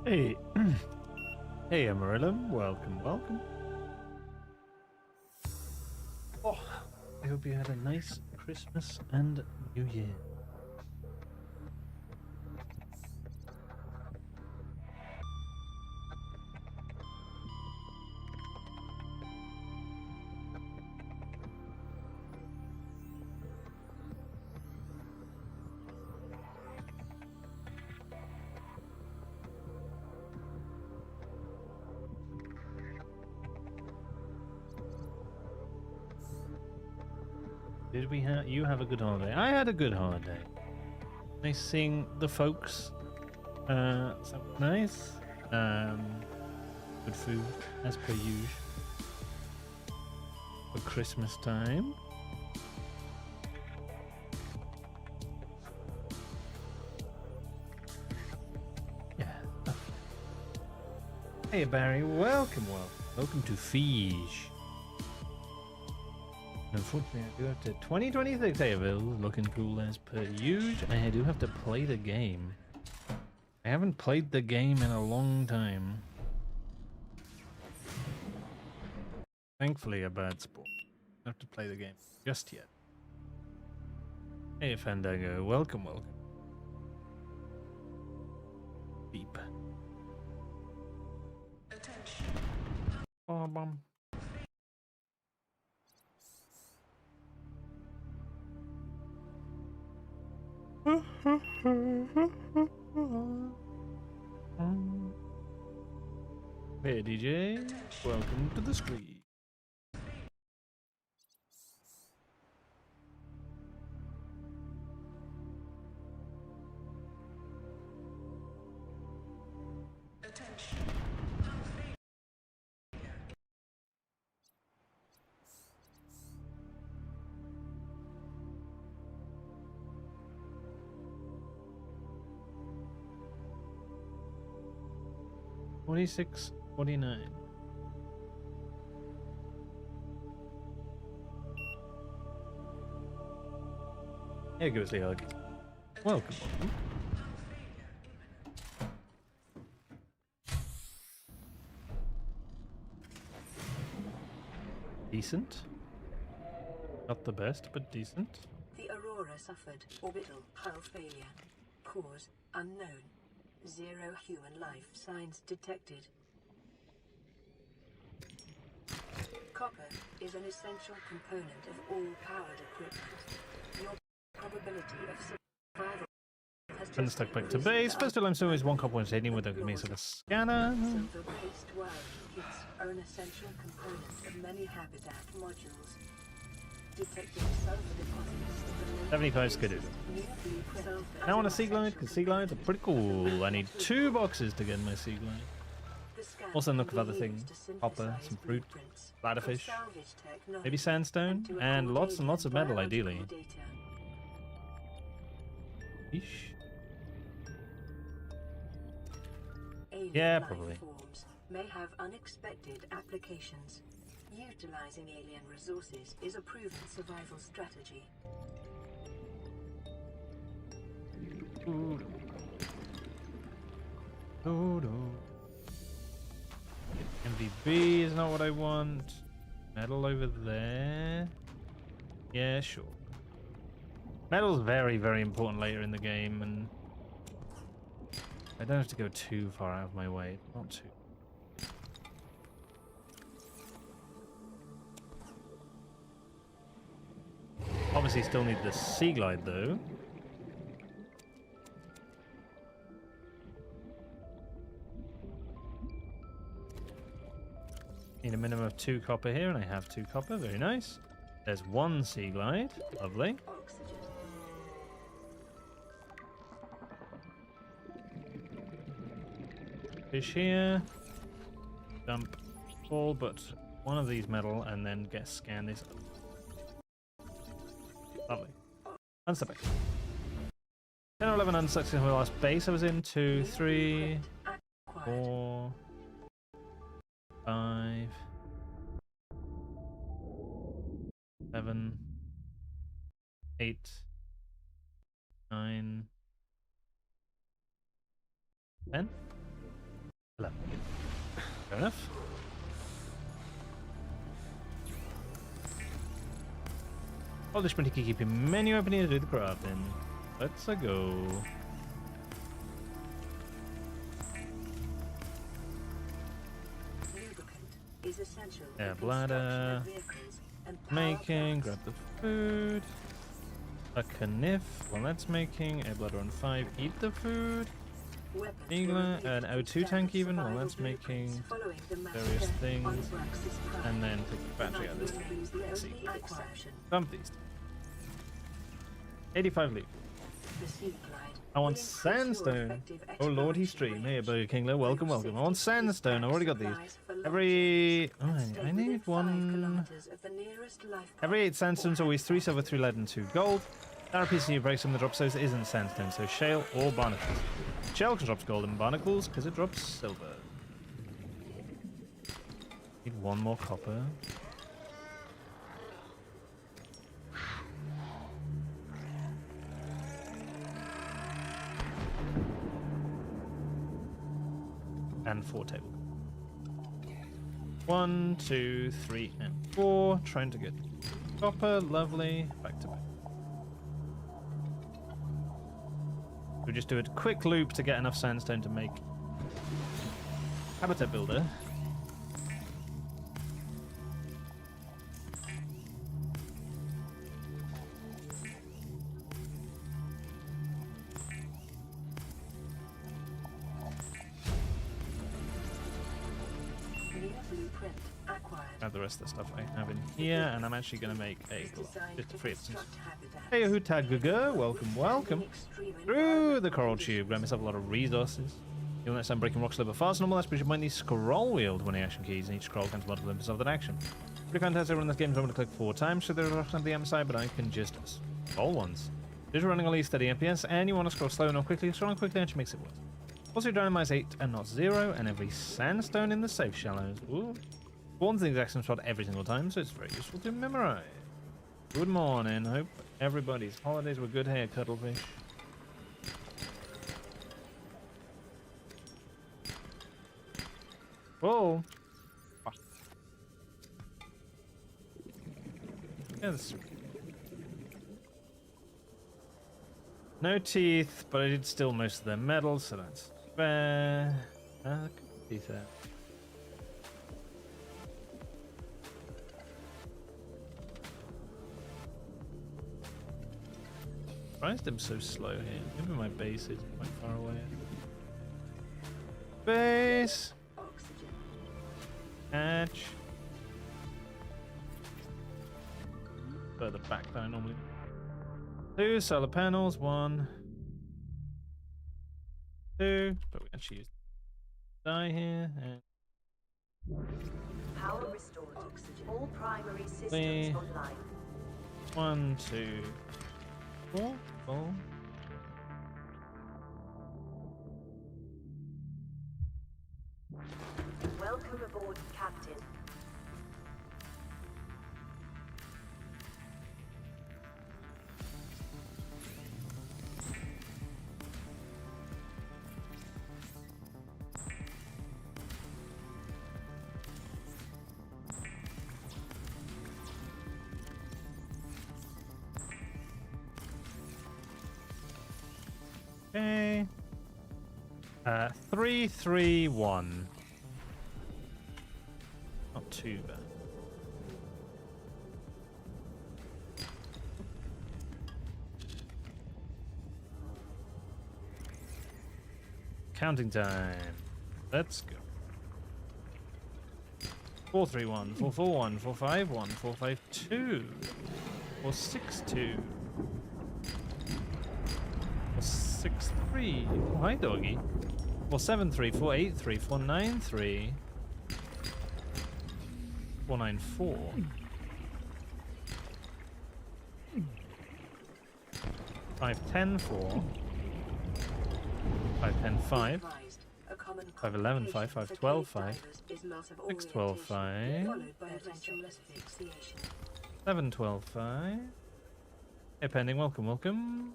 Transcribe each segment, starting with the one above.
Hey, hey, Amarillo, welcome, welcome. Oh, I hope you had a nice Christmas and New Year. Did we have you have a good holiday? I had a good holiday. Nice seeing the folks. So nice. Good food as per usual for Christmas time. Yeah. Hey Barry, welcome. Welcome to Fige. Unfortunately, I do have to 2026 Avil looking cool as per usual. I do have to play the game. I haven't played the game in a long time. Thankfully, a bad sport. I have to play the game just yet. Hey, Fandango, welcome. Beep. Attention. Bomb. Hey DJ, welcome to the stream. Attention. 46, 49. Yeah, give us a hug. Welcome. Decent. Not the best, but decent. The Aurora suffered orbital hull failure. Cause unknown. 0 human life signs detected. Copper is an essential component of all powered equipment. Your probability of survival has And stuck back to base. First alarm so is one copper was hitting with a mace of a scanner. Silver-based well kits are an essential component of many habitat modules. Detecting sulfur deposits. 75 is good. Now on a sea glide, because sea glides are pretty cool. I need 2 boxes to get my sea glide. Also look at other things. Copper, some fruit, bladderfish, maybe sandstone, and lots of metal ideally. Eesh. Yeah, life probably. forms may have unexpected applications. Utilizing alien resources is a proven survival strategy. MVP is not what I want. Metal over there. Yeah, sure. Metal's very, very important later in the game, and I don't have to go too far out of my way. Not too. Obviously still need the sea glide though. Need a minimum of 2 copper here, and I have 2 copper. Very nice. There's 1 sea glide. Lovely. Fish here. Dump all but 1 of these metal, and then scan this up. Lovely. Unstuck. 10 or 11 unstuck in the last base I was in. 2, 3, 4, 5, 7, 8, 9, 10, 11. Fair enough. All this pretty keep your menu open here to do the crafting. Let's go. Yeah, bladder. Making, grab the food. A kniff while that's making. A bladder on 5, eat the food. An O2 tank even while that's making various things. And then take the battery out of this thing. Dump these. 85 loot. I want sandstone. Oh lord, he streamed. Hey, Burger Kingler, welcome, welcome. I want sandstone. I've already got these. Every... Oh, I need 1... Every 8 sandstones, always 3 silver, 3 lead, and 2 gold. That piece you break some of the drop zones isn't sandstone, so shale or barnacles. Shale can drop gold and barnacles because it drops silver. Need 1 more copper. And 4 table. 1, 2, 3, and 4. Trying to get copper. Lovely. Back to back. We'll just do a quick loop to get enough sandstone to make habitat builder. Add the rest of the stuff I have in here, and I'm actually going to make a just to free up some. Hey, Hutaguga, welcome, welcome. Through the coral tube, grab myself a lot of resources. You'll notice I'm breaking rocks a little bit faster than normal. That's because you might need scroll wheel with 20 action keys, and each scroll counts multiple inputs of that action. Pretty fantastic run this game, so I'm going to click 4 times, so there are rocks on the M side, but I can just scroll once. If you're running at least 30 FPS, and you want to scroll slow and not quickly, scrolling quickly actually makes it worse. Also, dynamite 8 and not 0, and every sandstone in the safe shallows. Ooh. Spawns in the exact same spot every single time, so it's very useful to memorize. Good morning. Hope everybody's holidays were good here, Cuttlefish. Whoa. Yes. No teeth, but I did steal most of their metal, so that's fair. Teeth out. Surprised I'm so slow here. Maybe my base is quite far away. Base! Hatch. Further back than I normally. 2 solar panels, 1. 2. But we actually use die here. And power restored. All primary systems online. 1, 2, 4. report, Captain. Okay. 3, 3, 1. Not too bad. Counting time. Let's go. 4, 3, 1, 4, 4, 1, 4, 5, 1, 4, 5, 2, 4, 6, 2, 4, 6, 3. Oh, hi, doggy. 4, 7, 3, 4, 8, 3, 4, 9, 3, 4, 9, 4. 5, 10, 4. 5, 10, 5. 5, 11, 5, 5, 12, 5. 6, 12, 5. 7, 12, 5. Hey, pending. Welcome, welcome.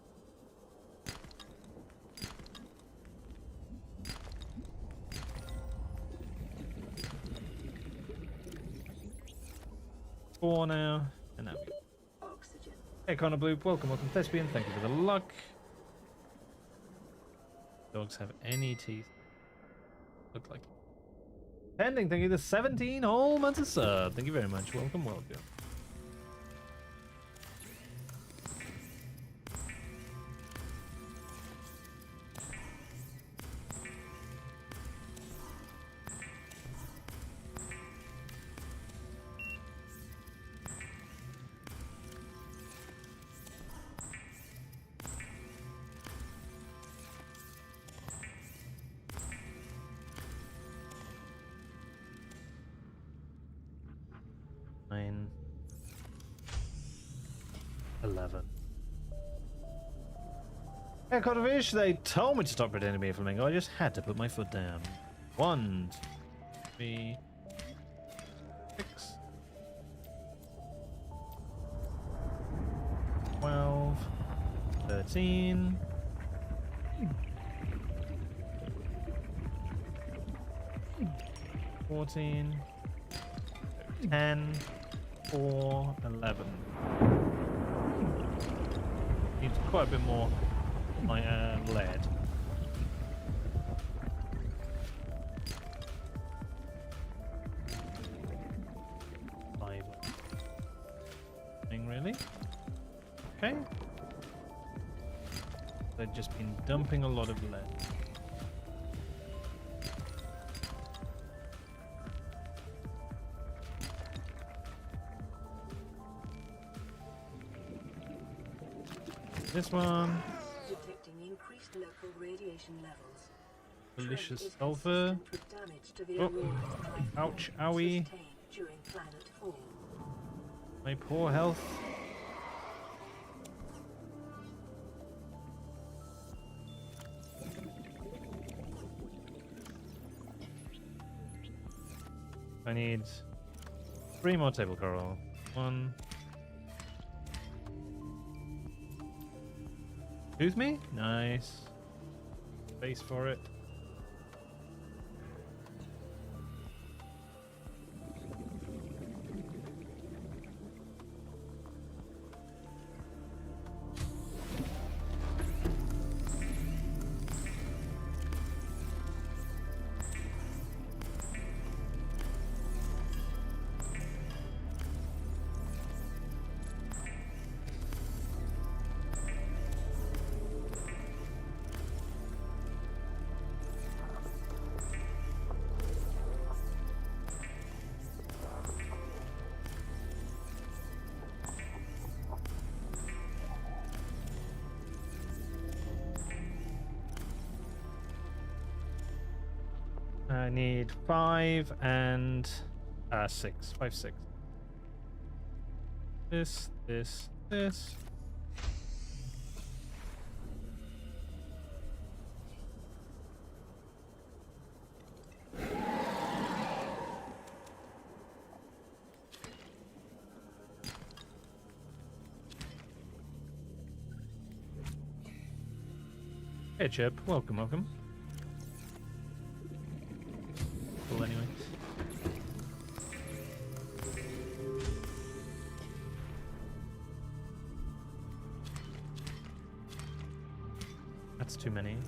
Four now, and now we go. Hey, Connor Blue, welcome, welcome, Thespian. Thank you for the luck. Dogs have any teeth? Look like pending. Thank you. The 17 whole months of sub. Thank you very much. Welcome, welcome. Nine, 11. Hey, Kotovish, they told me to stop pretending to be a flamingo. I just had to put my foot down. 1, 2, 3, 6, 12, 13. 14, 10, 4, 11. Needs quite a bit more lead. Five. Thing really? Okay. They've just been dumping a lot of lead. This one. Detecting increased local radiation levels. Delicious sulfur. Oh. Ouch, owie. My poor health. I need 3 more table coral. 1. Soothe me? Nice. Space for it. I need 5 and 6. 5, 6. This. Hey Chip, welcome, welcome. Cool anyway. That's too many.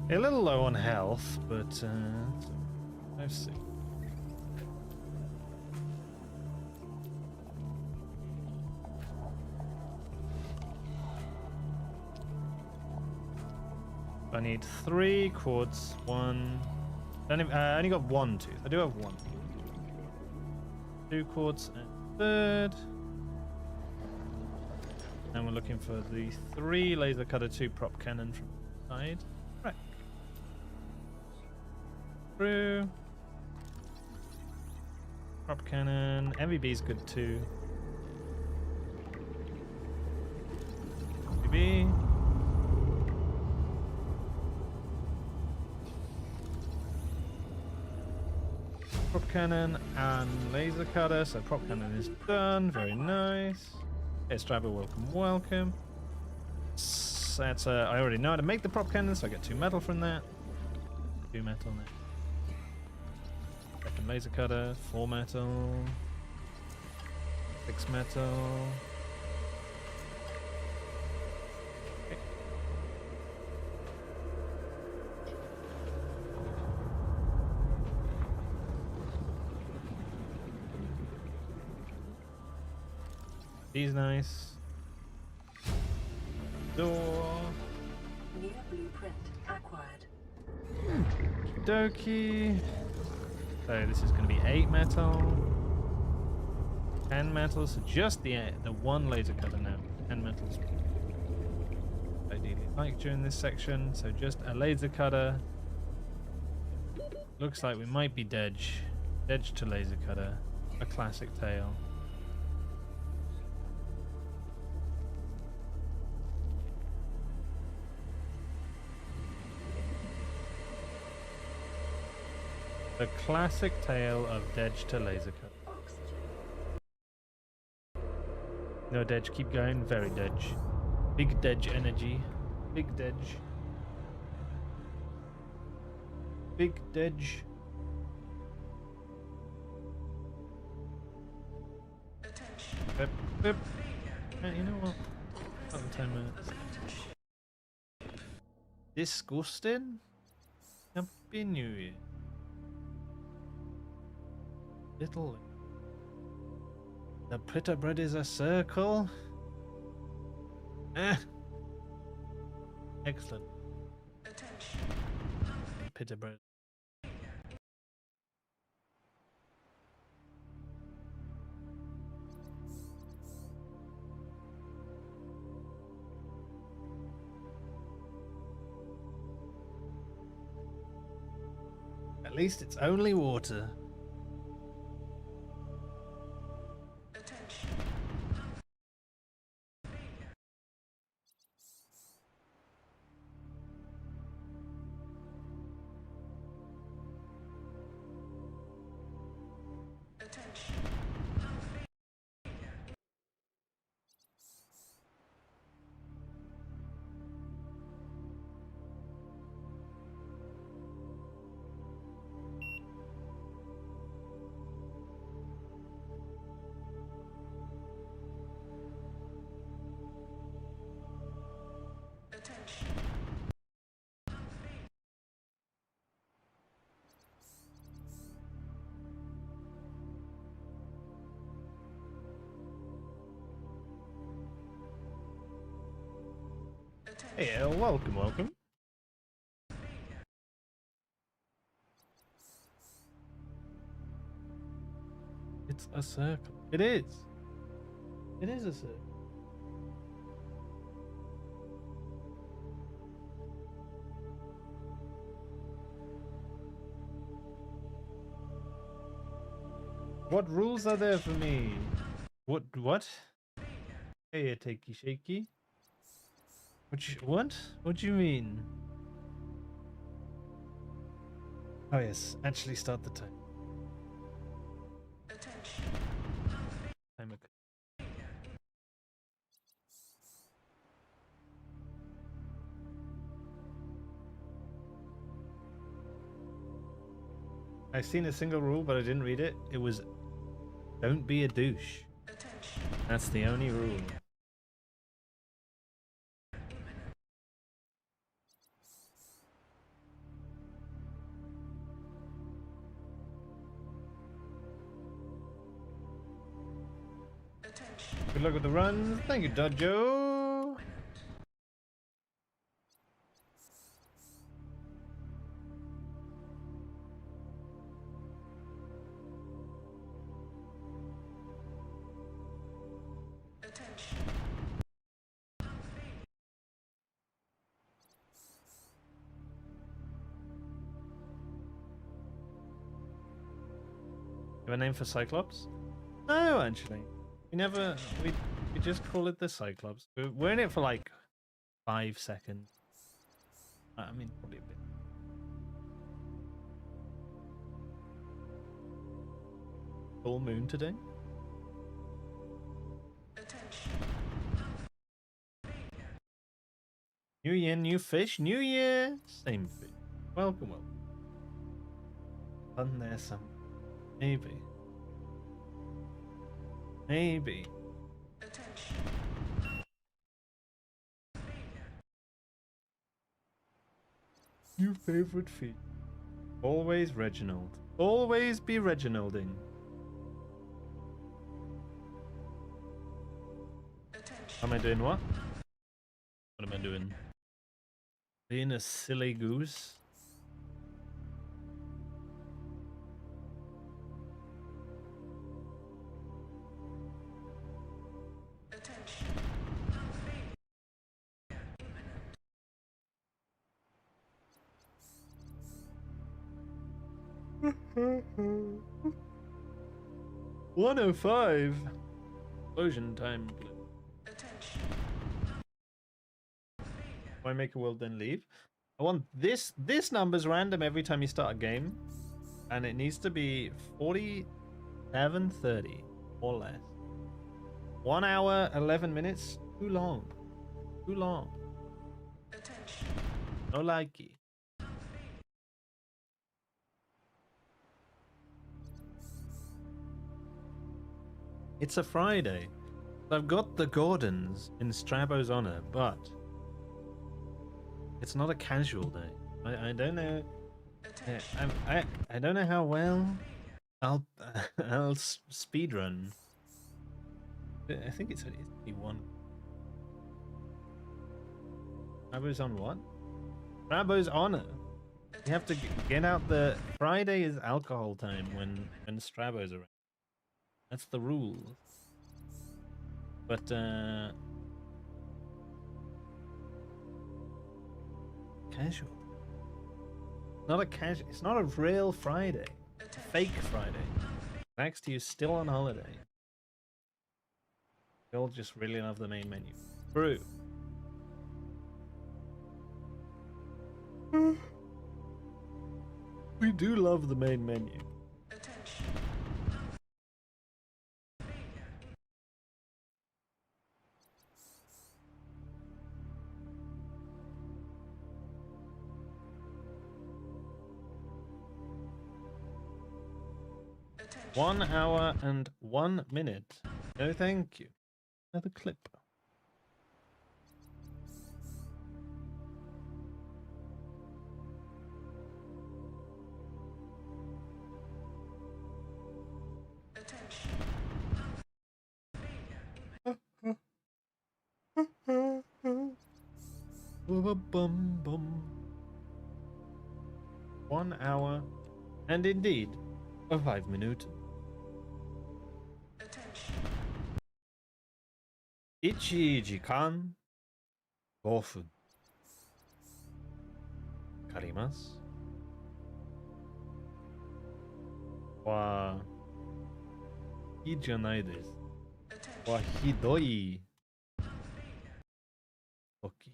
A little low on health, but let's see. I need 3 quartz, 1. I only got 1 tooth. I do have 1. 2 quartz and third. And we're looking for the 3 laser cutter, 2 prop cannon from the side. Right. Through. Prop cannon. MVB's good too. MVB. Prop cannon and laser cutter. So prop cannon is done. Very nice. Hey, Striver, welcome, welcome. That's I already know how to make the prop cannon, so I get 2 metal from that. 2 metal there. Second laser cutter, 4 metal. 6 metal. Okay. He's nice. Door. New blueprint acquired. Doki. So this is going to be 8 metal. 10 metals. So just the 1 laser cutter now. 10 metals. Ideally like during this section. So just a laser cutter. Looks like we might be Dedge. Dedge to laser cutter. A classic tale. The classic tale of Dedge to laser cut. No Dedge, keep going. Very Dedge. Big Dedge energy. Big Dedge. Big Dedge. Pip, pip. You know what? Another 10 minutes. Disgusting? Happy New Year. Little. The pita bread is a circle. Excellent. Pita bread. At least it's only water. Hey, welcome, welcome. It's a circle. It is. It is a circle. What rules are there for me? What? Hey, takey shaky. What? What do you mean? Oh yes, actually start the time. Timer. I've seen a single rule, but I didn't read it. It was, don't be a douche. That's the only rule. Good luck with the runs. Thank you, Dodjo. You have a name for Cyclops? No, actually. We just call it the Cyclops. We're in it for like 5 seconds. I mean, probably a bit. Full moon today? New year, new fish. New year, same fish. Welcome, welcome. Fun there some. Maybe. Maybe. New favorite feat. Always Reginald. Always be Reginalding. Am I doing what? What am I doing? Being a silly goose? $105. Explosion time. Why make a world then leave? I want this number's random every time you start a game. And it needs to be 47:30 or less. 1 hour, 11 minutes. Too long. Too long. No likey. It's a Friday. I've got the Gordons in Strabo's honor, but it's not a casual day. I don't know. I don't know how well I'll speedrun. I think it's only one. Strabo's on what? Strabo's honor. You have to get out the Friday is alcohol time when Strabo's around. That's the rule. But casual. Not a casual. It's not a real Friday. It's a fake Friday. Thanks to you, still on holiday. You'll just really love the main menu. True. We do love the main menu. 1 hour and 1 minute. No, thank you. Another clip. Bum bum. 1 hour and indeed 5 minutes. Ichi jikan 5分 karimasu. いいじゃないです。ひどい時。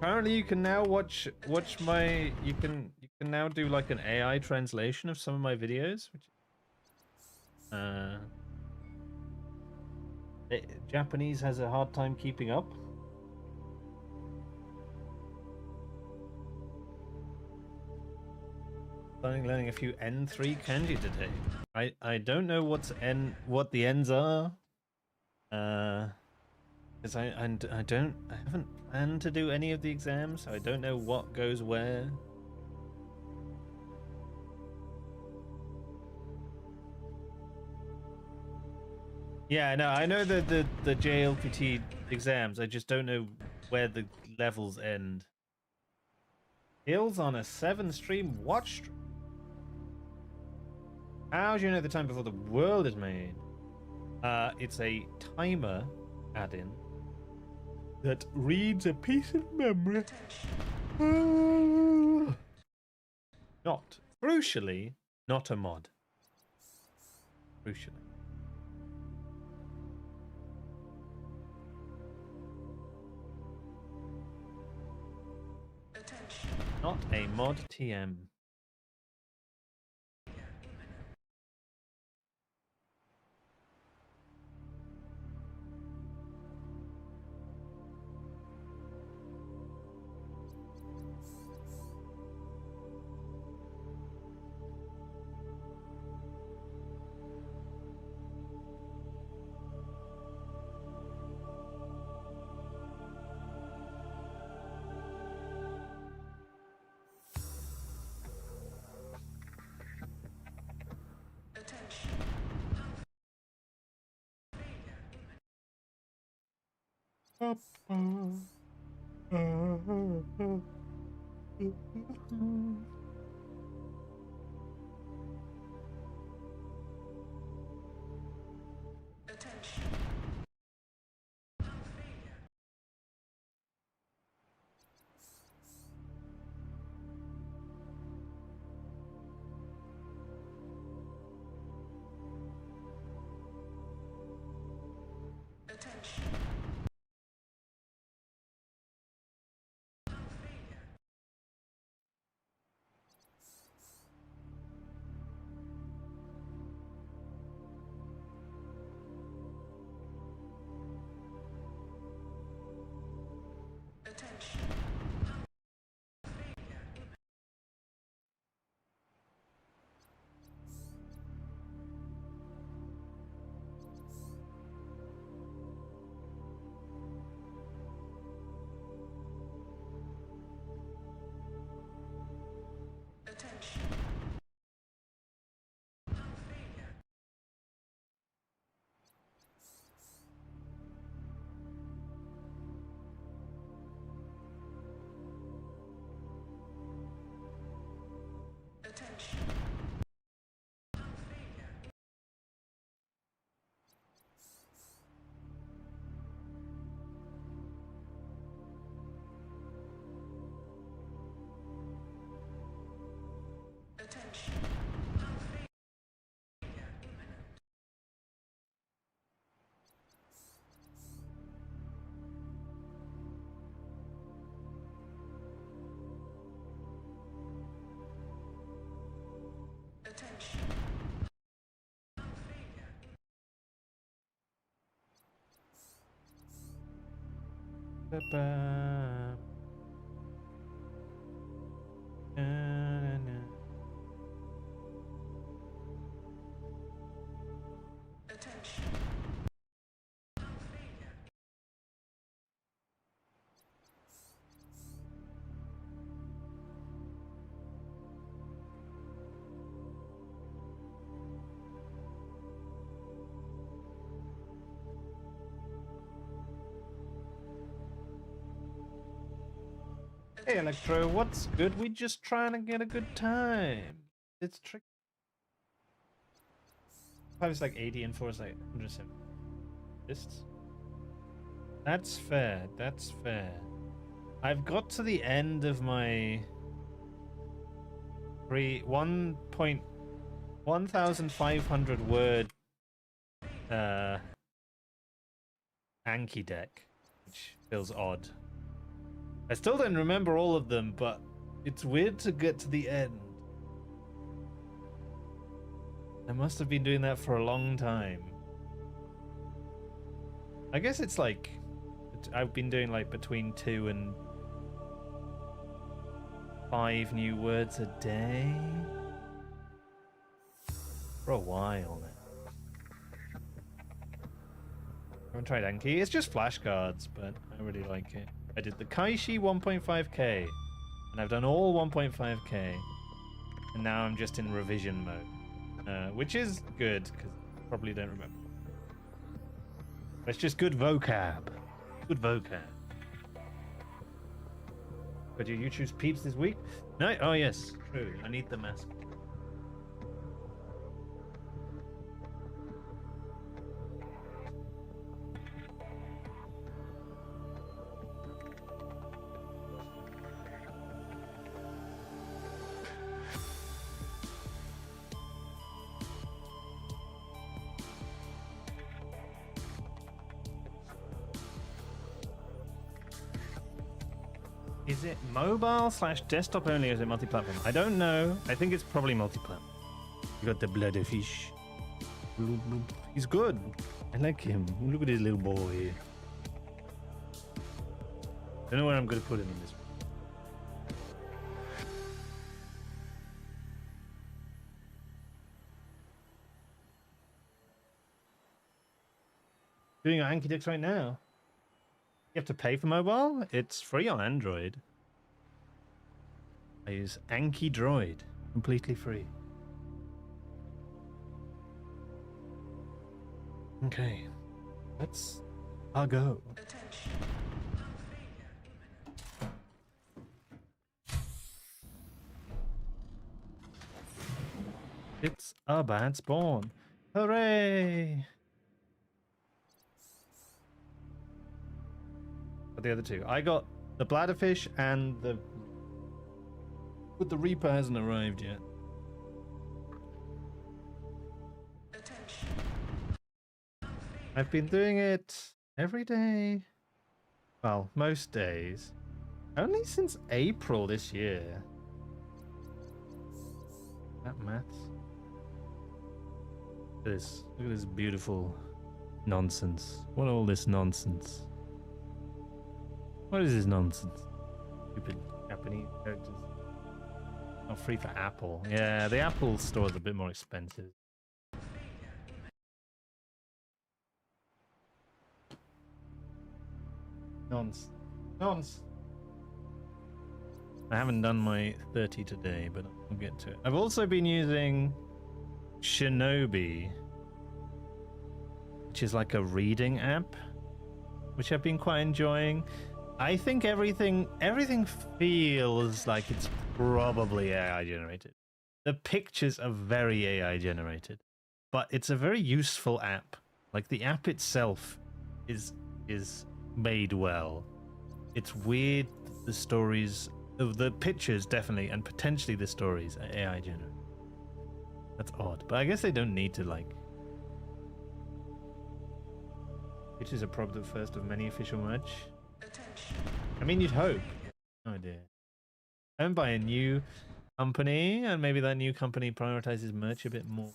Apparently, you can now watch my. You can now do like an AI translation of some of my videos, which Japanese has a hard time keeping up. Learning a few N3 kanji today. I don't know what the N's are. Because I haven't planned to do any of the exams, so I don't know what goes where. Yeah, no, I know the JLPT exams. I just don't know where the levels end. Hills on a 7-stream watch stream. How do you know the time before the world is made? It's a timer add-in that reads a piece of memory. Not, crucially, not a mod. Crucially. Not a mod TM. Hey Electro, what's good? We just trying to get a good time. It's tricky. 5 is like 80 and 4 is like 170. That's fair. That's fair. I've got to the end of my 1,500 word Anki deck, which feels odd. I still don't remember all of them, but it's weird to get to the end. I must have been doing that for a long time. I guess it's like I've been doing like between 2 and 5 new words a day for a while now. I haven't tried Anki. It's just flashcards, but I really like it. I did the Kaishi 1.5k, and I've done all 1.5k, and now I'm just in revision mode, which is good because I probably don't remember. It's just good vocab. Good vocab. But you choose peeps this week? No? Oh, yes. True. I need the mask. Is it mobile / desktop only, or is it multi-platform? I don't know. I think it's probably multi-platform. You got the bloody fish. He's good. I like him. Look at his little boy. Don't know where I'm going to put him in this. Doing your Anki Dix right now. You have to pay for mobile? It's free on Android. I use Anki Droid. Completely free. Okay. Let's... I'll go. It's a bad spawn. Hooray! The other two. I got the bladderfish and the... But the Reaper hasn't arrived yet. I've been doing it every day. Well, most days. Only since April this year. That maths. Look at this beautiful nonsense. What all this nonsense? What is this nonsense? Stupid Japanese characters. Not free for Apple. Yeah, the Apple store is a bit more expensive. Nonce. Nonce. I haven't done my 30 today, but I'll get to it. I've also been using Shinobi, which is like a reading app, which I've been quite enjoying. I think everything feels like it's probably AI generated. The pictures are very AI generated, but it's a very useful app. Like the app itself is made well. It's weird. The stories, the pictures definitely, and potentially the stories are AI generated. That's odd, but I guess they don't need to like. Pictures are probably the first of many official merch. I mean, you'd hope. Oh dear. Owned by a new company, and maybe that new company prioritizes merch a bit more.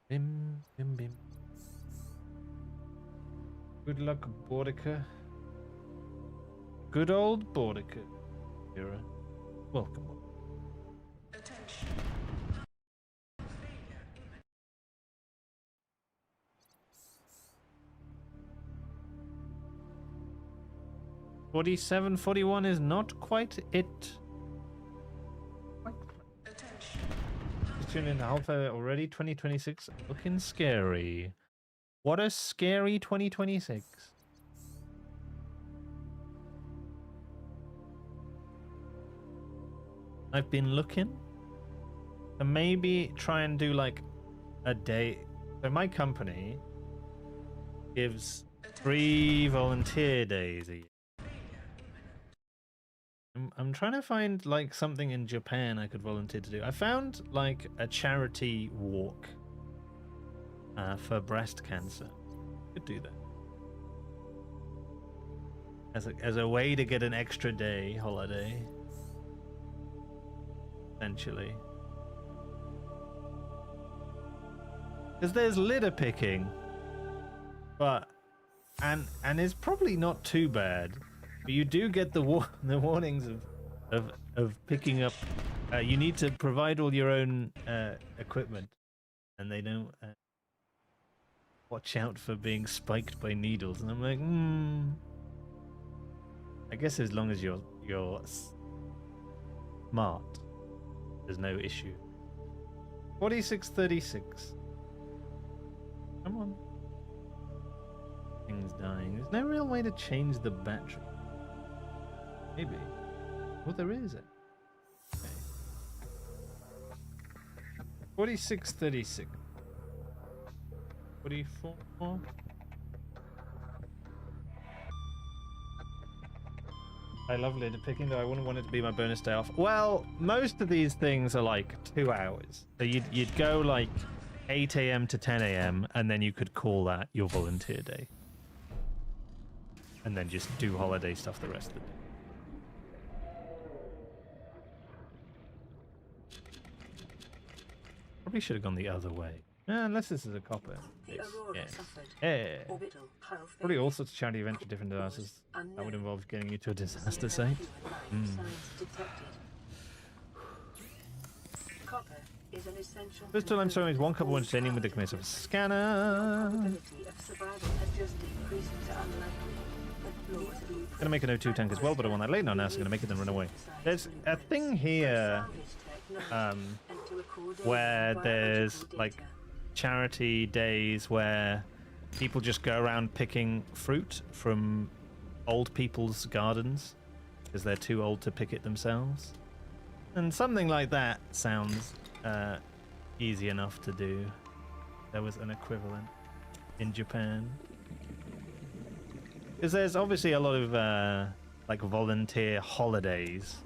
Bim, bim, bim. Good luck, Boudica. Good old Boudica. Era. Welcome. Attention. 4741 is not quite it. Tune in alpha already. 2026 looking scary. What a scary 2026. I've been looking. And maybe try and do like a day. So my company gives 3 volunteer days a year. I'm trying to find like something in Japan I could volunteer to do. I found like a charity walk for breast cancer. Could do that as a way to get an extra day holiday, essentially. Because there's litter picking, but and it's probably not too bad. But you do get the warnings of picking up. You need to provide all your own equipment, and they don't watch out for being spiked by needles. And I'm like, I guess as long as you're smart, there's no issue. 4636. Come on. Thing's dying. There's no real way to change the battery. Maybe. Well, there is it. Okay. 4636. 44. I love litter picking, though I wouldn't want it to be my bonus day off. Well, most of these things are like 2 hours. So you'd go like 8 a.m. to 10 a.m. and then you could call that your volunteer day. And then just do holiday stuff the rest of the day. Probably should have gone the other way. Unless this is a copper. Yes. Yeah. Probably all sorts of charity events for different disasters. That would involve getting you to a disaster site. First time I'm showing is 1 copper one standing with the commission of a scanner. Gonna make an O2 tank as well, but I want that later. Now, so I'm gonna make it then run away. There's a thing here where there's like charity days where people just go around picking fruit from old people's gardens because they're too old to pick it themselves. And something like that sounds easy enough to do. There was an equivalent in Japan. Because there's obviously a lot of like volunteer holidays.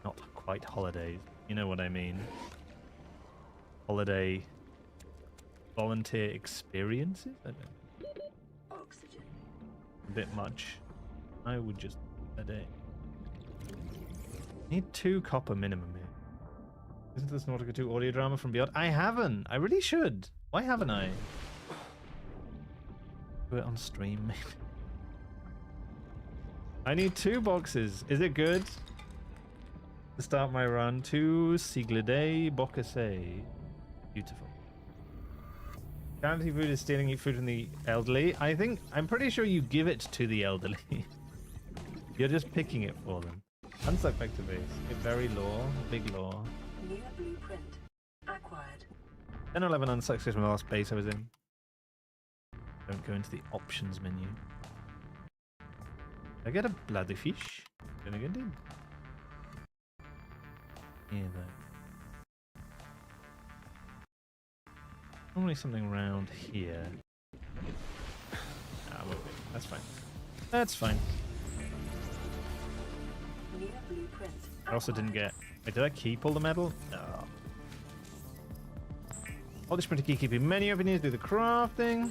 Not quite holidays. You know what I mean. Holiday volunteer experiences? I don't know. Oxygen. A bit much. I would just a day. Need 2 copper minimum here. Isn't this Nautica 2 audio drama from Beyond? I haven't. I really should. Why haven't I? Do it on stream, maybe. I need 2 boxes. Is it good? To start my run. 2 Siglide Bocasse. Beautiful. Charity food is stealing food from the elderly. I'm pretty sure you give it to the elderly. You're just picking it for them. Unsuck back to base. Very law. Big law. New blueprint acquired. 10-11 unsucks from the last base I was in. Don't go into the options menu. I get a bloody fish. Then again, dude. Yeah, though. Normally something around here. That's fine. That's fine. I also didn't get... Wait, did I keep all the metal? No. All this printer keykeeping menu open here to do the crafting.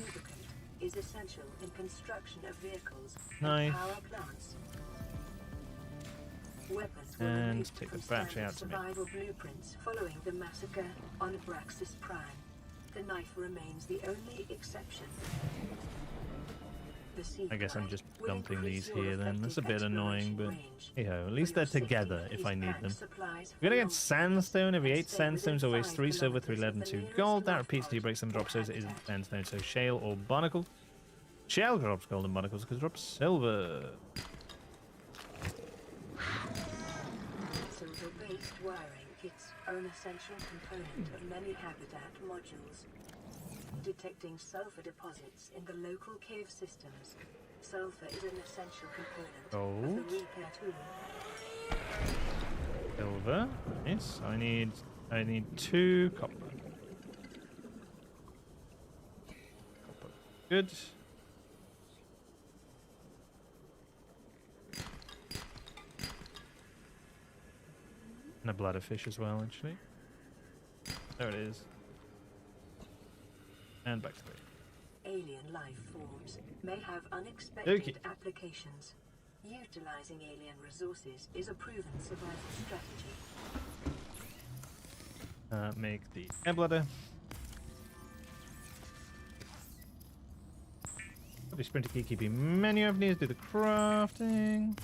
Is essential in construction of vehicles. Nice. And power plants. Weapons And take the battery out to me. Survival blueprints following the massacre on Abraxas Prime. The knife remains the only exception. I guess I'm just dumping these here then. That's a bit annoying, but hey-ho, at least they're together if I need them. We're gonna get sandstone. Every 8 sandstones always 3 silver, 3 lead, and 2 gold. That repeats until you break some drops, so it isn't sandstone, so shale or barnacle. Shale drops gold and barnacles because it drops silver. Silver-based wiring, its own essential component of many habitat modules. Detecting sulfur deposits in the local cave systems. Sulfur is an essential component of the repair tool. Silver. Nice. I need 2 copper. Copper. Good. And a bladder fish as well, actually. There it is. And back to it. Alien life forms may have unexpected Okay. applications. Utilizing alien resources is a proven survival strategy. Make the air bladder. The sprinter key keeping menu avenues, do the crafting.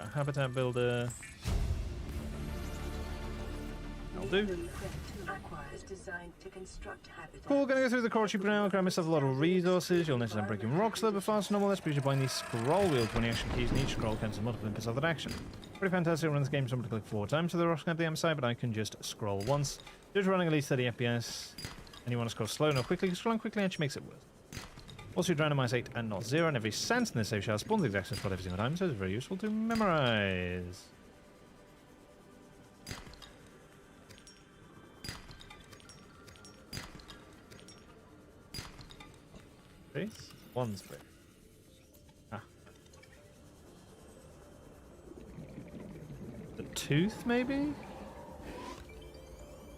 A habitat builder. That'll do. Aqua is designed to construct habitats. Cool, gonna go through the core tube now, grab myself a lot of resources. You'll notice I'm breaking rocks a little bit faster than normal. That's because you're buying these scroll wheels. When the action keys in each scroll cancel multiple inputs of that action. Pretty fantastic. Run this game, so I'm going to click 4 times to the rocks at the M side, but I can just scroll once. Just running at least 30 FPS. And you want to scroll slow, not quickly. Scrolling quickly actually makes it worse. Also, randomize 8 and not 0, and every sense in this save shell spawns the exact same spot every single time, so it's very useful to memorize. Space? 1 space. Ah. The tooth, maybe?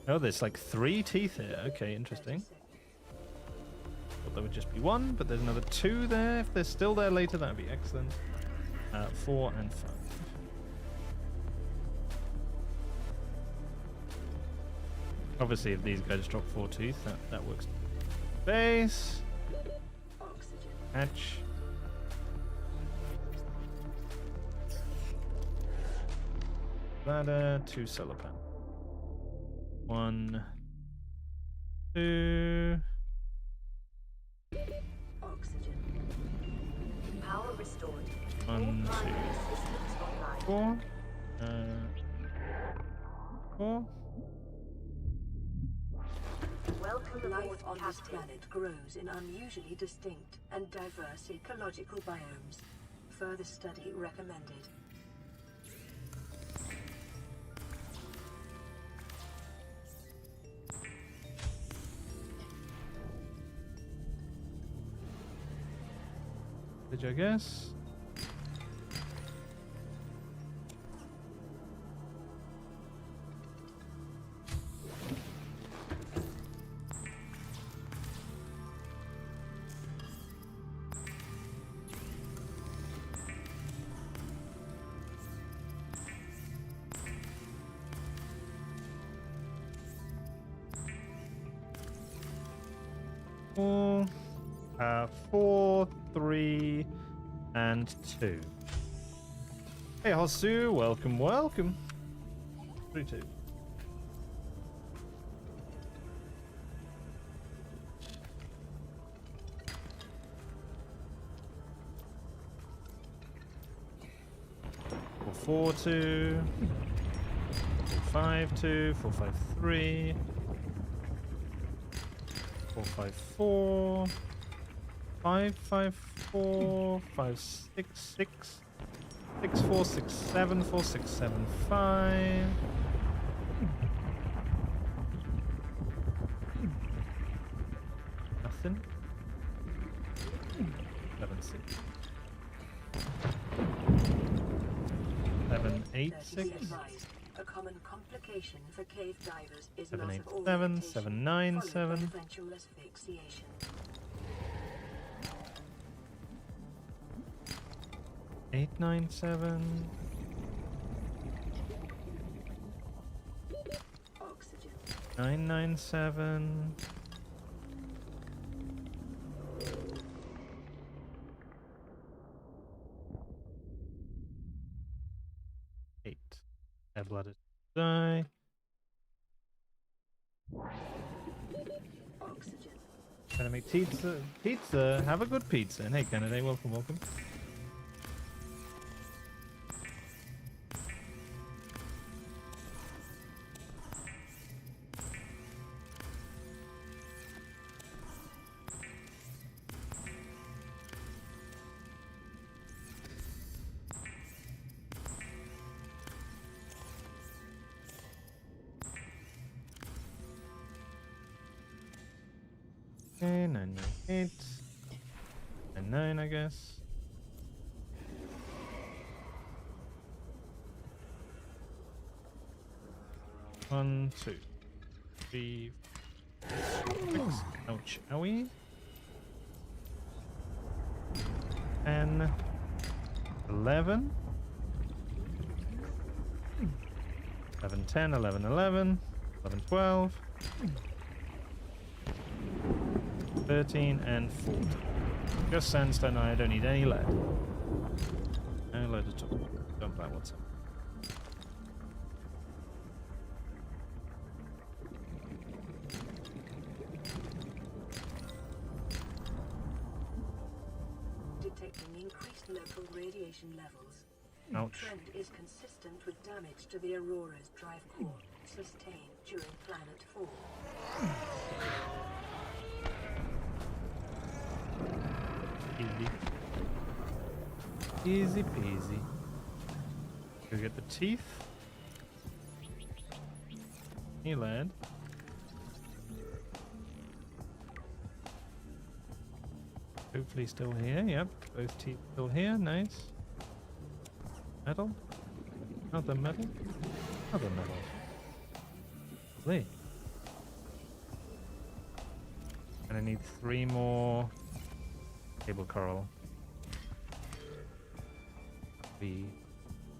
Oh, there's like 3 teeth here. Okay, interesting. Thought there would just be 1, but there's another 2 there. If they're still there later, that would be excellent. 4 and 5. Obviously, if these guys drop 4 teeth, that works. Base. Hatch. Ladder, 2 solar panels. 1, 2. Oxygen. Power restored. 1, 2, 4. 4. Welcome Life aboard, on this Captain. planet grows in unusually distinct and diverse ecological biomes. Further study recommended. Did I guess? Four, 4, 3, and 2. Hey, Hosu, welcome, welcome. 3, 2. Four, 2, 5, 2, 4, 5, 3, 4, 5, 4, 5, 5, 4, 5, 6, 6, 6, 4, 6, 7, 4, 6, 7, 5. Nothing. 7, 6. 7, 8, 6. Be advised, a common complication for cave divers is 7, loss 8, of 7, orientation, 7, 9, followed by 7. eventual asphyxiation. 8, 9, 7. Oxygen. 9, 9, 7. Air bladder die. Oxygen. Gonna make pizza. Pizza. Have a good pizza. And hey, Kennedy, welcome, welcome. 8 and 9, I guess. One, two, three, 6. Ouch, owie. 10, 11. 11, 10, 11, 11, 11, 12, 13, and 14. Just sandstone, I don't need any lead. No lead at all. Dump that what's up. Detecting increased local radiation levels. Ouch. The trend is consistent with damage to the Aurora's drive core sustained during planet fall. Easy. Easy peasy. Go get the teeth. Any lead. Hopefully still here. Yep, both teeth still here. Nice. Metal. Other metal. Other metal. Lovely. And I need 3 more cable coral. We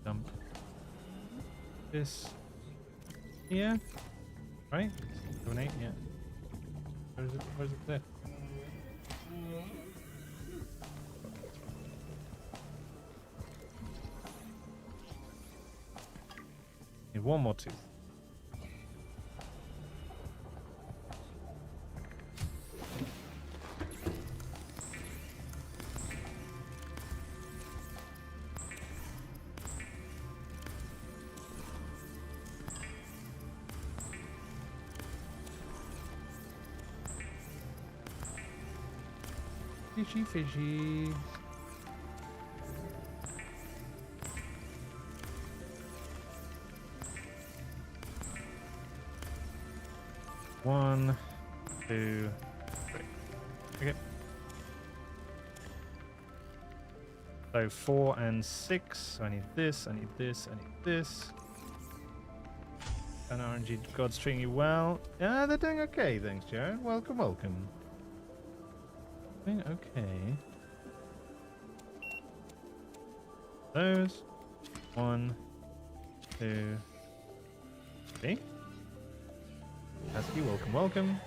dump this here. Right? 7, 8, yeah. Where is it? Where is it there? Need 1 more tooth. Fishy, fishy. One, 2, 3. Okay. So 4 and 6. So I need this, I need this, I need this. And RNG God's treating you well. Yeah, they're doing okay, thanks, Jared. Welcome, welcome. Okay. Those. 1, 2, 3. Asky, welcome, welcome.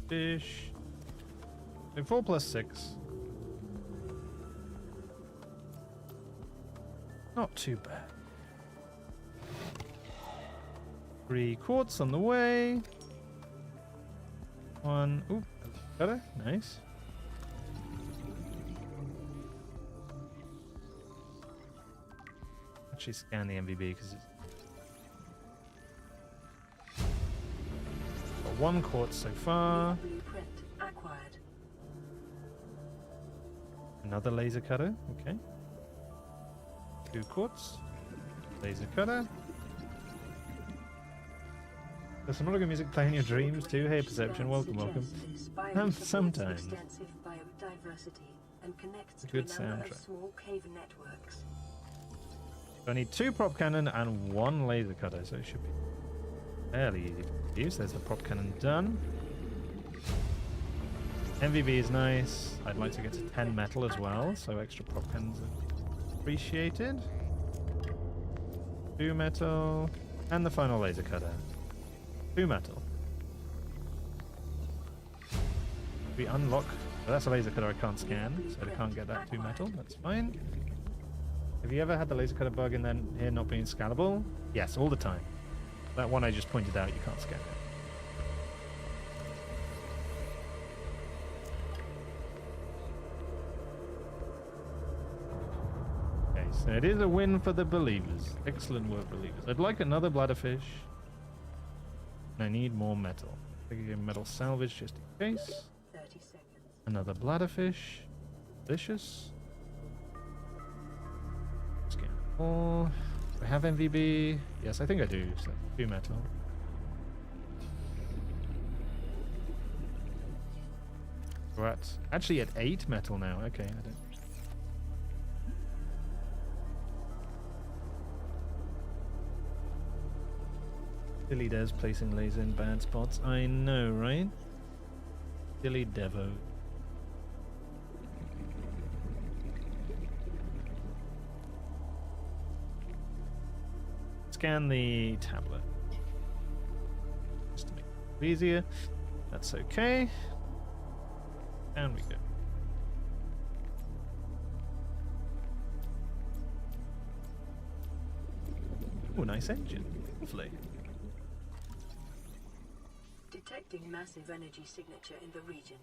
Fish. So 4 plus 6. Not too bad. 3 quartz on the way. 1. Ooh, better. Nice. Actually scan the MVB because it's got 1 quartz so far. Blueprint acquired. Another laser cutter. Okay. 2 quartz. Laser cutter. There's some really good music playing in your dreams too. Hey, Perception, welcome, welcome. Sometimes. Extensive biodiversity and connects Good to a number soundtrack. of small cave networks. So I need 2 prop cannon and 1 laser cutter, so it should be fairly easy to use. There's the prop cannon done. MVB is nice. I'd like to get to 10 metal as well, so extra prop cannons are appreciated. 2 metal, and the final laser cutter. 2 metal. We unlock. Well, that's a laser cutter I can't scan, so I can't get that 2 metal. That's fine. Have you ever had the laser cutter bug and then here not being scannable? Yes, all the time. That one I just pointed out, you can't scan it. Okay, So it is a win for the believers. Excellent work, believers. I'd like another bladderfish. And I need more metal. I can get metal salvage just in case. 30 seconds. Another bladderfish. Delicious. Scan all. Do I have MVB? Yes, I think I do. So 2 metal. We're actually at 8 metal now. Okay, I don't. Silly Dev's placing laser in bad spots. I know, right? Silly Devo. Scan the tablet. Just to make it easier. That's okay. And we go. Oh, nice engine. Lovely. Detecting massive energy signature in the region.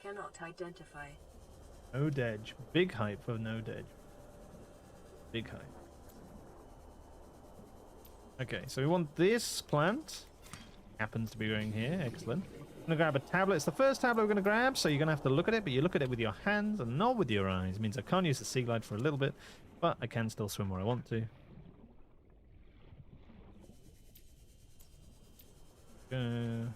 Cannot identify. No Dedge. Big hype for no Dedge. Big hype. Okay, so we want this plant. Happens to be going here. Excellent. I'm going to grab a tablet. It's the first tablet we're going to grab, so you're going to have to look at it, but you look at it with your hands and not with your eyes. It means I can't use the sea glide for a little bit, but I can still swim where I want to. Go.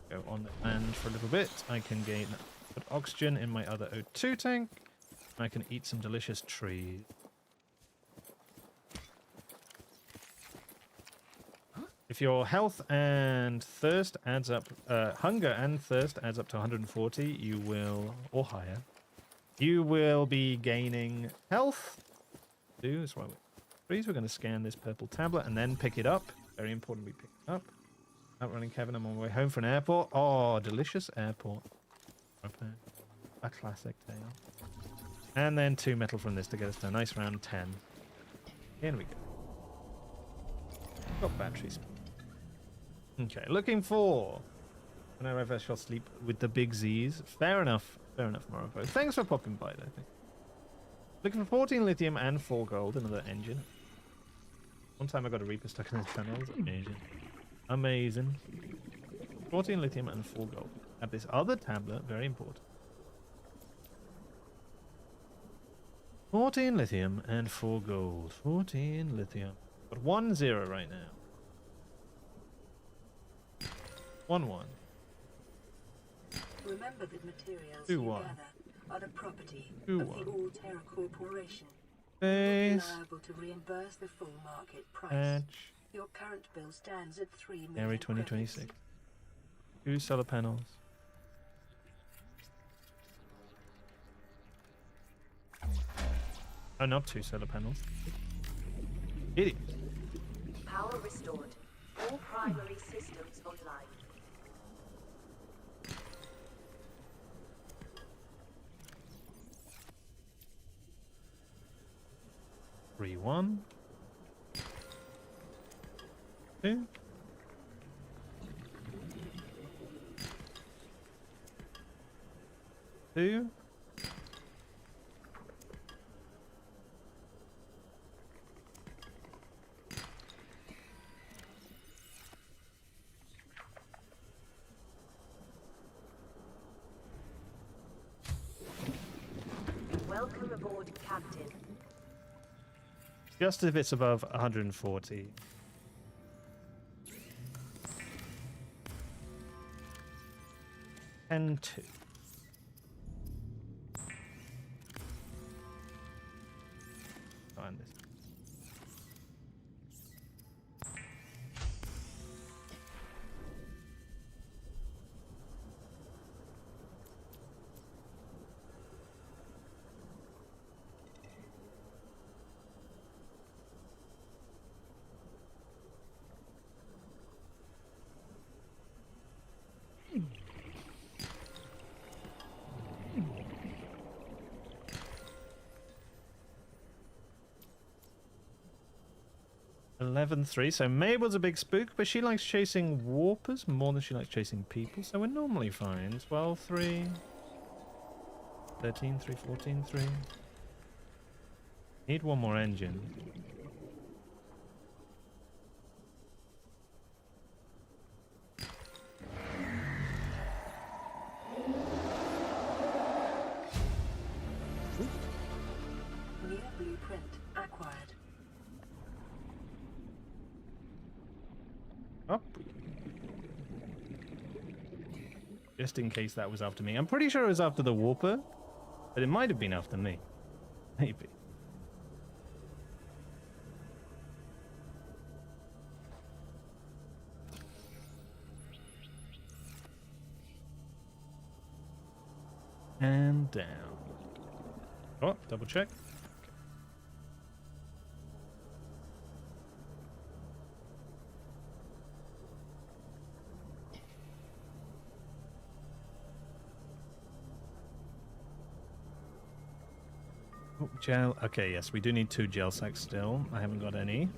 Go on the land for a little bit. I can gain put oxygen in my other O2 tank. And I can eat some delicious trees. If your health and thirst adds up, hunger and thirst adds up to 140, you will, or higher, you will be gaining health. That's right. Trees. We're going to scan this purple tablet and then pick it up. Very important we pick it up. Outrunning Kevin, I'm on my way home from an airport. Oh, delicious airport. A classic tale. And then 2 metal from this to get us to a nice round 10. Here we go. Got batteries. Okay, looking for... Whenever I shall sleep with the big Z's. Fair enough. Fair enough, Morocco. Thanks for popping by, though. Looking for 14 lithium and 4 gold. Another engine. One time I got a Reaper stuck in his tunnels. Amazing. Amazing. 14 lithium and 4 gold. Have this other tablet. Very important. 14 lithium and 4 gold. 14 lithium. But 1 0 right now. 1 1. Remember that materials 2 you 1. gather are the property 2 of 1. the All Terra Corporation. Base. Liable to reimburse the full market price. Patch. Your current bill stands at 3 million. January 2026. 2 solar panels. Oh, not 2 solar panels. Idiot. Power restored. All primary systems online. Three, 1. 2. 2. Welcome aboard, Captain. Just if it's above 140. And 2. Find this. 11-3. So Mabel's a big spook, but she likes chasing warpers more than she likes chasing people. So we're normally fine. 12-3. 13-3, 14-3. Need one more engine. New blueprint acquired. Up. Just in case that was after me. I'm pretty sure it was after the warper, but it might have been after me. Maybe. And down. Oh, double check. Oh, gel. Okay, yes, we do need 2 gel sacks still. I haven't got any.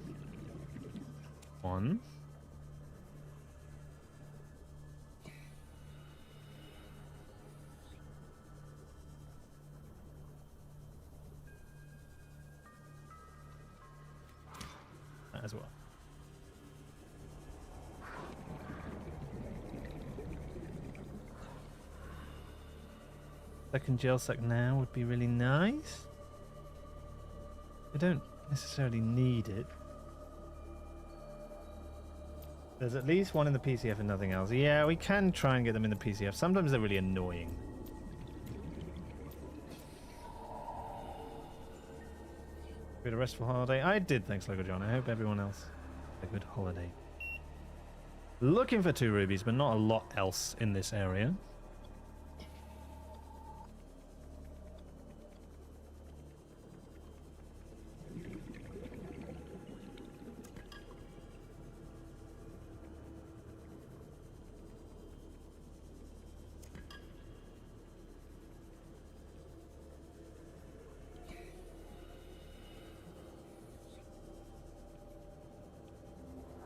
1. That as well. Second gel sack now would be really nice. I don't necessarily need it. There's at least one in the PCF and nothing else. Yeah, we can try and get them in the PCF. Sometimes they're really annoying. Good restful holiday. I did, thanks, Local John. I hope everyone else had a good holiday. Looking for 2 rubies, but not a lot else in this area.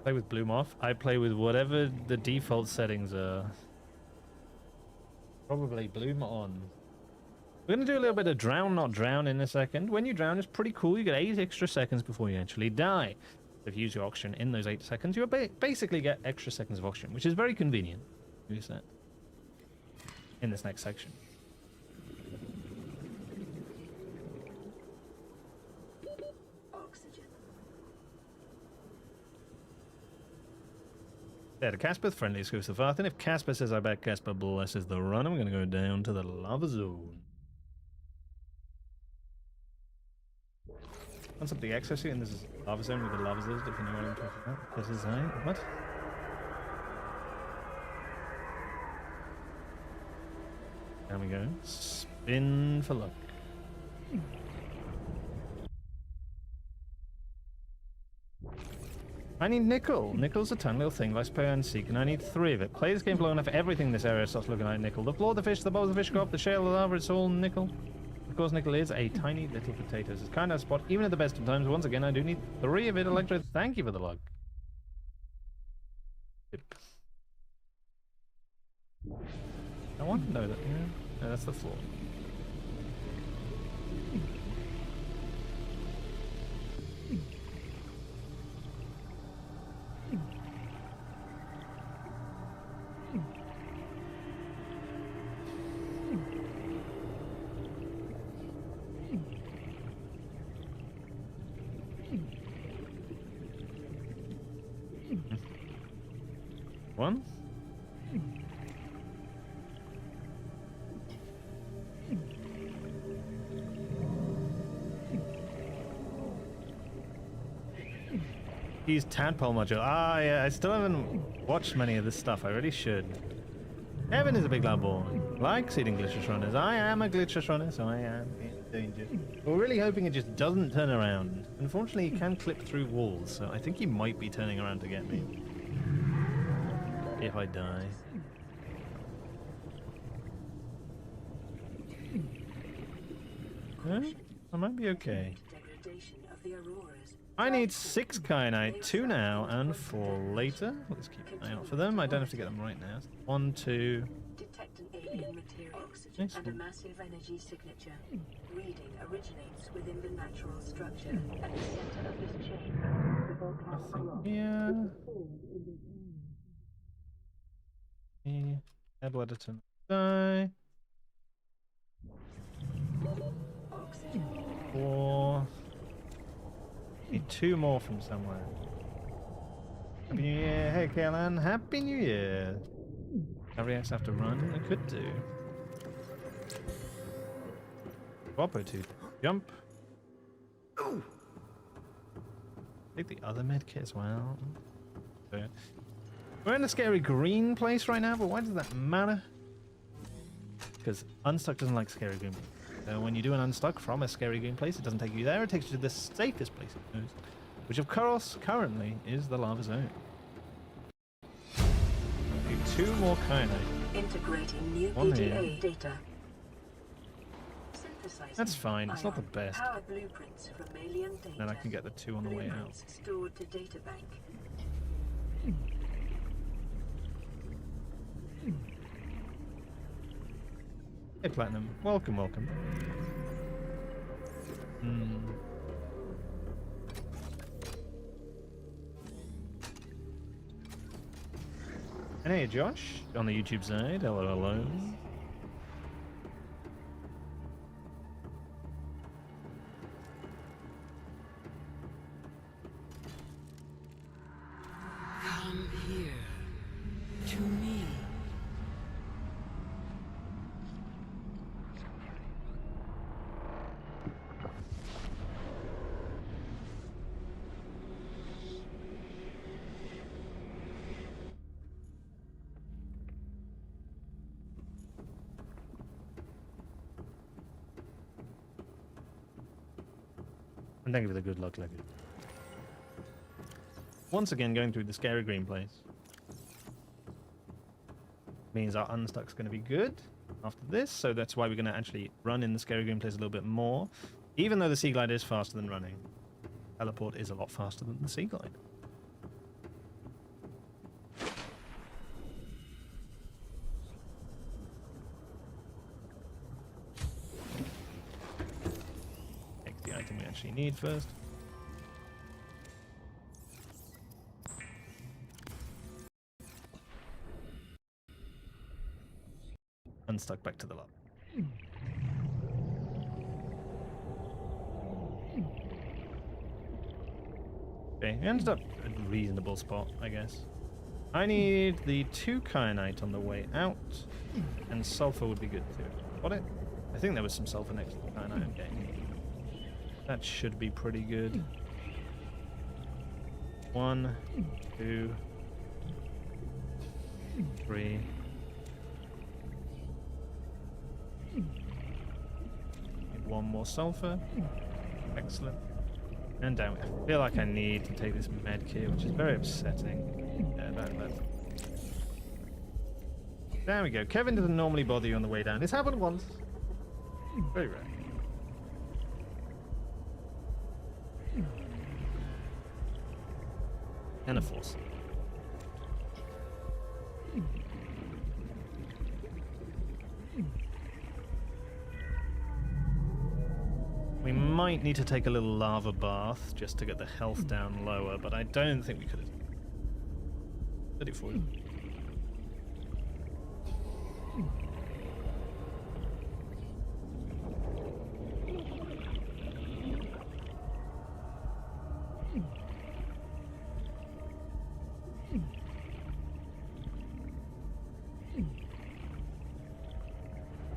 Play with Bloom off. I play with whatever the default settings are. Probably Bloom on. We're going to do a little bit of drown, not drown in a second. When you drown, it's pretty cool. You get 8 extra seconds before you actually die. If you use your oxygen in those 8 seconds, you basically get extra seconds of oxygen, which is very convenient. Use that in this next section. There to Casper, friendly exclusive Varthan. If Casper says I bet, Casper blesses the run. I'm going to go down to the lava zone. Once up the exosuit, and this is lava zone with the lava lizard, if you know what I'm talking about. This is what? There we go. Spin for luck. I need nickel. Nickel's a tiny little thing. Let's play and seek, and I need 3 of it. Play this game for long enough, everything in this area starts looking like nickel. The floor, the fish, the bowls of fish go up, the shell, the lava, it's all nickel. Of course, nickel is a tiny little potato. It's kind of a spot, even at the best of times. Once again, I do need 3 of it. Electro, thank you for the luck. I want to know that. Yeah, no, that's the floor. One. He's tadpole module. Ah, yeah, I still haven't watched many of this stuff. I really should. Evan is a big loud boy. Likes eating glitchless runners. I am a glitchless runner, so I am in danger. We're really hoping it just doesn't turn around. Unfortunately, he can clip through walls, so I think he might be turning around to get me. If I die. Huh? I might be okay. Degradation of the auroras. I need 6 kyanite, 2 now and 4 later. Let's keep an eye out for them. I don't have to get them right now. 1, 2. Detect an alien material oxygen and a massive energy signature. Reading originates within the natural structure at the center of this chain. The volcanic rock. Yeah. Add Editor. Die. Oxygen. 4. Need 2 more from somewhere. Happy New Year. Hey, Kaelan. Happy New Year. Our reacts have to run. I could do. Swappo 2. Jump. Take the other medkit as well. Okay. We're in a scary green place right now, but why does that matter? Because Unstuck doesn't like scary green. So when you do an Unstuck from a scary green place, it doesn't take you there, it takes you to the safest place it knows, which of course currently is the lava zone. Okay, 2 more kyanite. Integrating new One PDA here. data. Synthesizing That's fine, it's not the ion best. power blueprints from alien data. Then I can get the 2 on the way out. Blueprints stored to data bank. Hey Platinum, welcome, welcome. And hey Josh, on the YouTube side, hello, hello. Come here to me. And thank you for the good luck, Leggy. Once again, going through the scary green place means our Unstuck's going to be good after this, so that's why we're going to actually run in the scary green place a little bit more. Even though the Sea Glide is faster than running, Teleport is a lot faster than the Sea Glide. Take the item we actually need first. Unstuck back to the lab. Okay, we ended up at a reasonable spot, I guess. I need the 2 kyanite on the way out, and sulfur would be good too. What it? I think there was some sulfur next to the kyanite. Okay. That should be pretty good. 1, 2, 3. Need 1 more sulfur. Excellent. And down. I feel like I need to take this med kit, which is very upsetting. Yeah, that. There we go. Kevin doesn't normally bother you on the way down. It's happened once. Very rare. And a force. We might need to take a little lava bath just to get the health down lower, but I don't think we could have did it for you.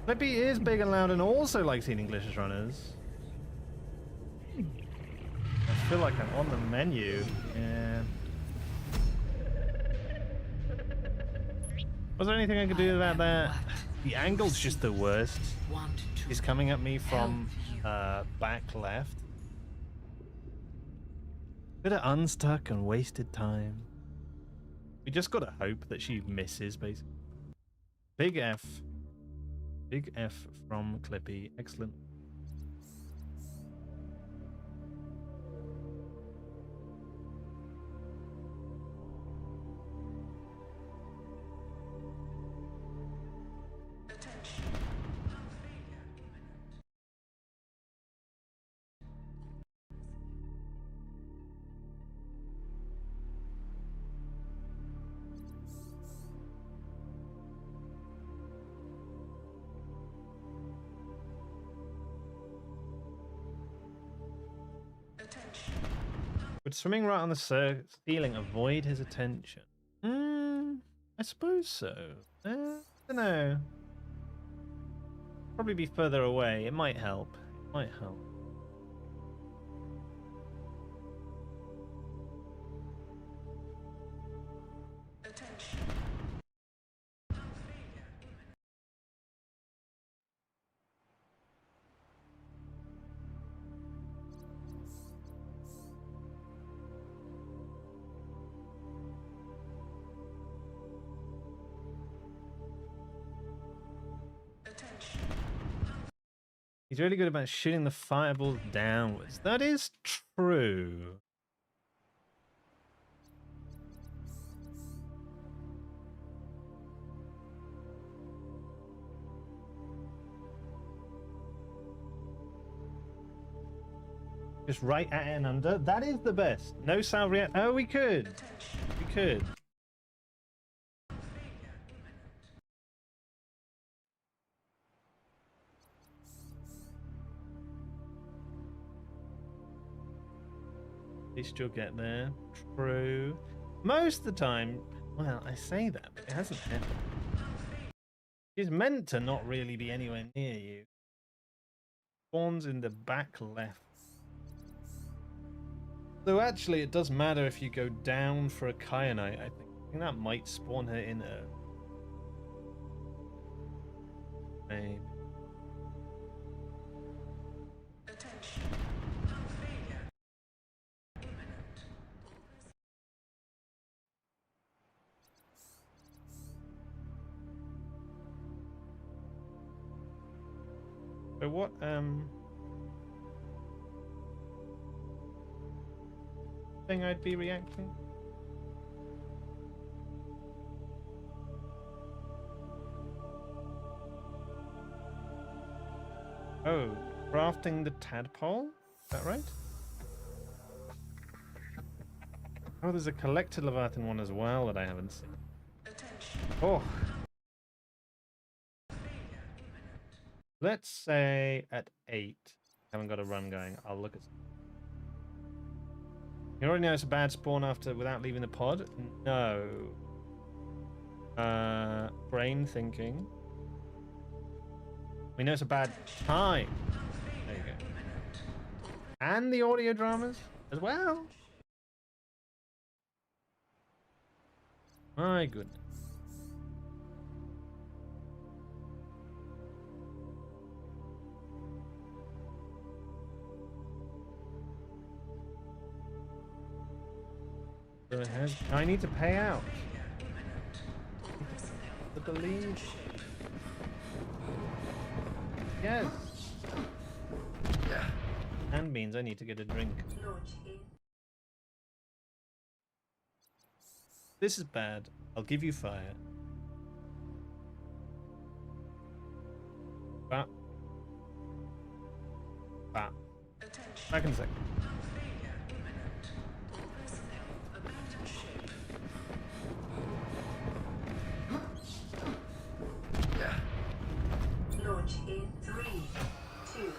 Flippy is big and loud and also likes eating delicious runners. I feel like I'm on the menu. Yeah. Was there anything I could do about that? The angle's just the worst. He's coming at me from back left. Bit of unstuck and wasted time. We just gotta hope that she misses, basically. Big F. Big F from Clippy. Excellent. Would swimming right on the ceiling avoid his attention? I suppose so. I don't know. Probably be further away. It might help. It might help. He's really good about shooting the fireballs downwards. That is true. Just right at and under. That is the best. No salve. Oh, we could. We could. At least you'll get there. True. Most of the time, well, I say that, but it hasn't happened. She's meant to not really be anywhere near you. Spawns in the back left. Though actually, it does matter if you go down for a kyanite, I think that might spawn her in a... Maybe. So what, thing I'd be reacting? Oh, crafting the tadpole? Is that right? Oh, there's a collected Leviathan one as well that I haven't seen. Oh. Let's say at 8. Haven't got a run going. I'll look at... You already know it's a bad spawn after without leaving the pod? No. Brain thinking. We know it's a bad time. There you go. And the audio dramas as well. My goodness. I need to pay out. The believe. Yes. And means I need to get a drink. This is bad. I'll give you fire. Back in a sec. Launch in 3, 2,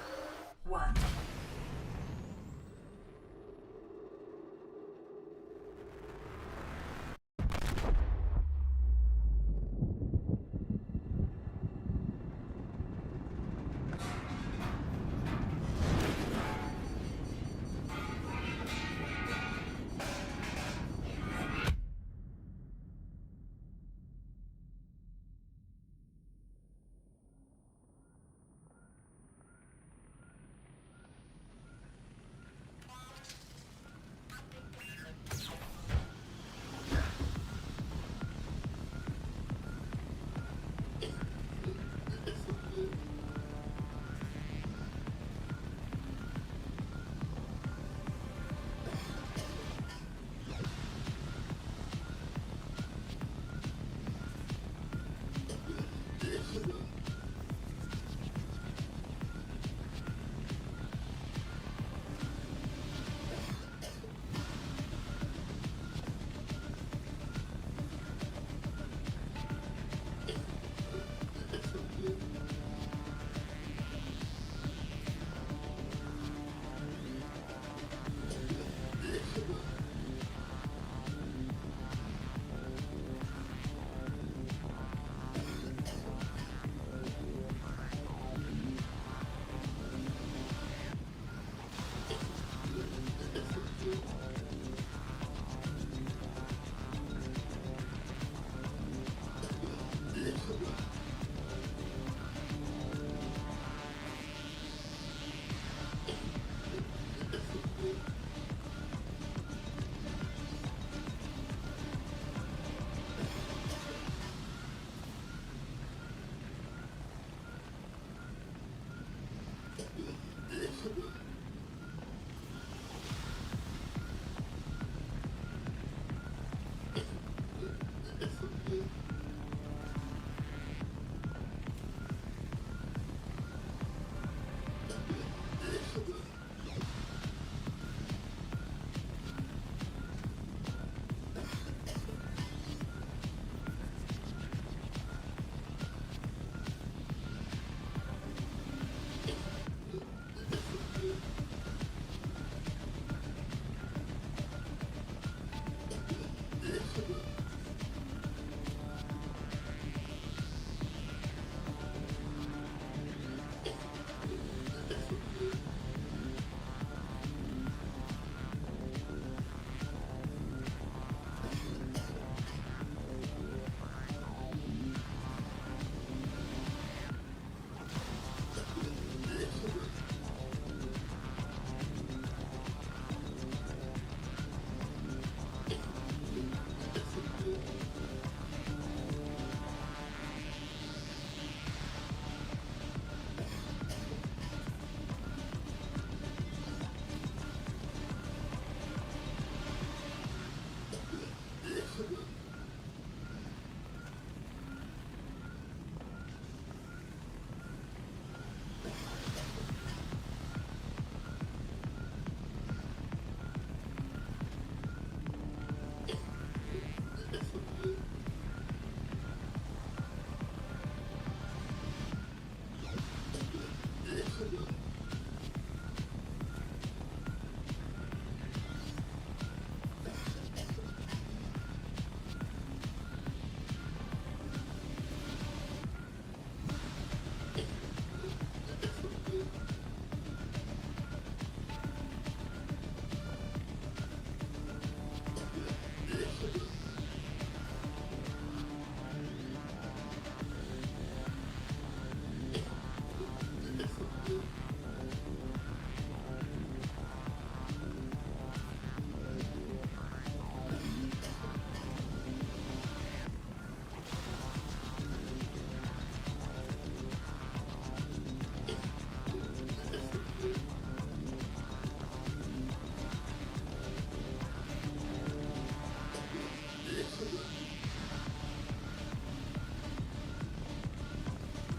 1.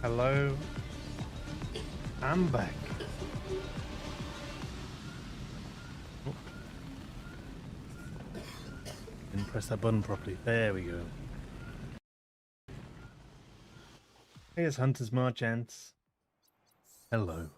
Hello. I'm back. Oh. Didn't press that button properly. There we go. Here's Hunter's March Ants. Hello.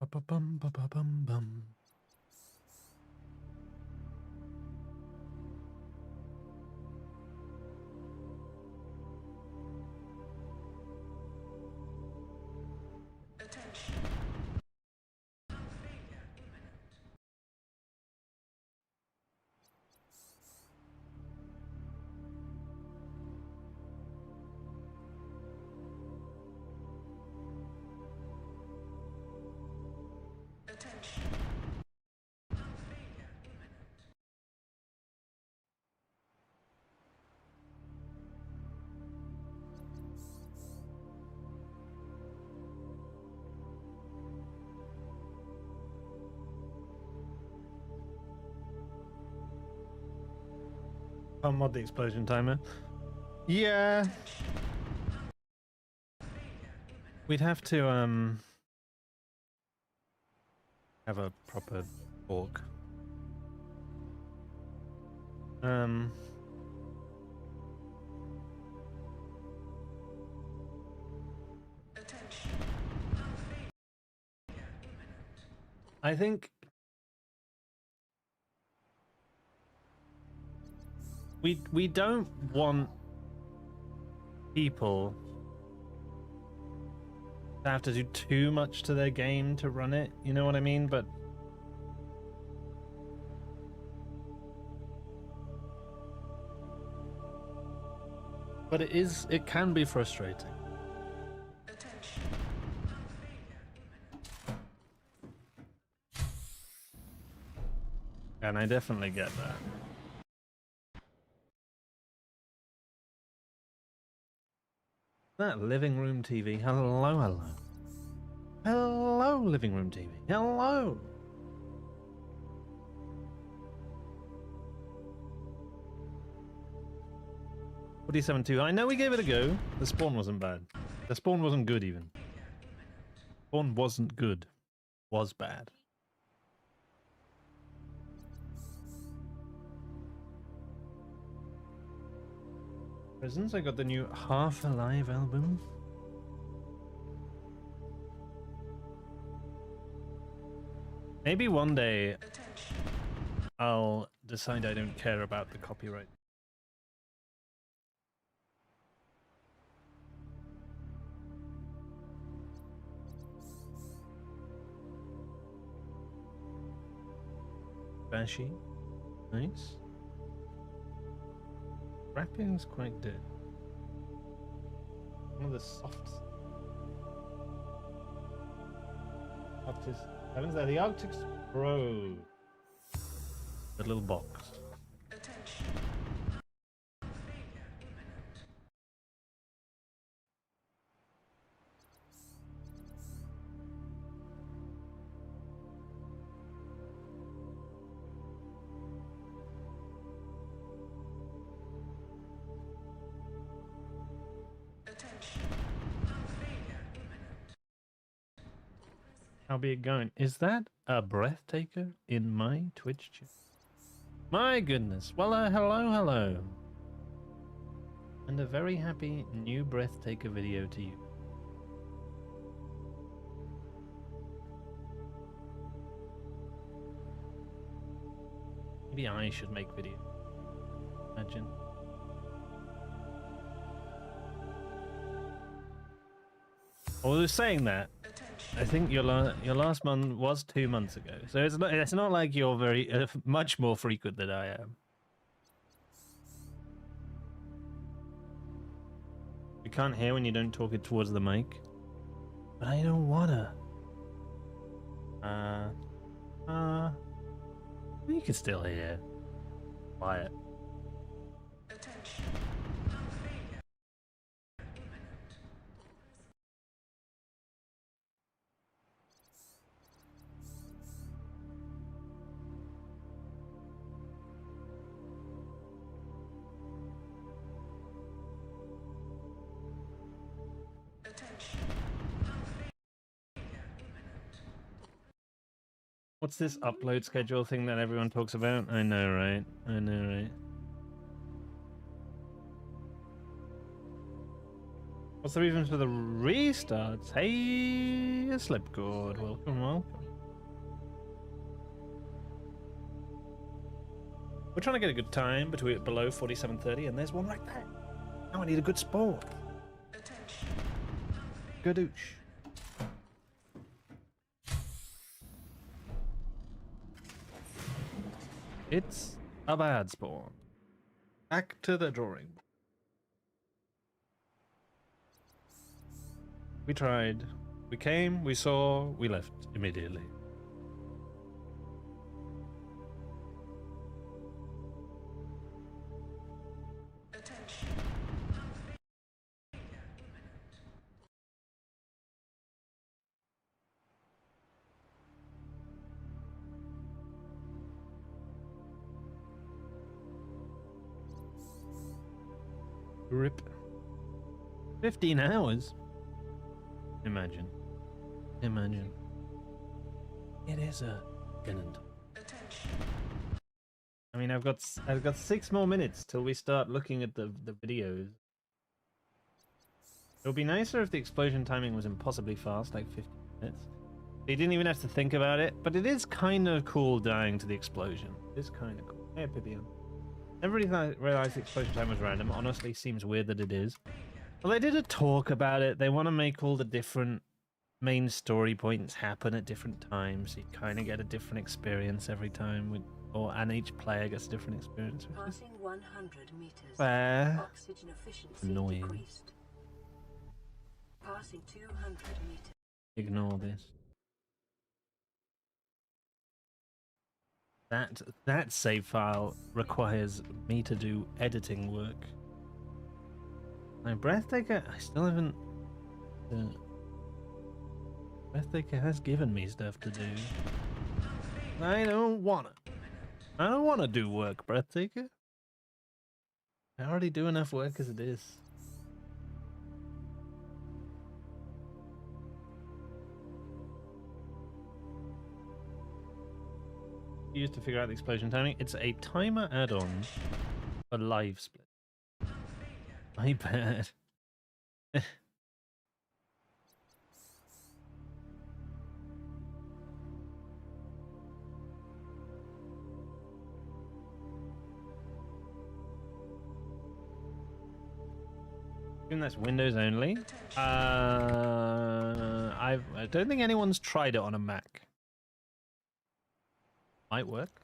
Ba-ba-bum, ba-ba-bum-bum. I'll mod the explosion timer. Yeah. We'd have to have a proper talk. I think we don't want people to have to do too much to their game to run it, you know what I mean? But it can be frustrating. And I definitely get that. That living room TV. Hello, hello. Hello, living room TV. Hello. What do you 7-2? I know we gave it a go. The spawn wasn't bad. The spawn wasn't good even. Spawn wasn't good. Was bad. Prisons, I got the new Half Alive album. Maybe one day I'll decide I don't care about the copyright. Bashy. Nice. Wrapping's quite dead. One of the softs. Arctic. Heavens there, the Arctic Pro. The little box. How be it going? Is that a breath taker in my Twitch chat? My goodness. Well, hello, hello. And a very happy new breath taker video to you. Maybe I should make video. Imagine. I was saying that. I think your last month was 2 months ago, so it's not like you're very much more frequent than I am. You can't hear when you don't talk it towards the mic, but I don't wanna. You can still hear. Quiet. What's this upload schedule thing that everyone talks about? I know, right? I know, right? What's the reason for the restarts? Hey, Slipcord, welcome, welcome. We're trying to get a good time between below 47:30, and there's one right there. Now I need a good sport. Gadoosh. It's a bad spawn. Back to the drawing board. We tried. We came, we saw, we left immediately. Rip. 15 hours? Imagine. Imagine. It is a tenant. I mean, I've got 6 more minutes till we start looking at the videos. It would be nicer if the explosion timing was impossibly fast, like 50 minutes. You didn't even have to think about it, but it is kind of cool dying to the explosion. It is kind of cool. Hey, Pipian. Never really realized the explosion time was random. Honestly, seems weird that it is. Well, they did a talk about it. They want to make all the different main story points happen at different times. So you kind of get a different experience every time, and each player gets a different experience. Passing 100 meters. Fair. Oxygen efficiency Annoying. decreased. Passing 200 meters. Ignore this. That save file requires me to do editing work. My Breathtaker, I still haven't. Breathtaker has given me stuff to do. I don't wanna. I don't wanna do work, Breathtaker. I already do enough work as it is. Used to figure out the explosion timing. It's a timer add-on for live split. My bad. Assume that's Windows only. I don't think anyone's tried it on a Mac. Might work.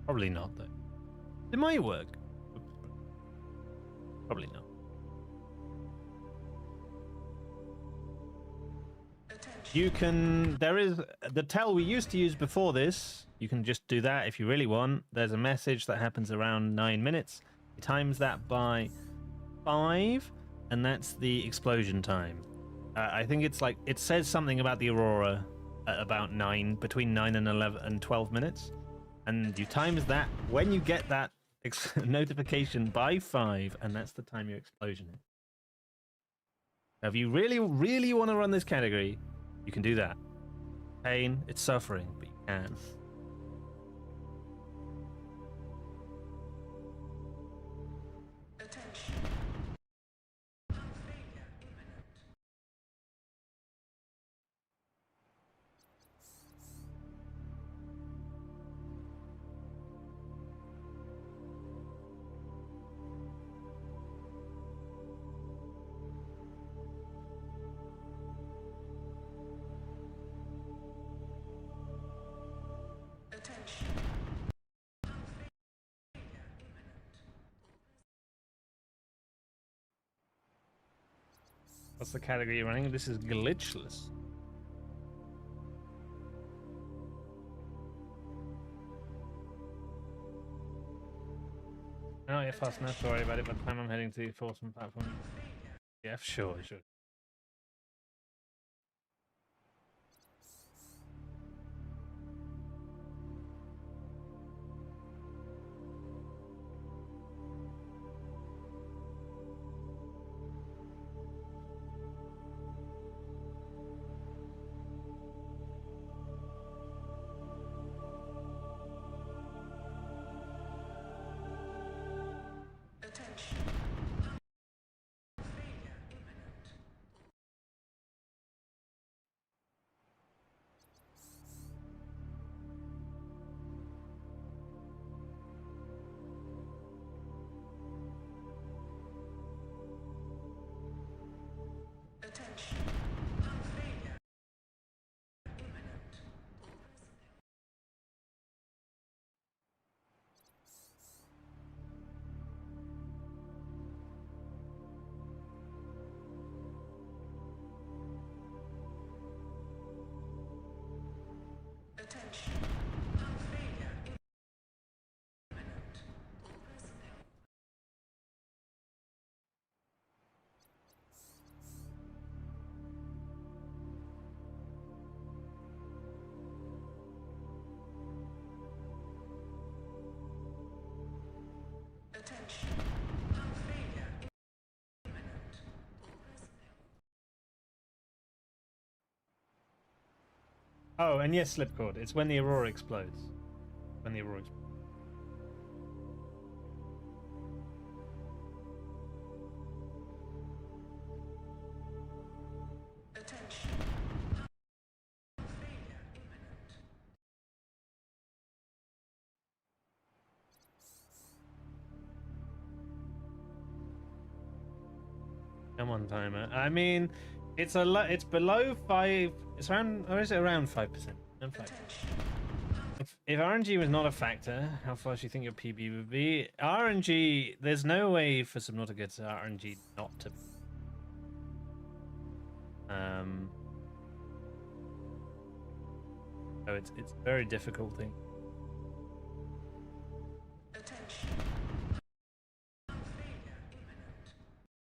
Probably not though. It might work. Probably not. You can, there is the tell we used to use before this. You can just do that if you really want. There's a message that happens around 9 minutes. You times that by 5, and that's the explosion time. I think it's like, it says something about the Aurora at about between 9 and 11 and 12 minutes. And you times that when you get that notification by 5, and that's the time your explosion is. Now, if you really, really want to run this category, you can do that. Pain, it's suffering, but you can. What's the category you're running? This is glitchless. Oh, yeah, fast enough to worry about it. By the time I'm heading to the enforcement platform. Yeah, sure. Oh, and yes, slipcord. It's when the Aurora explodes. When the Aurora explodes. Come on, timer. I mean, it's it's below 5. It's around, or is it around 5%? Around 5. If RNG was not a factor, how fast do you think your PB would be? RNG, there's no way for Subnautica to RNG not to be. So it's a very difficult thing.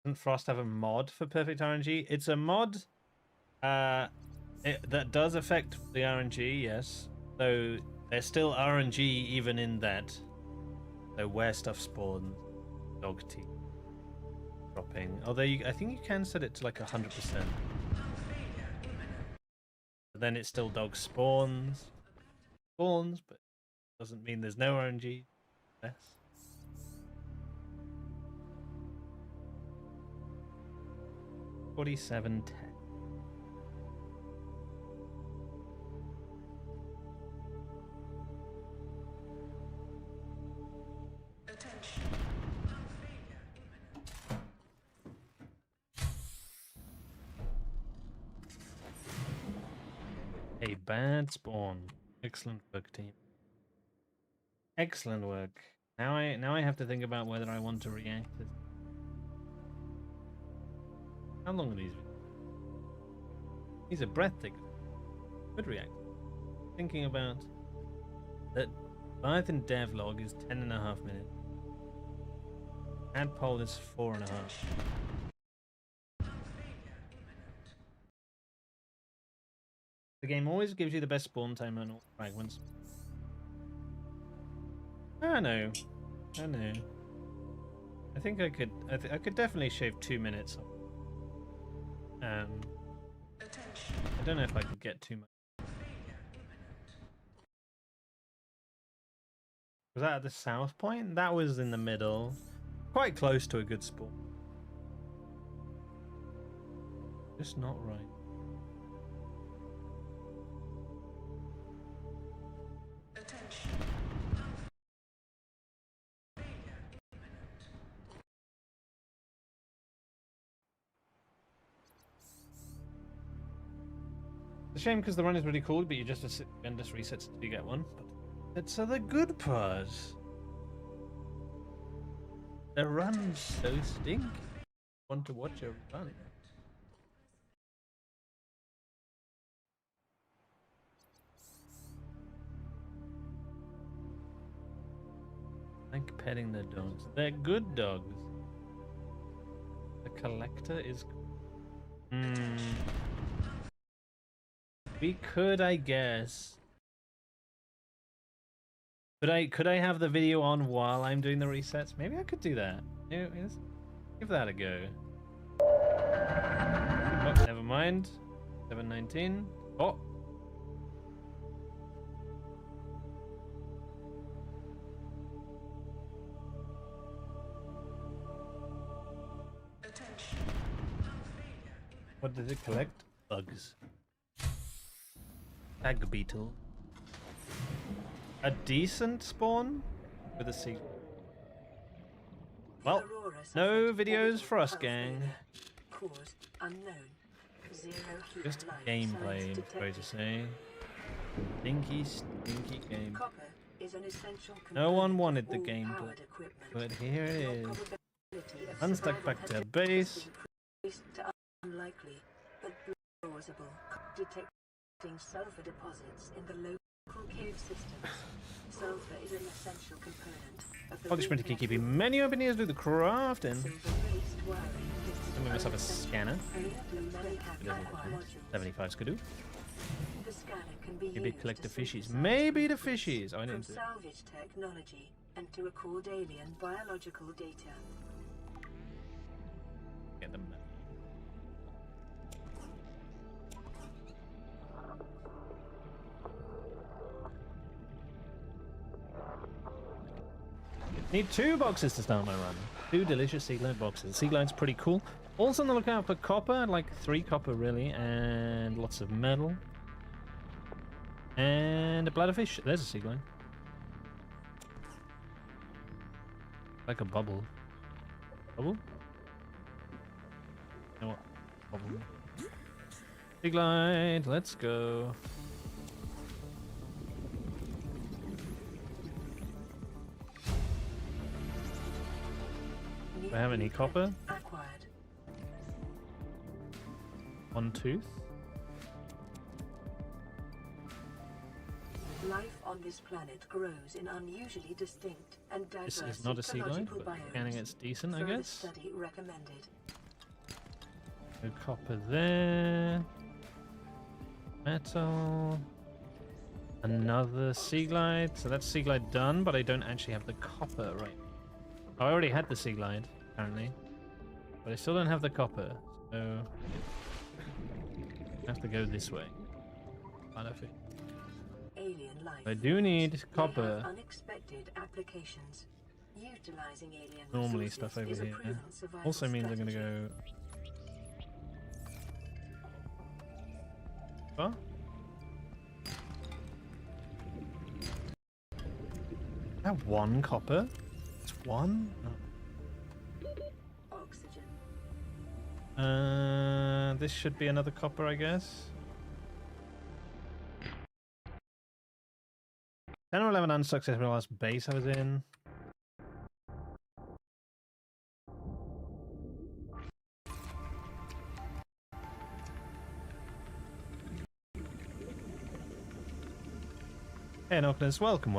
Doesn't Frost have a mod for perfect RNG? It's a mod that does affect the RNG, yes. So there's still RNG even in that. So where stuff spawns, dog teeth dropping. Although I think you can set it to like 100%. But then it still dog spawns, but doesn't mean there's no RNG. Less. $47.10. A bad spawn. Excellent work, team. Excellent work. Now I have to think about whether I want to react. How long are these? These are breathtaking. Good react. Thinking about that. Leviathan devlog is 10.5 minutes. Tadpole is 4.5. The game always gives you the best spawn time and all fragments. I know. I think I could. I could definitely shave 2 minutes. I don't know if I could get too much. Was that at the south point? That was in the middle. Quite close to a good spawn. Just not right. It's a shame because the run is really cool, but you just resets until you get one. But that's the good part. The run's so stinky. Want to watch a run? like petting the dogs. They're good dogs. The collector is... We could, I guess. Could I have the video on while I'm doing the resets? Maybe I could do that. Yeah, let's give that a go. Oh, never mind. 7:19. Oh. What did it collect? Bugs. Tag beetle. A decent spawn with a sequel. Well, no videos for us, gang. Just gameplay, I'm supposed to say. Stinky game. No one wanted the gameplay, but here it is. Unstuck back to base. Unlikely, but plausible. Detecting sulfur deposits in the local cave systems. Sulfur is an essential component of the... Punishment to keep many openings do the crafting. I'm gonna have a scanner. 75 skidoo. The scanner can be Maybe used collect the to fishies. synthesize Maybe the fishies. I from didn't do. salvage technology and to record alien biological data. Get them. Need 2 boxes to start my run. 2 delicious seaglide boxes. Seaglide's pretty cool. Also on the lookout for copper, like 3 copper really, and lots of metal. And a bladderfish. There's a seaglide. Like a bubble. Bubble? You know what? Bubble. Seaglide, let's go. Do I have any copper? Acquired. 1 tooth. Life on this planet grows in unusually distinct and diverse This is not a seaglide, ecological but biomes. scanning it's decent, I Further guess. study recommended. No copper there. Metal. Another seaglide. So that's seaglide done, but I don't actually have the copper right. Oh, I already had the seaglide, apparently. But I still don't have the copper, so I have to go this way. Alien life. I do need They have copper. unexpected applications. Utilizing alien Normally resources stuff over is a here. proven survival Also means I'm gonna strategy. go. Oh? I have 1 copper. It's 1. Oxygen. This should be another copper, I guess. 10 or 11 unsuccessful last base I was in. Hey Knockness, welcome.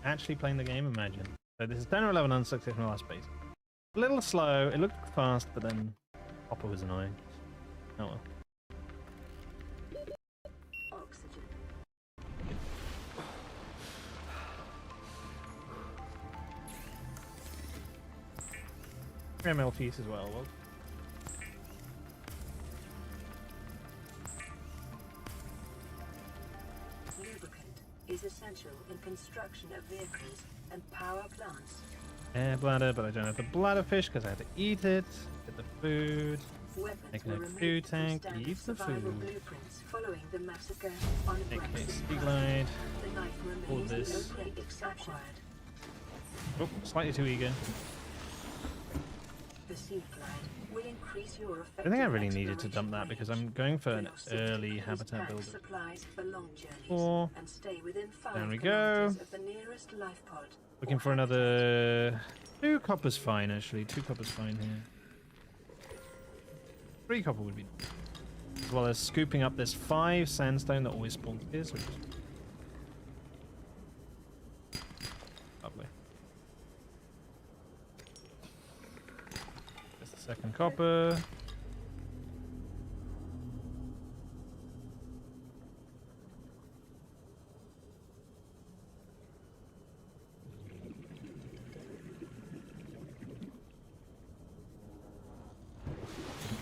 Actually playing the game, imagine. So this is 10 or 11 unsuccessful last base. A little slow, it looked fast, but then copper was annoying. Oh well. Oxygen. MLTs as well. Lubricant is essential in construction of vehicles and power plants. Air bladder, but I don't have the bladderfish because I had to eat it. Get the food. Weapons Making were a removed food from tank, standard eat the survival food. blueprints following the massacre on Okay, Brexit Seaglide. The knife All remains this. locally acquired. Oh, slightly too eager. The Sea Glide will increase your I don't think I really needed to dump that exploration because range. I'm going for an Velocity early is habitat pack builder. supplies for long journeys 4. and stay within 5 There we go. kilometers of the nearest life pod. Looking or for habitat. another... 2 copper's fine, actually. 2 copper's fine here. 3 copper would be... As well as scooping up this 5 sandstone that always spawns here, which is... Lovely. copper.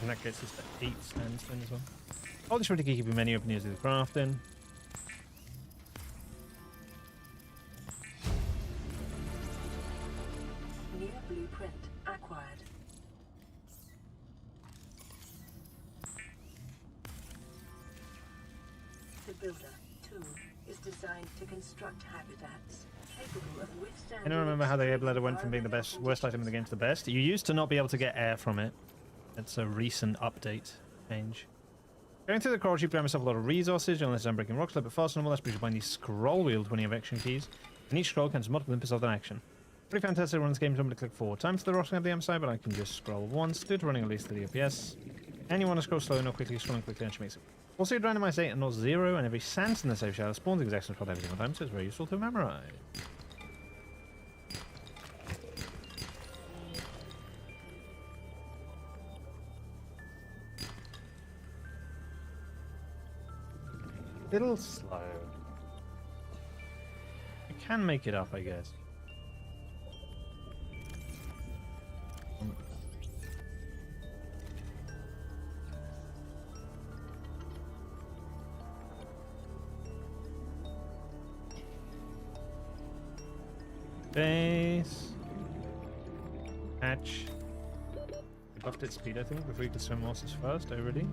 In that case, it's the 8 sandstone as well. All this really keep your menu open here to the crafting. New blueprint acquired. The Builder tool is designed to construct habitats capable of withstanding. I don't remember how the air bladder went from being the worst item in the game to the best. You used to not be able to get air from it. It's a recent update change. Going through the coral, you grab yourself a lot of resources. You'll understand breaking rocks a little bit faster than normal. That's because you find these scroll wheels when you have action keys. And each scroll counts multiple inputs of an action. Pretty fantastic when this game. I'm going to click 4 times to the rocks on the other side, but I can just scroll once due to running at least 30 FPS. And you want to scroll slow, not quickly, scrolling quickly, and makes it. Also, you'd randomize 8 and not 0, and every sandstone in the safe shadow spawns the exact same spot every single time, so it's very useful to memorize. Little slow. I can make it up, I guess. Base. Hatch. We buffed its speed, I think, before you could swim horses first. Already.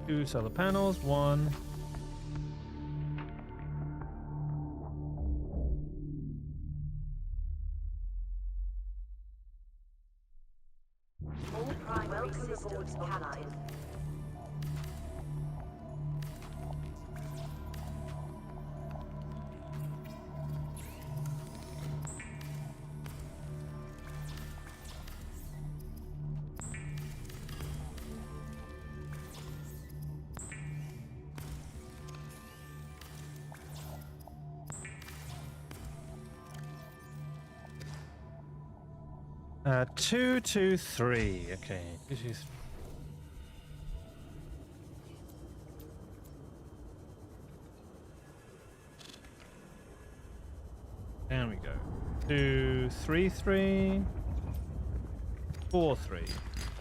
2 solar panels. 1. All primary systems allied. Two, 2, 3. Okay. 2, 2, 3. There we go. 2, 3, 3. 4, 3.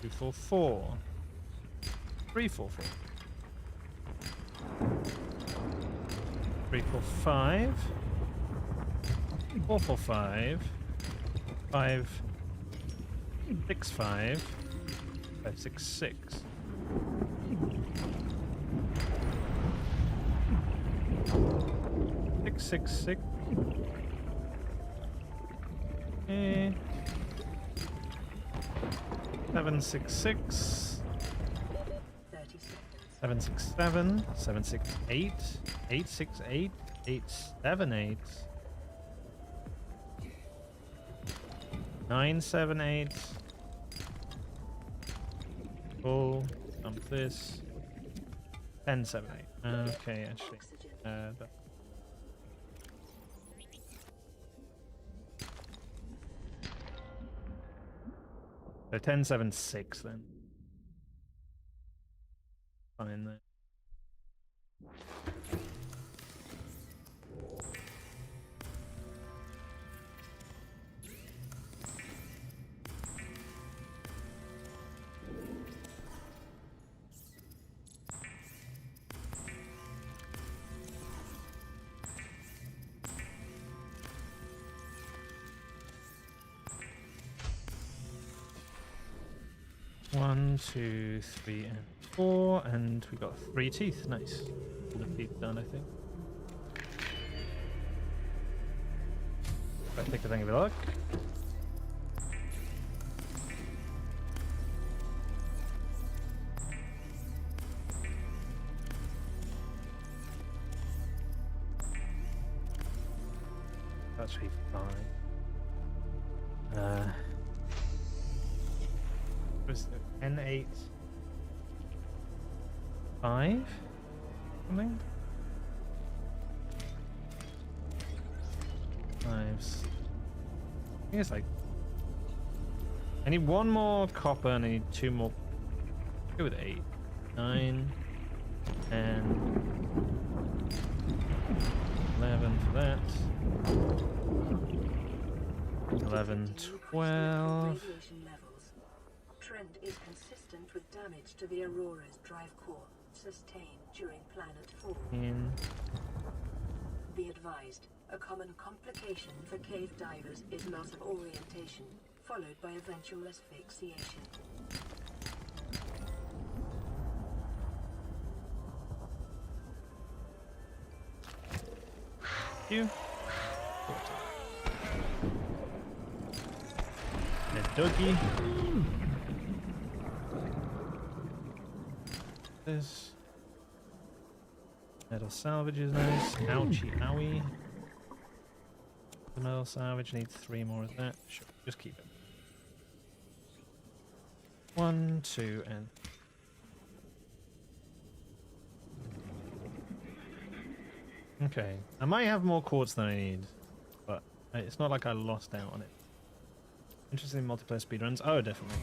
2, 4, 4. 3, 4, 4. 3, 4, 5. 4, 4, 5. 5. 6, 5. 5, 6, 6. Six, 6, 6. Okay. 7, 6, 6. 7, 6, 7. 7, 6, 8. 8, 6, 8. 8, 7, 8. 9, 7, 8. Full. Dump this. 10, 7, 8. Okay, actually. So 10, 7, 6 then. Fine there. One, 2, 3, and 4, and we got 3 teeth. Nice. All the teeth done, I think. Right, take the thing of luck. That's really fine. Was it N8 5 something? 5s. I think it's like I need one more copper and I need two more. Go with 8, 9, 10, 11 for that. 11, 12. Trend is consistent with damage to the Aurora's drive core sustained during planet fall. Be advised, a common complication for cave divers is loss of orientation, followed by eventual asphyxiation. You. Doggy. This metal salvage is nice. Ouchie, owie. The metal salvage needs 3 more of that. Sure, just keep it. 1, 2, and okay. I might have more quartz than I need, but it's not like I lost out on it. Interesting multiplayer speedruns. Oh, definitely.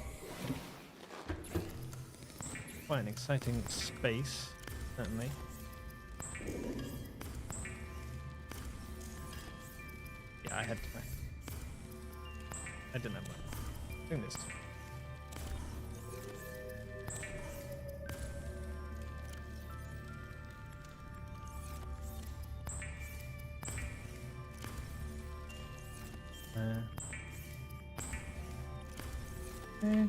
Quite an exciting space, certainly. Yeah, I had to. I didn't have one. Doing this. Okay.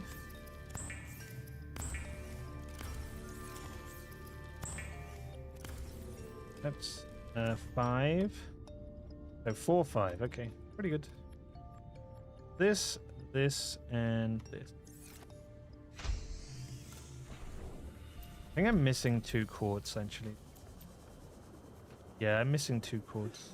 That's 5. So 4, 5. Okay, pretty good. This, and this. I think I'm missing 2 quartz actually. Yeah, I'm missing 2 quartz.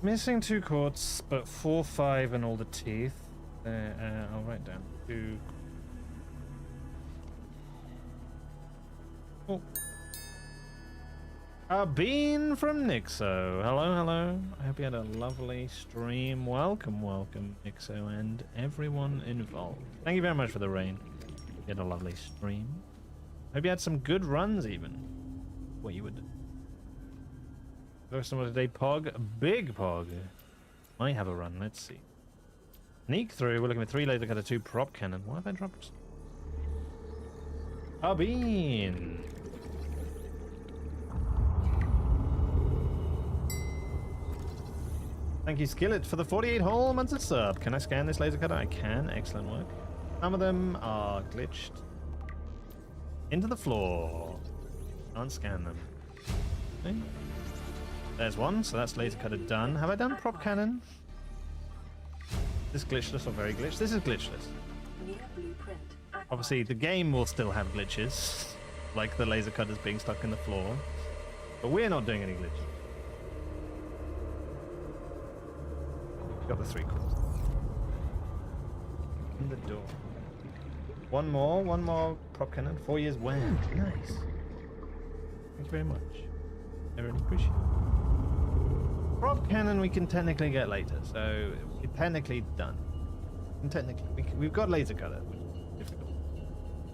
Missing 2 quartz, but 4, 5, and all the teeth. I'll write down 2. Oh. A bean from Nixo. Hello, hello. I hope you had a lovely stream. Welcome, welcome, Nixo, and everyone involved. Thank you very much for the rain. You had a lovely stream. Hope you had some good runs, even. What you would. Someone today, Pog. Big Pog. Might have a run. Let's see. Sneak through. We're looking at 3 laser cutter, 2 prop cannon. What have I dropped? A bean. Thank you, Skillet, for the 48 whole months of sub. Can I scan this laser cutter? I can. Excellent work. Some of them are glitched into the floor. Can't scan them. Okay. There's one, so that's laser cutter done. Have I done prop cannon? Is this glitchless or very glitched? This is glitchless. Obviously, the game will still have glitches, like the laser cutters being stuck in the floor, but we're not doing any glitches. Got the 3 cores. In the door. One more prop cannon. 4 years when? Nice. Thank you very much. I really appreciate it. Prop cannon we can technically get later, so we're technically done. And technically, we've got laser cutter, which is difficult.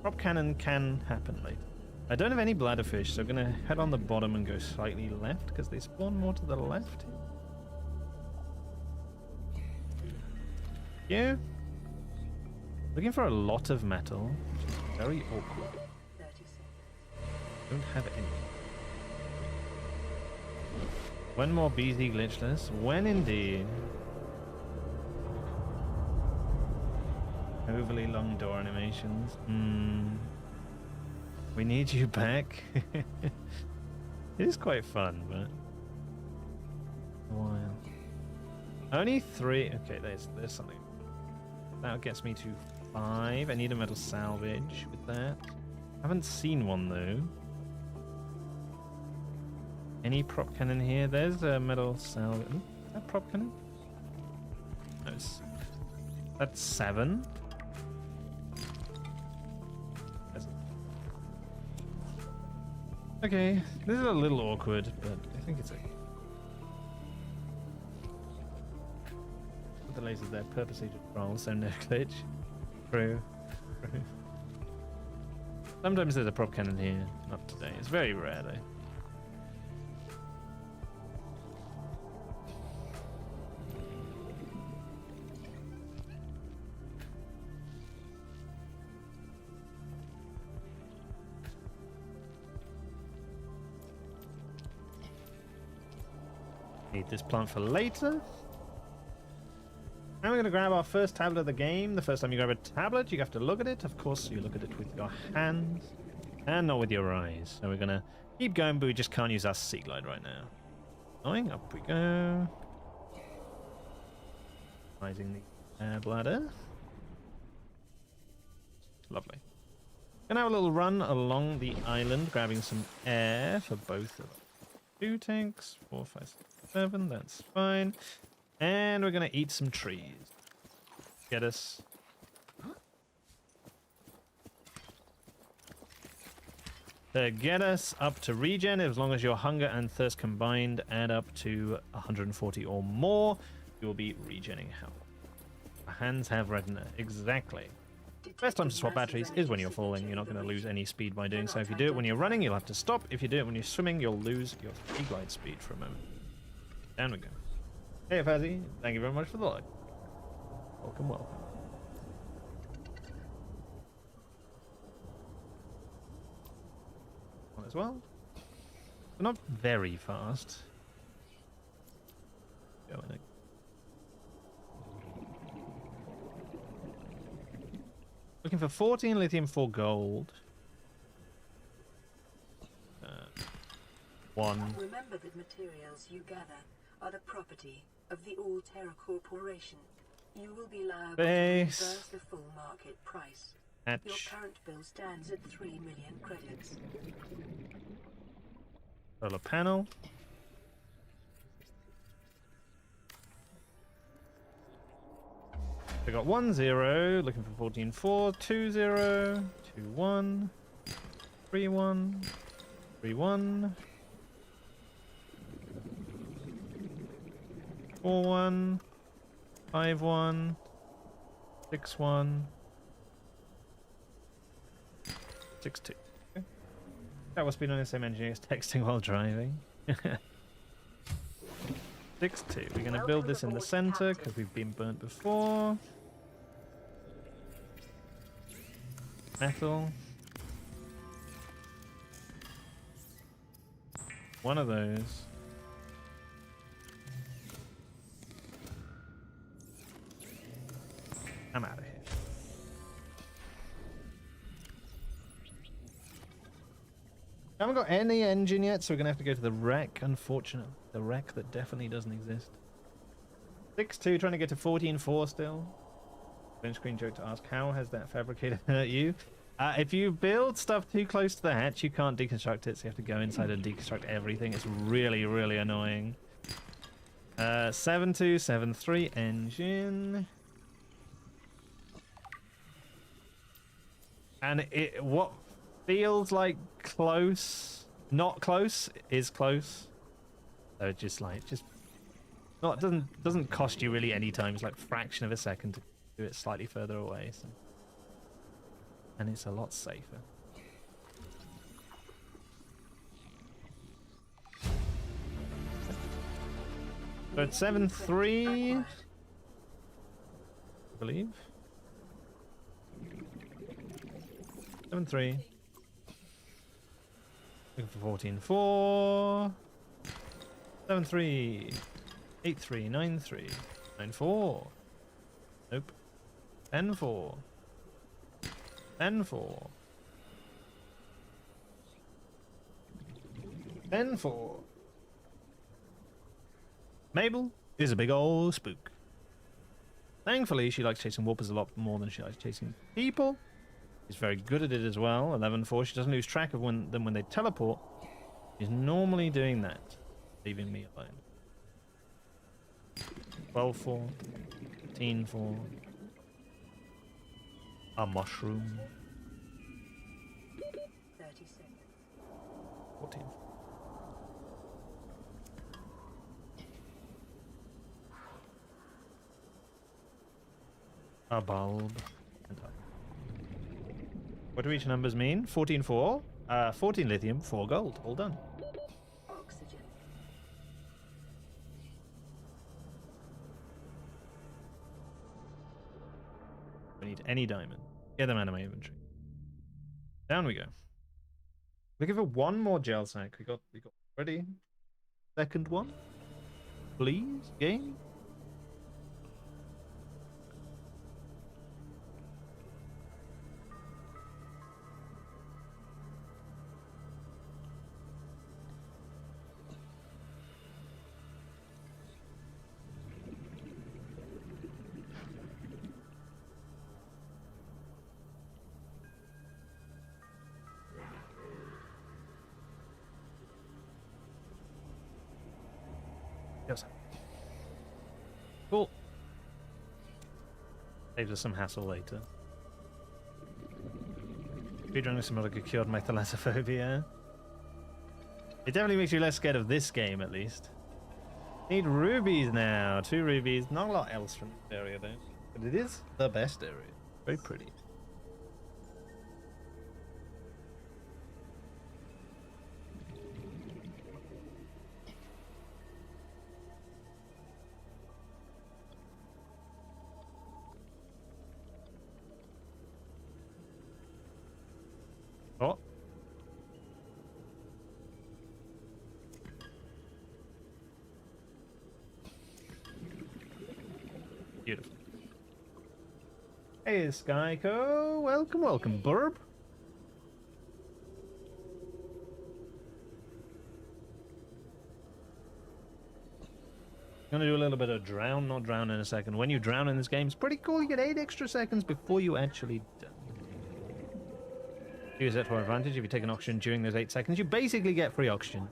Prop cannon can happen later. I don't have any bladderfish, so I'm gonna head on the bottom and go slightly left because they spawn more to the left. Yeah. Looking for a lot of metal, which is very awkward. Don't have any. One more BZ glitchless. When indeed. Overly long door animations. We need you back. It is quite fun, but a while. Only 3. Okay, there's something. That gets me to 5. I need a metal salvage with that. Haven't seen one though. Any prop cannon here? There's a metal salvage. Is that prop cannon? No, that's 7. Okay, this is a little awkward, but I think it's okay. Put the lasers there purposely to troll, so no glitch. True. Sometimes there's a prop cannon here. Not today. It's very rare though. Need this plant for later. And we're going to grab our first tablet of the game. The first time you grab a tablet, you have to look at it. Of course, you look at it with your hands and not with your eyes. So we're going to keep going, but we just can't use our sea glide right now. Going up we go. Rising the air bladder. Lovely. Gonna have a little run along the island, grabbing some air for both of them. 2 tanks, 4, 5, 6, 7. That's fine. And we're gonna eat some trees. Get us. To get us up to regen, as long as your hunger and thirst combined add up to 140 or more, you will be regenning health. Our hands have retina. Exactly. Best time to swap batteries is when you're falling. You're not going to lose any speed by doing so. If you do it when you're running, you'll have to stop. If you do it when you're swimming, you'll lose your free glide speed for a moment. Down we go. Hey, Fazzy. Thank you very much for the like. Welcome, welcome. One as well. We're not very fast. Go in. Looking for 14 lithium, 4 gold. 1. Remember that materials you gather are the property of the All Terra Corporation. You will be liable to reimburse the full market price. Your current bill stands at 3 million credits. Solar panel. We got 1 0, looking for 14 4, 2 0, 2 1, 3 1, 3 1, 4 1, 5 1, 6 1, 6 2. Okay. That was been on the same engineer as texting while driving. 6 2. We're going to build this in the center because we've been burnt before. Metal. One of those. I'm out of here. I haven't got any engine yet, so we're going to have to go to the wreck, unfortunately. The wreck that definitely doesn't exist. 6-2, trying to get to 14-4 still. Bench screen joke to ask, how has that fabricator hurt you? If you build stuff too close to the hatch, you can't deconstruct it, so you have to go inside and deconstruct everything. It's really, really annoying. 7-2, 7-3 engine. And what feels like close, not close, is close. So it's just not doesn't cost you really any time. It's like a fraction of a second to do it slightly further away. So. And it's a lot safer. So it's 7-3, I believe. 7-3. Looking for 14-4. 7-3. 8-3. 9-3. 9-4. Nope. 10-4. 10-4. 10-4. Mabel, It is a big old spook. Thankfully, she likes chasing whoopers a lot more than she likes chasing people. She's very good at it as well. 11-4. She doesn't lose track of them when they teleport. She's normally doing that, leaving me alone. 12-4. 13-4. A mushroom. 36. 14. A bulb. What do each numbers mean? 14-4. 14 lithium, 4 gold. All done. Oxygen. We need any diamond. Get them out of my inventory. Down we go. Looking for one more gel sack. We got ready. Second one. Please, game. Yes. Cool. Saves us some hassle later. Speedrunning Symbolica cured my thalassophobia. It definitely makes you less scared of this game, at least. Need rubies now. 2 rubies. Not a lot else from this area, though. But it is the best area. Very pretty. Oh. Beautiful. Hey, Skyco. Welcome, welcome, burb. Gonna do a little bit of drown, not drown in a second. When you drown in this game, it's pretty cool. You get 8 extra seconds before you actually die. Use that to our advantage. If you take an oxygen during those 8 seconds, you basically get free oxygen.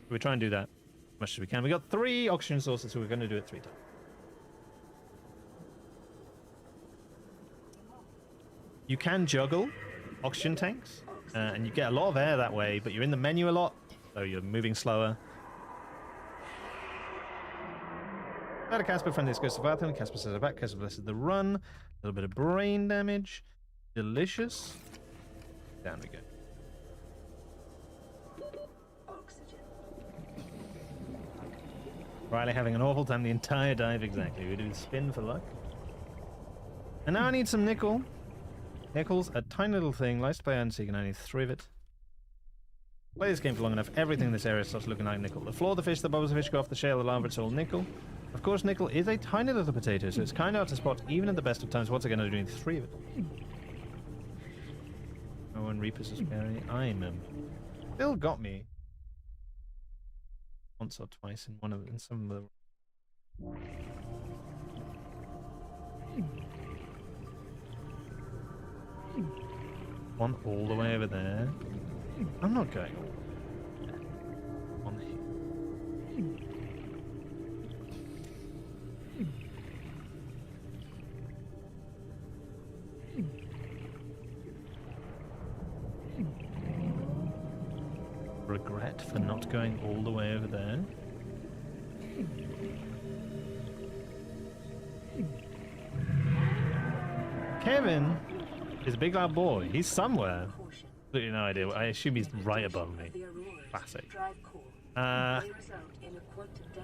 We try and do that as much as we can. We got 3 oxygen sources, so we're going to do it 3 times. You can juggle oxygen tanks, and you get a lot of air that way, but you're in the menu a lot, so you're moving slower. Out of Casper, friendly goes to Valtham. Casper says back. Casper blesses the run. A little bit of brain damage. Delicious. Down we go. Oxygen. Riley having an awful time the entire dive, exactly. We do the spin for luck. And now I need some nickel. Nickel's a tiny little thing. Likes to play iron, so you can only need 3 of it. Play this game for long enough, everything in this area starts looking like nickel. The floor, the fish, the bubbles, the fish go off the shell, the lava, it's all nickel. Of course, nickel is a tiny little potato, so it's kind of hard to spot, even at the best of times. What's it going to do? 3 of it. Oh, and Reaper's is berry. Still got me once or twice in some of the. One all the way over there. I'm not going on here. Regret for not going all the way over there. Kevin is a big loud boy. He's somewhere. Absolutely no idea. I assume he's right above me. Classic.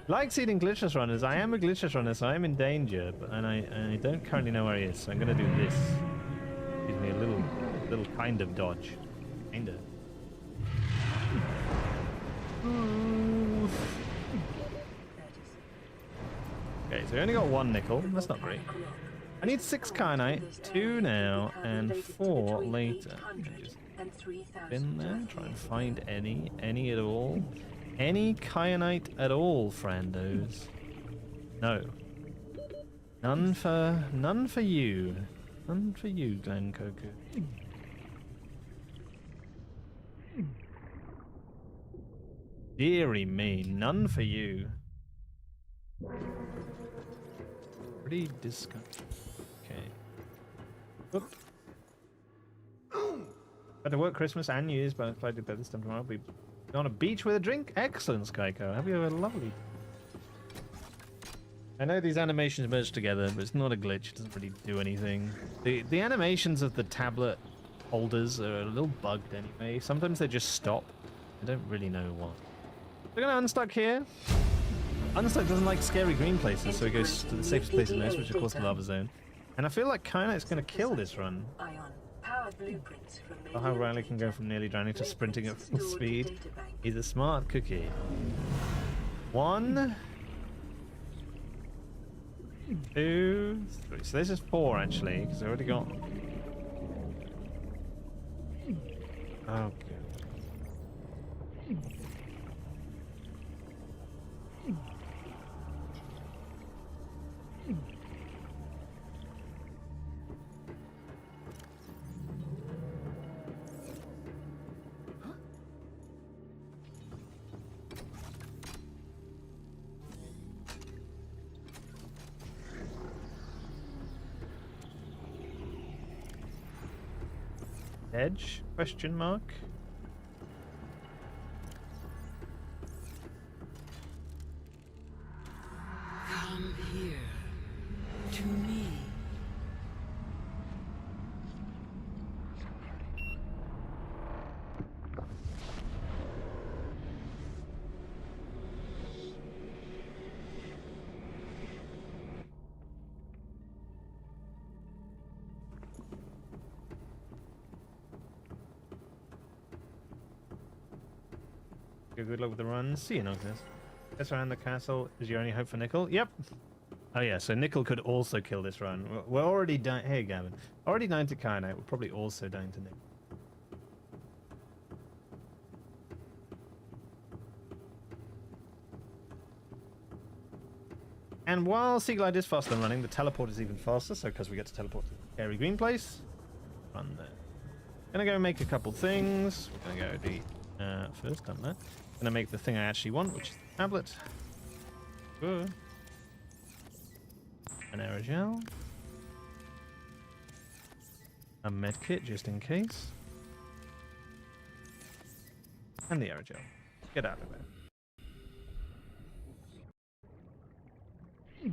Like seeding glitchless runners, I am a glitchless runner, so I am in danger, but and I don't currently know where he is, so I'm gonna do this. Gives me a little kind of dodge. Kinda. Okay, so we only got 1 nickel. That's not great. I need 6 kyanite, 2 now, and 4 later. Just in there, try and find any at all. Any kyanite at all, friendos. No. None for you. None for you, Glen Koku. Deary me, none for you. Pretty disgusting. Okay. Whoop. Better work Christmas and New Year's, but if I do better this time tomorrow, I'll be on a beach with a drink. Excellent, Skyco. Have you a lovely... I know these animations merge together, but it's not a glitch. It doesn't really do anything. The animations of the tablet holders are a little bugged anyway. Sometimes they just stop. I don't really know why. We're gonna unstuck here. Unstuck doesn't like scary green places, so he goes to the safest place in this, which is of course the lava zone. And I feel like Kyanite's gonna kill this run. Oh, how Riley can go from nearly drowning to sprinting at full speed. He's a smart cookie. 1, 2, 3. So this is 4 actually, because I already got. Oh, good. Edge? Question mark. Come here to me. Good luck with the run. See you, Noctis. Guess around the castle is your only hope for Nickel? Yep. Oh yeah, so Nickel could also kill this run. We're already dying. Hey, Gavin. Already dying to Kyanite. We're probably also dying to Nickel. And while Sea Glide is faster than running, the teleport is even faster. So because we get to teleport to the scary green place, run there. Gonna go make a couple things. We're gonna go the first done that. Gonna make the thing I actually want, which is the tablet. Good. An aerogel. A medkit just in case. And the aerogel. Get out of there.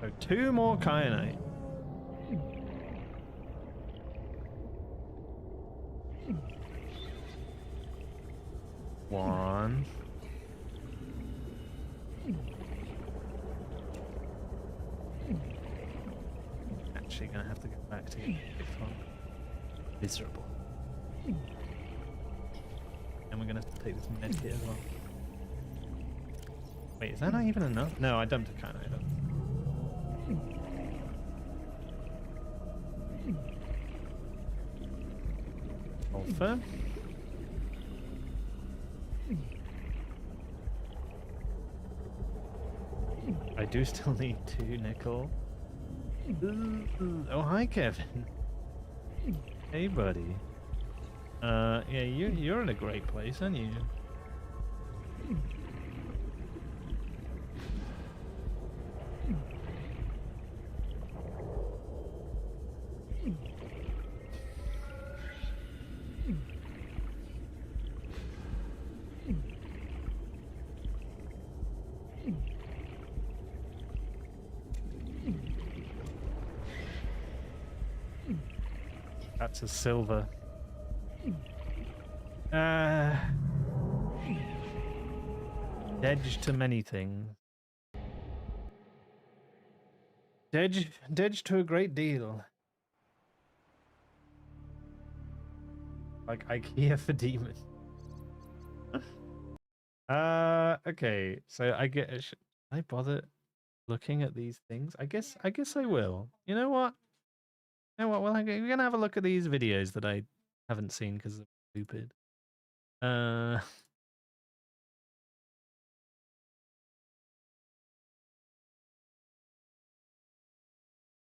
So 2 more kyanite. One. Actually gonna have to get back to get the phone. Miserable. And we're gonna have to take this medkit as well. Wait, is that not even enough? No, I dumped a kyanite. Sulfur. I do still need 2 nickel. Oh, hi, Kevin. Hey, buddy. Yeah, you're in a great place, aren't you? That's a silver. Edge to many things. Dedge to a great deal. Like IKEA for demon. Okay, so I get. Should I bother looking at these things. I guess I will. You know what? Well, we're gonna have a look at these videos that I haven't seen because they're stupid.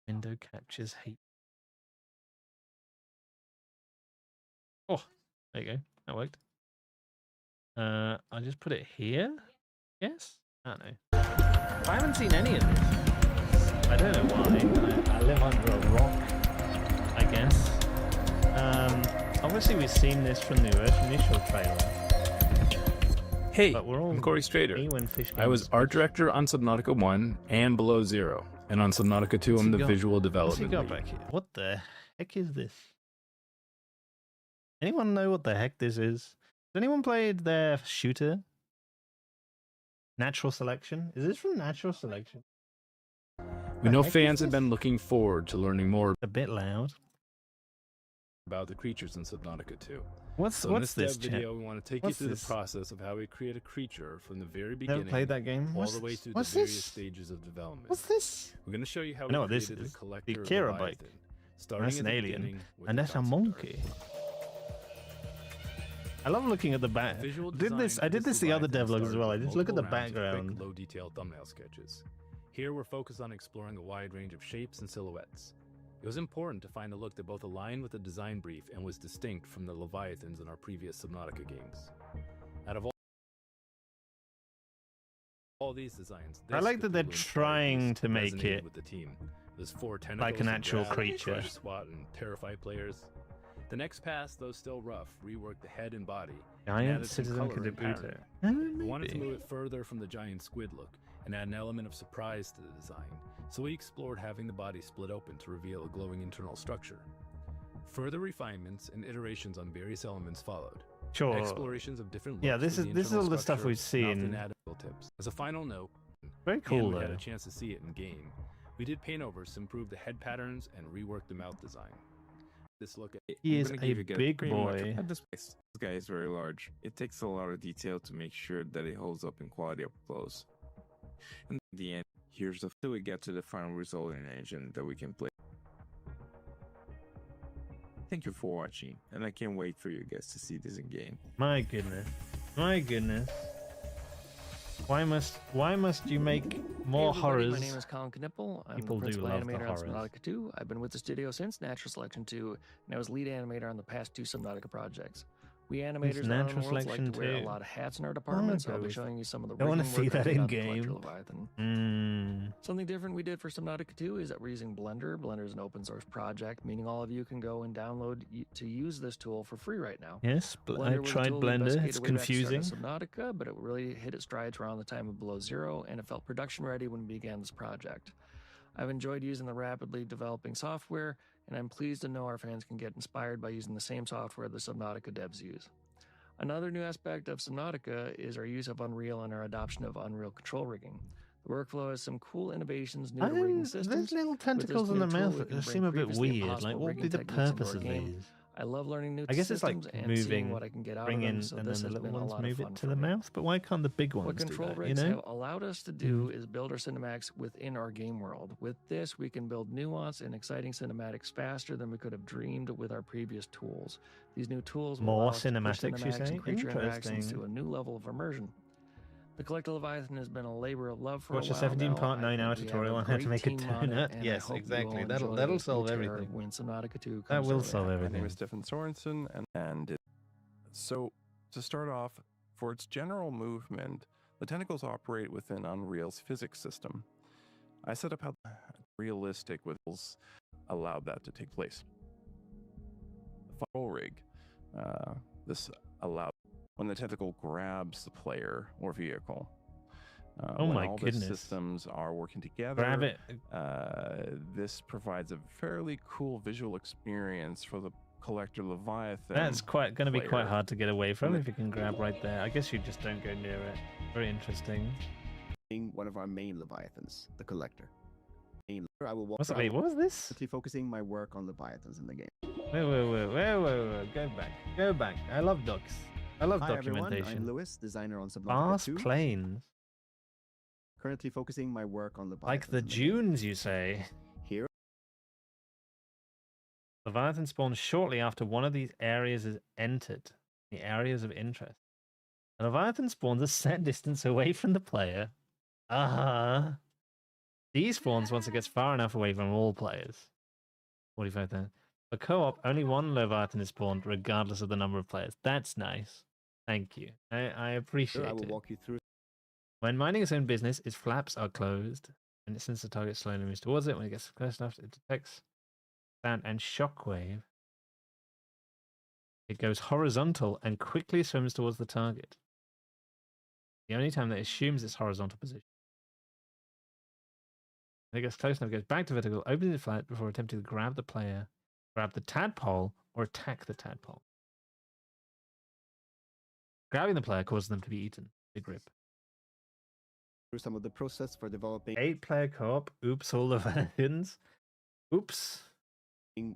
Window captures heat. Oh, there you go. That worked. I'll just put it here. Yes? I don't know. I haven't seen any of this. I don't know why. I live under a rock, I guess. Obviously we've seen this from the initial trailer. Hey, But we're all I'm Corey Strader. I was art director on Subnautica 1 and Below Zero, and on Subnautica 2 I'm the visual What's he development got lead. back here? What the heck is this? Anyone know what the heck this is? Has anyone played their shooter? Natural Selection? Is this from Natural Selection? We know heck is fans have this? been looking forward to learning more A bit loud. about the creatures in Subnautica 2. What's So in what's this this? dev video, we want to take What's you through this? the process of how we create a creature from the very Never beginning played that game. all What's the way this? through What's the various this? stages of development. What's this? We're going to show you how I know we what this created is. the collector The Kira bike. Leviathan, starting That's at an the alien, beginning with and the that's a concept art. monkey. I love looking at the back. Visual I design did for this the other Leviathan devlogs as started well. I with just look at the multiple rounds of quick, background. low-detail thumbnail sketches. Here we're focused on exploring a wide range of shapes and silhouettes. It was important to find a look that both aligned with the design brief and was distinct from the Leviathans in our previous Subnautica games. Out of all these designs, I this like that they're Cthulhu inspired trying beast to make resonated it with the team. There's 4 tentacles like an that actual grab, creature. crush, swat, and terrify players. The next pass, though still rough, reworked the head and body. and Giant added some citizen color and contributor. pattern. We wanted to move it further from the giant squid look and add an element of surprise to the design, so we explored having the body split open to reveal a glowing internal structure. Further refinements and iterations on various elements followed. Sure. Explorations of different looks Yeah, this with is the internal all the stuff structure, we've mouth, and seen. added tips. As a final note, Very cool and we had though. a chance to see it in game. We did paint overs to improve the head patterns and rework the mouth design. This look at He I'm is gonna a give you guys big pretty much boy. at this place. This guy is very large. It takes a lot of detail to make sure that it holds up in quality up close. And in the end, here's the till we get to the final result in an engine that we can play. Thank you for watching, and I can't wait for you guys to see this in game. My goodness. My goodness. Why must you make more Hey everybody, horrors? My name is Colin Knippel. I'm People the do principal love the animator on horrors. Subnautica 2. I've been with the studio since Natural Selection 2, and I was lead animator on the past 2 Subnautica projects. We animators Natural on Worlds like Selection to wear a 2. lot of hats in our department, so I'll be both. showing you some of the I wanna rigging see work I that did in on the Collector game. Leviathan. Something different we did for Subnautica 2 is that we're using Blender. Blender is an open source project, meaning all of you can go and download to use this tool for free right now. Yes, I Blender was a tried tool we Blender. investigated It's way back at the start confusing. of Subnautica, but it really hit its strides around the time of Below Zero, and it felt production ready when we began this project. I've enjoyed using the rapidly developing software, and I'm pleased to know our fans can get inspired by using the same software the Subnautica devs use. Another new aspect of Subnautica is our use of Unreal and our adoption of Unreal control rigging. The workful has some cool innovations new to rigging systems. Those little With this tentacles in new the tool, mouth we can seem bring a bit previously weird. impossible Like, what would be rigging the techniques into purpose our of game. these? I love learning new I guess it's like systems and seeing moving, what I can get out bring of them, in, so and this then the has little been a ones lot move of it fun to for the me. mouth. But why can't the big ones What do control that? You rigs know? have allowed us to do is build our cinematics within our game world. With this, we can build nuanced and exciting cinematics faster than we could have dreamed with our previous tools. These new tools will More allow us to push cinematics, you cinematics say? and creature interactions Interesting. to a new level of immersion. The Collector Leviathan has been a labor of love for Watch a a while 17-part, now. I 9-hour think we have tutorial a on how to great make a team on donut. it, and I Yes, hope you exactly. all That'll enjoy solve New Terror everything. when Subnautica 2 That comes will out. solve My name everything. is Stefan Sorensen, so to start off, for its general movement, the tentacles operate within Unreal's physics system. I set up how realistic with allowed that to take place. The full rig, this allowed when the tentacle grabs the player or vehicle. Oh when my all goodness. the systems are working together. Grab it. This provides a fairly cool visual experience for the Collector Leviathan. That's going to be quite player. hard to get away from And if you can grab right there. I guess you just don't go near it. Very interesting. One of our main Leviathans, the Collector. I will walk Wait, what was this? focusing my work on Leviathans in the game. Wait. Go back. I love docs. I love Hi everyone, documentation. I'm Lewis, designer on Subnautica Fast 2. planes. currently focusing my work on Leviathan. Like the dunes, you say? Here, Leviathan spawns shortly after one of these areas is entered. The areas of interest. The Leviathan spawns a set distance away from the player. These spawns once it gets far enough away from all players. 45 then. For co-op, only one Leviathan is spawned, regardless of the number of players. That's nice. Thank you. I appreciate I will it. walk you through. When minding its own business, its flaps are closed, and since the target slowly moves towards it, when it gets close enough, it detects sound and shockwave. It goes horizontal and quickly swims towards the target. The only time that it assumes its horizontal position. When it gets close enough, it goes back to vertical, opens its flat before attempting to grab the player, grab the tadpole, or attack the tadpole. Grabbing the player causes them to be eaten. Big rip. Through some of the process for developing 8-player co-op. Oops, all Leviathans. Oops.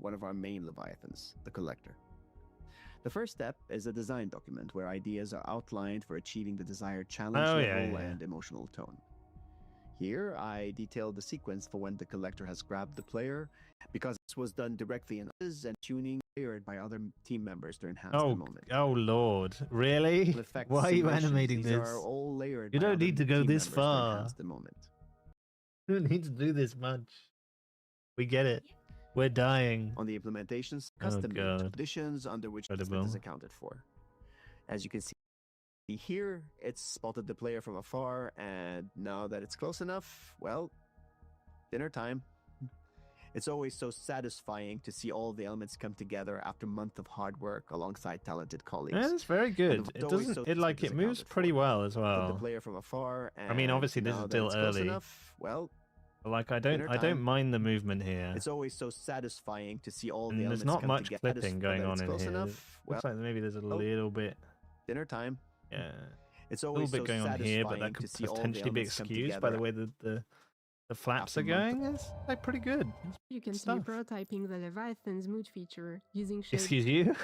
one of our main Leviathans, the Collector. The first step is a design document where ideas are outlined for achieving the desired challenge level and emotional tone. Here, I detailed the sequence for when the Collector has grabbed the player, because this was done directly in others and tuning layered by other team members to enhance the moment. Oh lord, really? Why are you animating These this? are all layered You by don't other need to go team this members to far. enhance the moment. You don't need to do this much. We get it. We're dying. On the implementations, custom conditions under which movement is accounted for. As you can see here, it's spotted the player from afar, and now that it's close enough, well, dinner time. It's always so satisfying to see all the elements come together after a month of hard work alongside talented colleagues. Yeah, it's very good. It doesn't. It moves pretty well as well. The player from afar. I mean, obviously this is still early. Enough, well, like I don't mind the movement here. It's always so satisfying to see all the elements. There's not come much together clipping going on in here. Enough, Looks like maybe there's a little bit. Dinner time. Yeah. It's a little bit going on here, but that could potentially be excused by the way that the flaps are going. It's like pretty good. You can see prototyping the Leviathan's mood feature using shapes. Excuse you?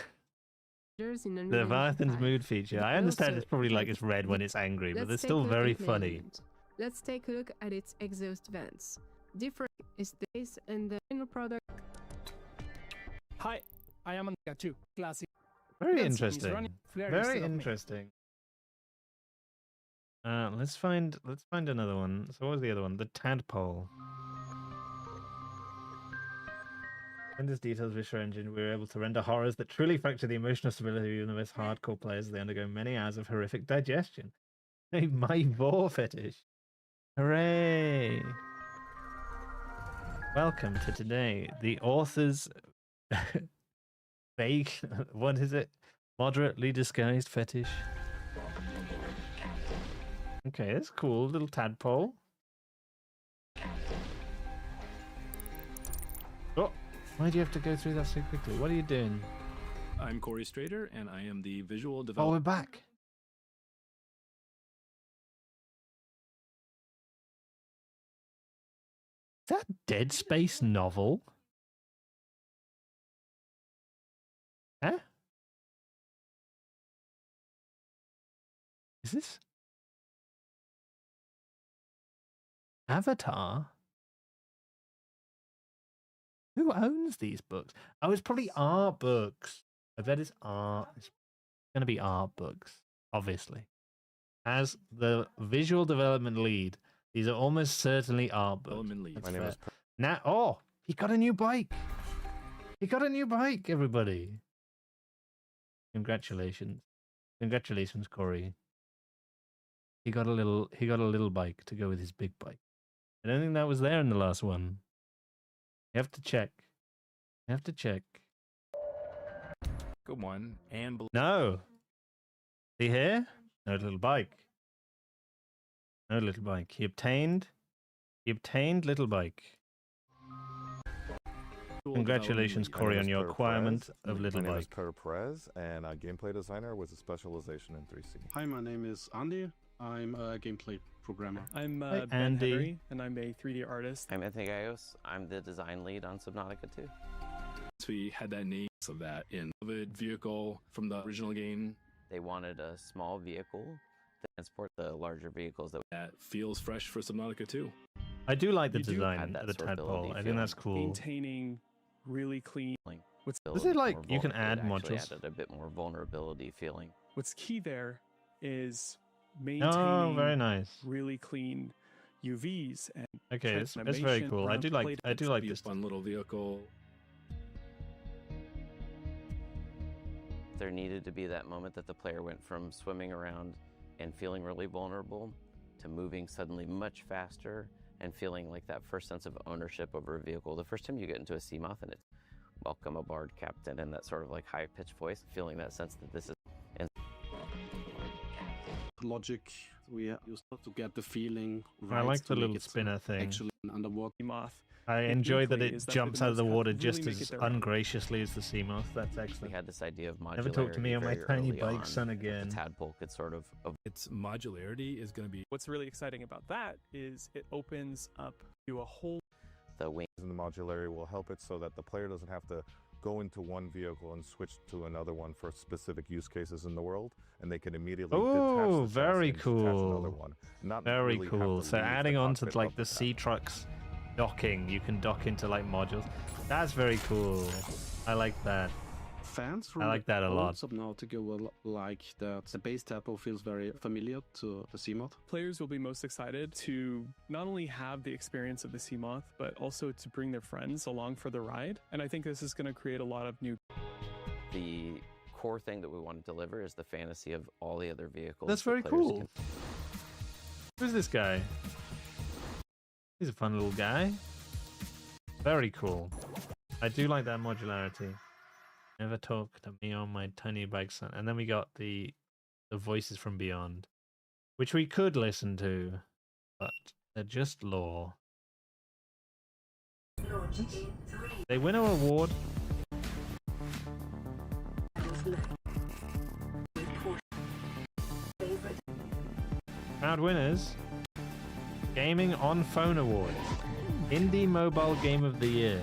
The Leviathan's mood feature. I understand it's probably like it's red when it's angry, but it's still very funny. Let's take a look at its exhaust vents. Different is this and the final product. Hi, I am Andrea 2, classic. Very interesting. Very interesting. Let's find another one. So what was the other one? The tadpole. In this details Visual Engine, we were able to render horrors that truly fracture the emotional stability of the most hardcore players as they undergo many hours of horrific digestion. Hey, my vor fetish. Hooray! Welcome to today. The author's fake, what is it? Moderately disguised fetish. Okay, that's cool. Little tadpole. Oh, why do you have to go through that so quickly? What are you doing? I'm Corey Strader, and I am the visual developer. Oh, we're back. Is that Dead Space novel? Huh? Is this Avatar? Who owns these books? Oh, it's probably art books. I bet it's art. It's going to be art books, obviously. As the visual development lead, these are almost certainly art books. My name is now, oh, he got a new bike. He got a new bike, everybody. Congratulations. Congratulations, Corey. He got a little bike to go with his big bike. I don't think that was there in the last one. You have to check. You have to check. Good one. And no. See here? No little bike. No little bike. He obtained little bike. Congratulations, Corey, on your acquirement of little bike. My name is Per Perez, and a gameplay designer with a specialization in 3C. Hi, my name is Andy. I'm a gameplay programmer. I'm Hi, Ben Andy. Henry, and I'm a 3D artist. I'm Anthony Gaios. I'm the design lead on Subnautica 2. So we had that name of that in the vehicle from the original game. They wanted a small vehicle transport the larger vehicles that feels fresh for Subnautica 2. I do like the You do design have that of the tadpole. I think feeling. that's cool. Maintaining really clean. Is it like you can add actually modules? added a bit more vulnerability feeling. What's key there is Oh, maintaining very nice. really clean UVs and Okay, it's very cool. I do like this. Fun little vehicle. There needed to be that moment that the player went from swimming around and feeling really vulnerable to moving suddenly much faster and feeling like that first sense of ownership over a vehicle. The first time you get into a Seamoth and it's welcome aboard, Captain, and that sort of like high-pitched voice, feeling that sense that this is... And logic we used to get the feeling I right like to the make little it spinner thing. actually an underwater moth. I enjoy that uniquely is it that jumps the out of the moths water really just make it as their own. ungraciously as the Seamoth. That's we excellent. had this idea of modularity. Never talk to me on my very tiny early bike on, son that again. The tadpole could sort of... Its modularity is going to be... What's really exciting about that is it opens up to a whole... The wing. And the modularity will help it so that the player doesn't have to go into one vehicle and switch to another one for specific use cases in the world, and they can immediately Oh, detach the very chassis and detach another cool. one. Not Very really have cool. to So leave adding the on to cockpit like of the sea tadpole. trucks docking, you can dock into like modules. That's very cool. I like that. fans from I like that a old lot. Subnautica will like that the base tadpole feels very familiar to the Seamoth. Players will be most excited to not only have the experience of the Seamoth, but also to bring their friends along for the ride. And I think this is going to create a lot of new... The core thing that we want to deliver is the fantasy of all the other vehicles. That's that very players cool. can- Who's this guy? He's a fun little guy. Very cool. I do like that modularity. Never talk to me on my tiny bike son. And then we got the voices from beyond, which we could listen to, but they're just lore. Launch in 3. They win an award. Favorite. Proud winners. Gaming on Phone Awards. Indie Mobile Game of the Year.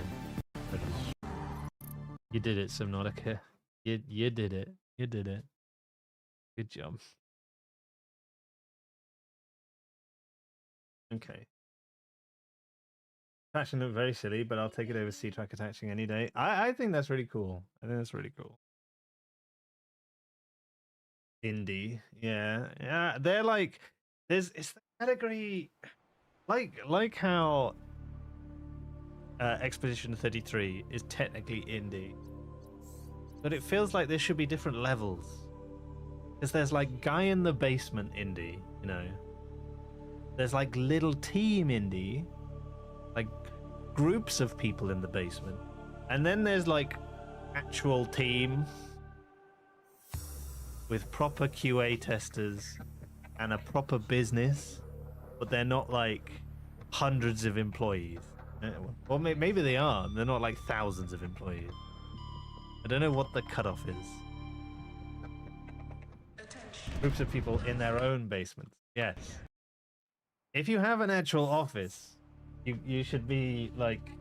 You did it, Subnautica. You did it. You did it. Good job. Okay. Attaching looked very silly, but I'll take it over C-Track attaching any day. I think that's really cool. I think that's really cool. Indie. Yeah. Yeah. They're like, it's the category, like how Expedition 33 is technically indie, but it feels like there should be different levels, because there's like guy in the basement indie, you know, there's like little team indie, like groups of people in the basement, and then there's like actual team with proper QA testers and a proper business, but they're not like hundreds of employees. Well, maybe they are. They're not like thousands of employees. I don't know what the cutoff is. Groups of people in their own basements. Yes. If you have an actual office, you should be like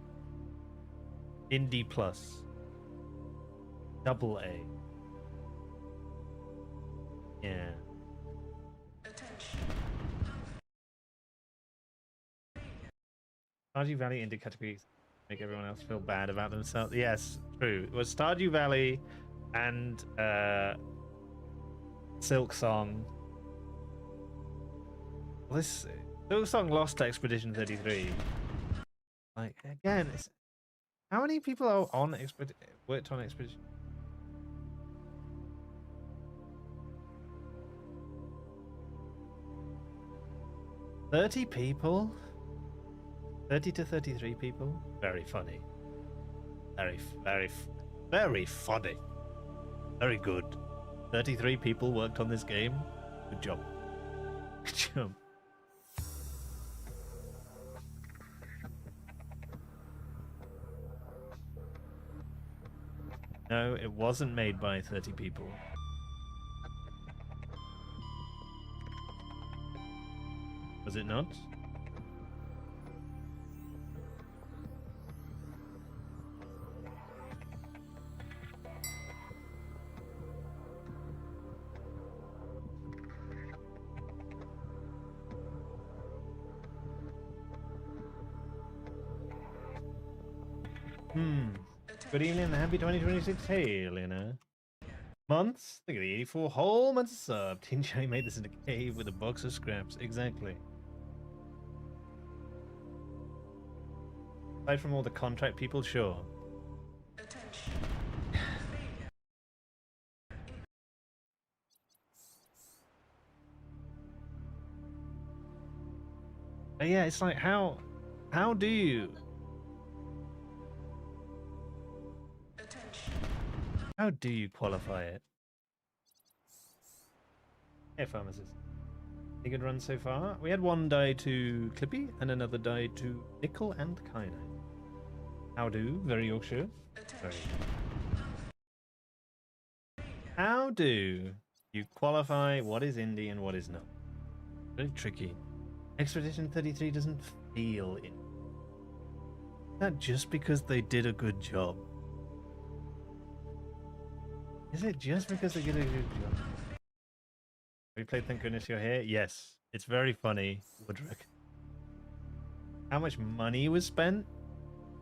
Indie Plus, AA. Yeah. Stardew Valley indie categories make everyone else feel bad about themselves. Yes, true. It was Stardew Valley and Silk Song. Well, this Silk Song lost to Expedition 33. Like again, how many people are on worked on Expedition? $30 people. 30 to 33 people. Very funny. Very funny. Very good. 33 people worked on this game. Good job. Good job. No, it wasn't made by 30 people. Was it not? Good evening and happy 2026. Hey, Lena. Months? Look at the 84 whole months of sub. Tin Johnny made this in a cave with a box of scraps. Exactly. Aside from all the contract people, sure. But yeah, it's like how do you qualify it? Hey, pharmacist. A good run so far. We had one die to Clippy and another die to Nickel and Kynite. How do? Very Yorkshire. Very. How do you qualify what is indie and what is not? Very tricky. Expedition 33 doesn't feel indie. Is that just because they did a good job? Is it just because they did a good job? Have you played Thank Goodness You're Here? Yes. It's very funny, Woodrick. How much money was spent?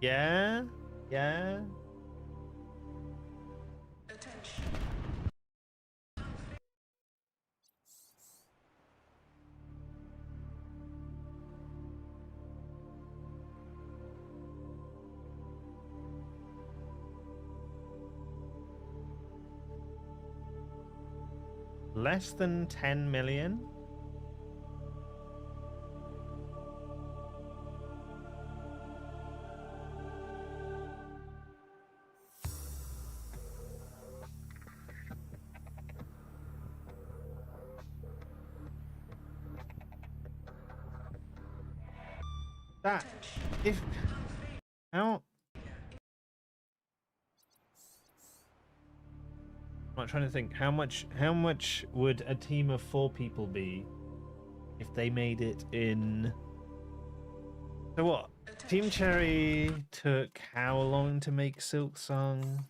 Yeah? Yeah? Less than 10 million? That if how I'm trying to think how much would a team of 4 people be if they made it in. So what? Team Cherry took how long to make Silk Song?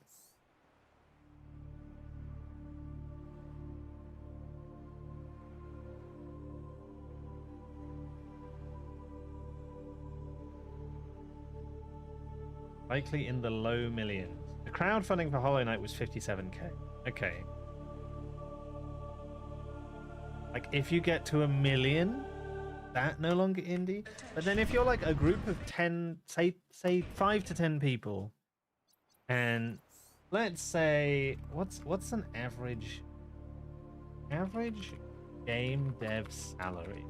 Likely in the low millions. The crowdfunding for Hollow Knight was 57k. Okay. Like, if you get to 1 million, that no longer indie. But then if you're like a group of 10, say 5 to 10 people, and let's say what's an average game dev salary?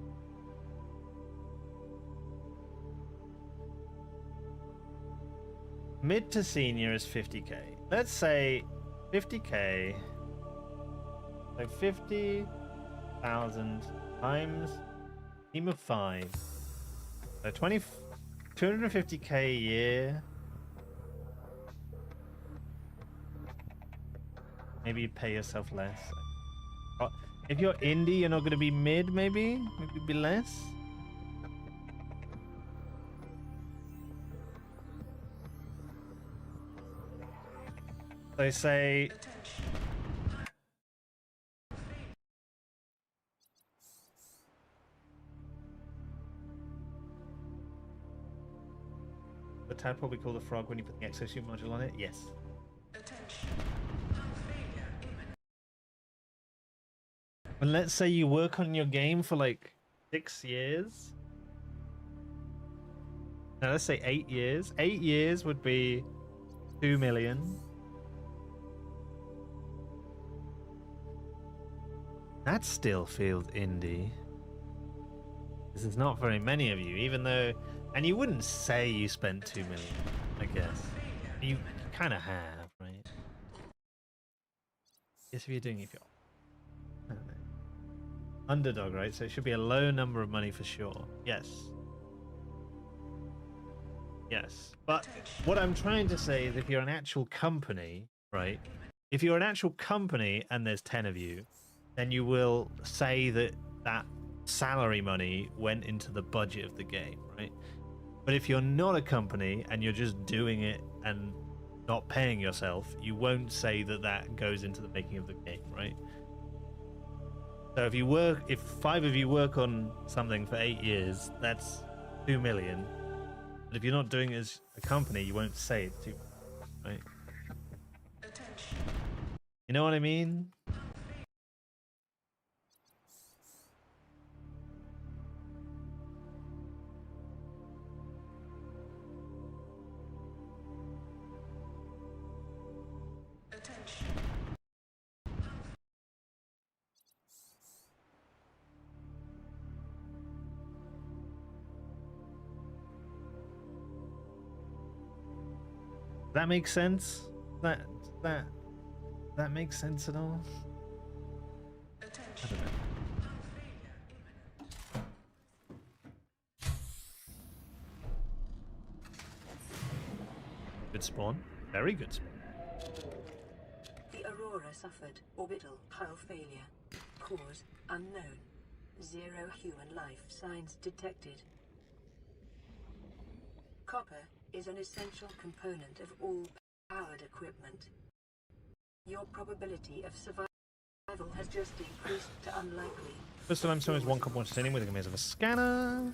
Mid to senior is 50k. Let's say 50k. So 50,000 times team of 5. So 250k a year. Maybe you pay yourself less. If you're indie, you're not going to be mid, maybe be less. They say the tadpole we call the frog when you put the exosuit module on it. Yes. And let's say you work on your game for like 6 years. Now let's say 8 years. 8 years would be 2 million. That still feels indie. Because there's not very many of you, even though... And you wouldn't say you spent 2 million, I guess. You kind of have, right? Yes, if you're doing it, I don't know. Underdog, right? So it should be a low number of money for sure. Yes. Yes. But what I'm trying to say is if you're an actual company, right? If you're an actual company and there's 10 of you, then you will say that that salary money went into the budget of the game, right? But if you're not a company and you're just doing it and not paying yourself, you won't say that that goes into the making of the game, right? So if 5 of you work on something for 8 years, that's 2 million. But if you're not doing it as a company, you won't say it's 2 million. Right. You know what I mean? That makes sense? That makes sense at all? I don't know. Good spawn. Very good spawn. The Aurora suffered orbital hull failure. Cause unknown. 0 human life signs detected. Copper is an essential component of all powered equipment. Your probability of survival has just increased to unlikely. First time someone's one copper titanium with a command of a scanner.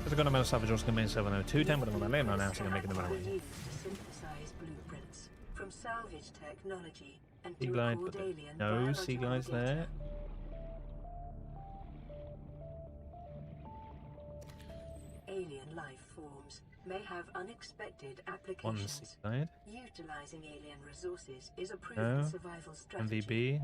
There's a good amount of salvage also main 70210, but I'm going to lay them announcing and making them away. Used to synthesize blueprints from salvage technology and to Sea-glide, record but alien no biological sea glides data. there. Alien life forms may have unexpected One applications. sea-glide. Utilizing alien resources is a No. proven survival strategy. MVB.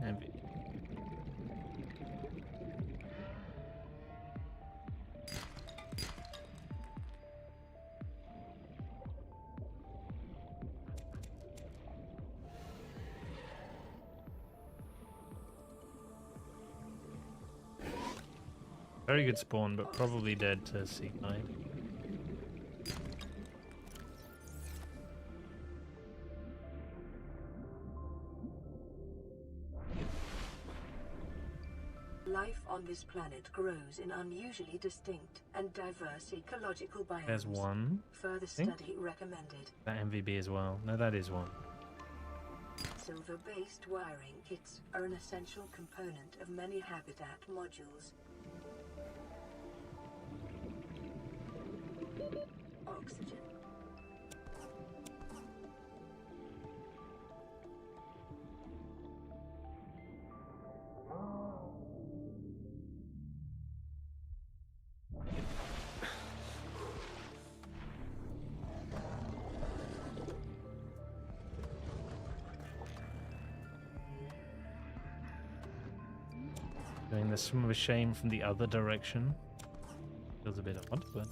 Very good spawn, but probably dead to sea-glide. Life on this planet grows in unusually distinct and diverse ecological biomes. There's one. Further think. study recommended. That MVB as well. No, that is one. Silver-based wiring kits are an essential component of many habitat modules. Oxygen. Doing this swim of shame from the other direction. Feels a bit odd, but...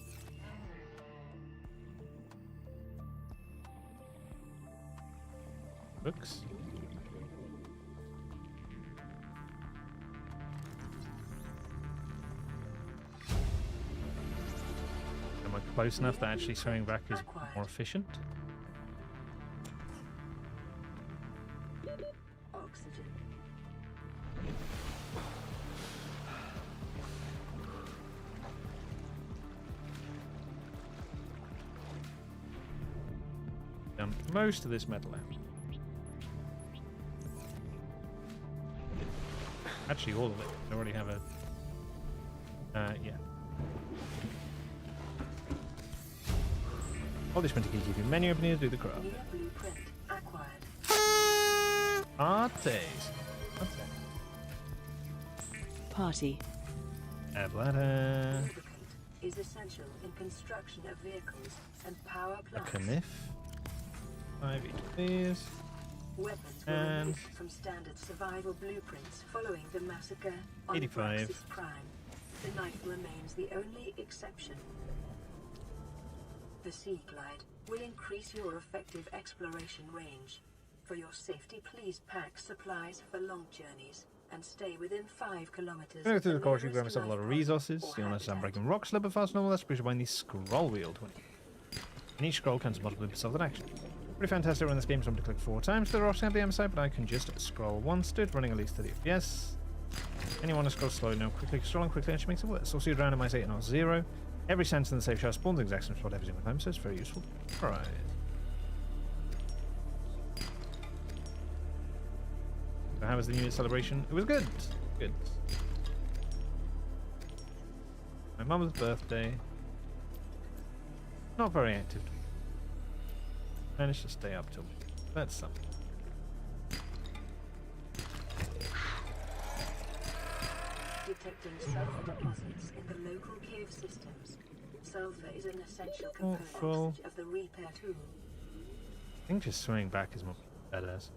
Books. Am I close enough that actually swimming back is more efficient? Oxygen. Dump most of this metal out. Actually, all of it. I already have a... yeah. All this meant to keep you menu opening to do the craft. Blueprint acquired. Artes. Party. Add ladder. Lubricant is essential in construction of vehicles and power A plants. kniff. 5 each of these. Weapons were And removed from standard survival blueprints following the massacre on 85. Praxis Prime. The knife remains the only exception. The Sea Glide will increase your effective exploration range. For your safety, please pack supplies for long journeys and stay within 5 kilometers. Going of through the course, you nearest grab yourself a lot of life pod resources. or You want to start habitat. breaking rocks a little bit fast normal. That's because you're buying the scroll wheel 20. And each scroll counts as multiple bits of action. Pretty fantastic when this game, so I'm going to click 4 times to the rocks on the side, but I can just scroll once to it, running at least 30 FPS. And you want to scroll slowly, no, quickly, scrolling quickly actually makes it worse. Also, you randomize 8 and not 0. Every sentence in the safe shot spawns the exact same spot every single time, so it's very useful. Alright. So how was the New Year celebration? It was good. Good. My mum's birthday. Not very active. Managed to stay up till that's something. Detecting sulfur deposits in the local cave systems. Sulfur is an essential component of the repair tool. I think just swimming back is more badass.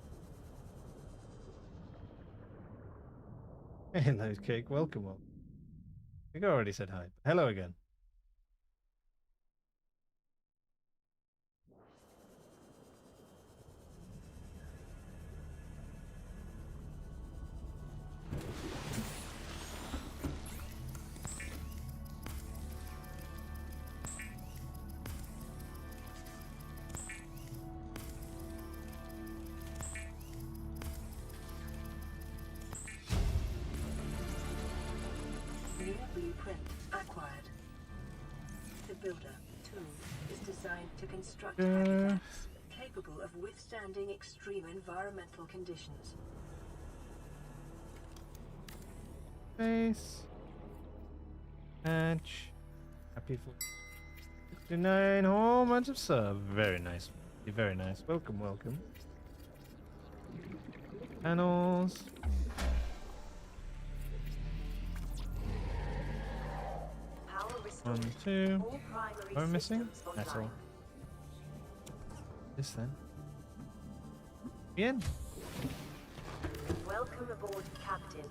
Hello, Cake. Welcome. I think I already said hi. Hello again. Blueprint acquired. The builder tool is designed to construct artifacts capable of withstanding extreme environmental conditions. Face. Patch. Happy for 69 whole months of sub. Very nice. Very nice. Welcome, welcome. Panels. One, two. What am I missing? That's all. This then. Bien. Welcome aboard, Captain.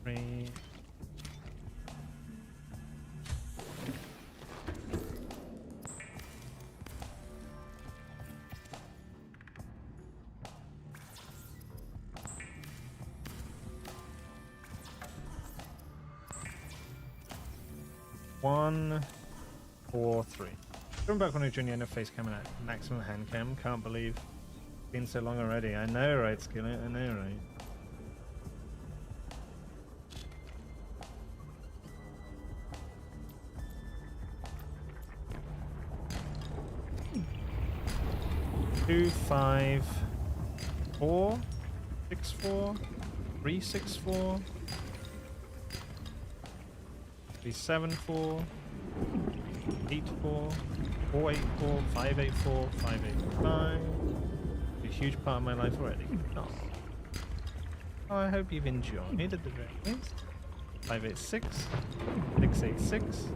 Three. One, 4, 3. Going back on a junior face cam and at maximum hand cam. Can't believe it's been so long already. I know, right, Skillet? I know, right? Two, 5, 4, 6, 4, 3, 6, 4. 7, 4, 8, 4, 4, 8, 4, 5, 8, 4, 5, 8, 5. A huge part of my life already. Oh, I hope you've enjoyed it at the very least. 5, 8, 6, 6, 8, 6,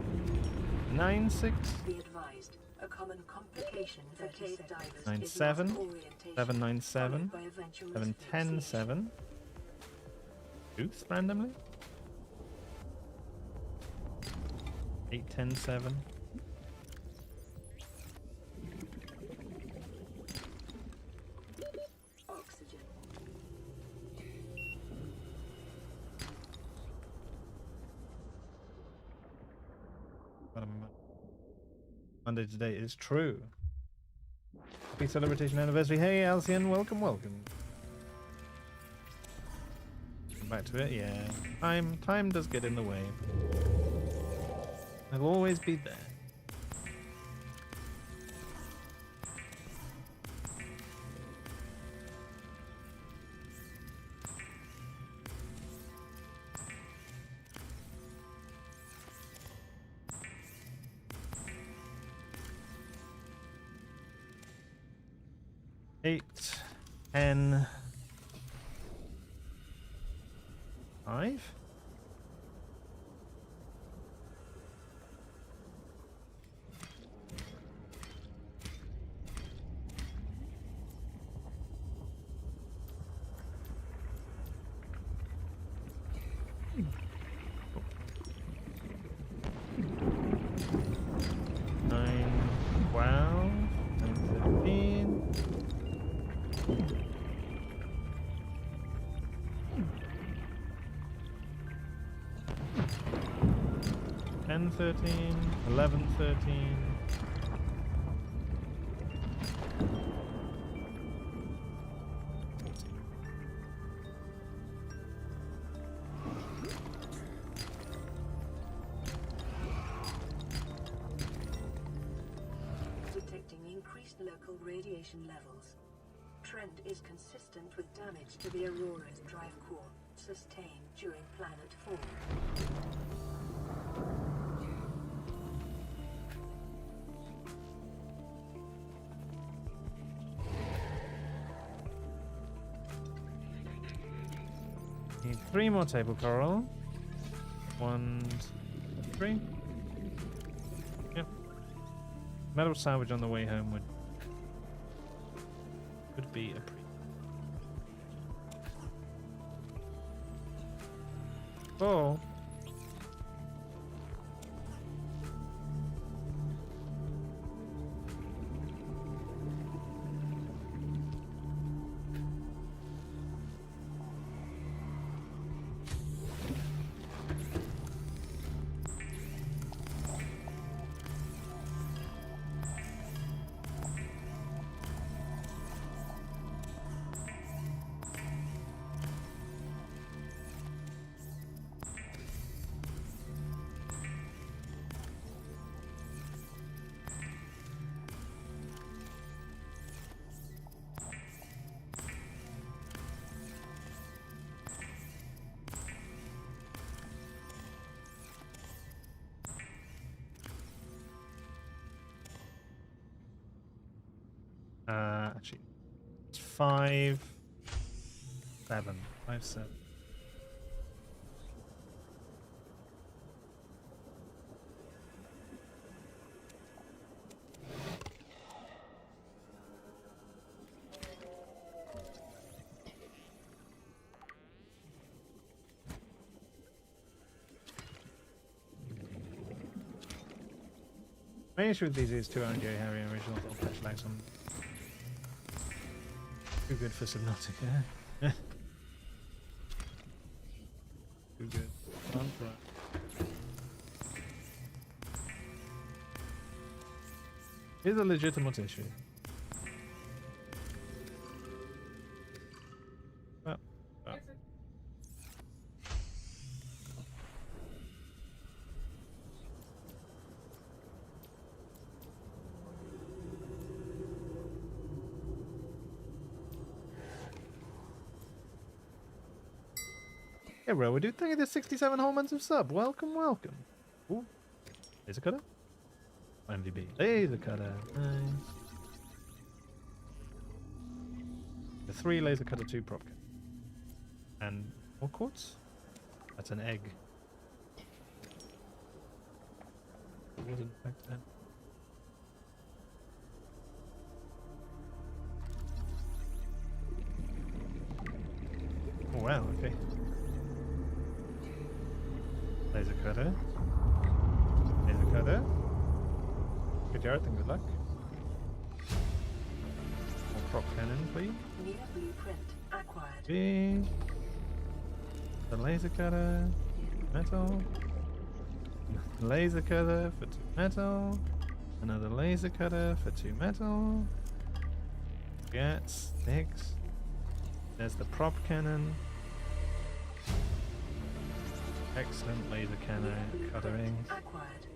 9, 6. Be advised, a common complication for cave divers 9, is 7, lost orientation, 7, 9, 7, followed by eventual 7, 10, 7. Oops, randomly. 8, 10, 7. Oxygen. Monday today is true. Happy celebration anniversary. Hey, Alcyon, welcome, welcome. Come back to it, yeah. Time does get in the way. I'll always be there. Eight, 10, 5. Ten, 13, 11, 13. increased local radiation levels. Trend is consistent with damage to the Aurora's drive core sustained during planet fall. Need 3 more table coral. 1, 3. Yep. Metal salvage on the way home would be a pretty. Oh. Actually, it's 5, 7, 5, 7. Main issue with these is 2 RNG Harry and original little patch lags on. Too good for Subnautica. Too good. Here's a legitimate issue. Oh. Oh. Hey, bro, we do thank you for 67 whole months of sub. Welcome, welcome. Ooh. Laser cutter? MVB. Laser cutter. Nice. The 3 laser cutter, 2 prop cutter. And more quartz? That's an egg. It wasn't back then. Oh wow, okay. Laser cutter. Laser cutter. Good yard and good luck. More prop cannon, please. New blueprint acquired. Big. The laser cutter. Metal. Laser cutter for 2 metal. Another laser cutter for 2 metal. Gats. Sticks. There's the prop cannon. Excellent laser cannon cuttering. Acquired.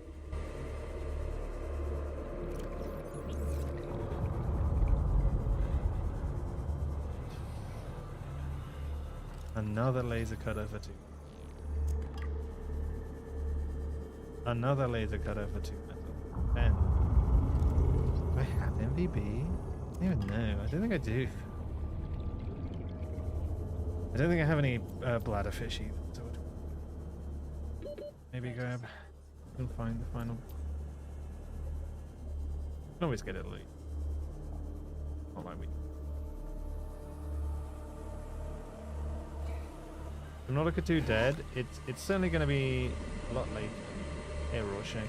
Another laser cutter for 2. Another laser cutter for 2 metal. 10. Do I have MVB? I don't even know. I don't think I do. I don't think I have any bladderfish either. So maybe grab. We'll find the final. Can always get it late. Not like we. Subnautica 2 dead. It's certainly going to be a lot later. Hey, Rorschach.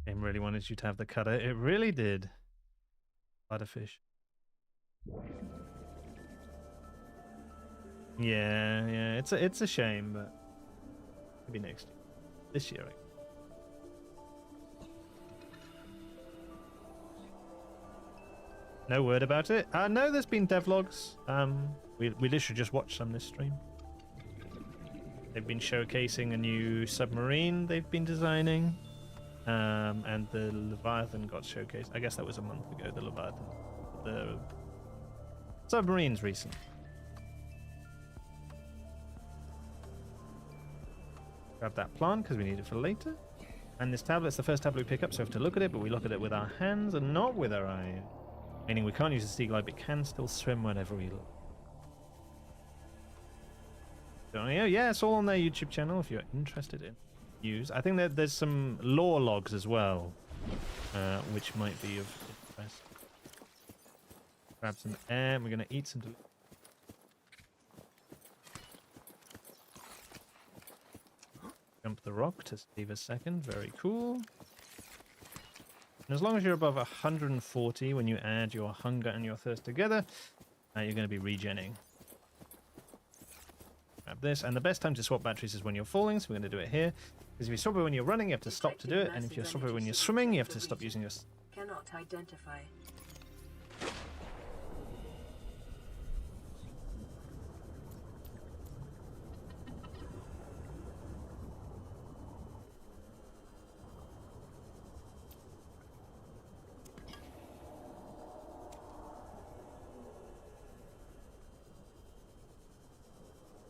Game really wanted you to have the cutter. It really did. Bladderfish. Yeah. It's a shame, but maybe next year. This year. No word about it. No, there's been devlogs. We literally just watched some this stream. They've been showcasing a new submarine they've been designing. And the Leviathan got showcased. I guess that was a month ago, the Leviathan. The submarine's recent. Grab that plant because we need it for later. And this tablet's the first tablet we pick up, so we have to look at it, but we look at it with our hands and not with our eyes. Meaning we can't use the sea glide, but can still swim whenever we look. So, yeah, it's all on their YouTube channel if you're interested in use. I think that there's some lore logs as well, which might be of interest. Grab some air. We're going to eat some. Jump the rock to save a second. Very cool. And as long as you're above 140 when you add your hunger and your thirst together, you're going to be regenning. Grab this. And the best time to swap batteries is when you're falling, so we're going to do it here. Because if you swap it when you're running, you have to stop to do it. And if you swap it when you're swimming, you have to stop using your... Cannot identify.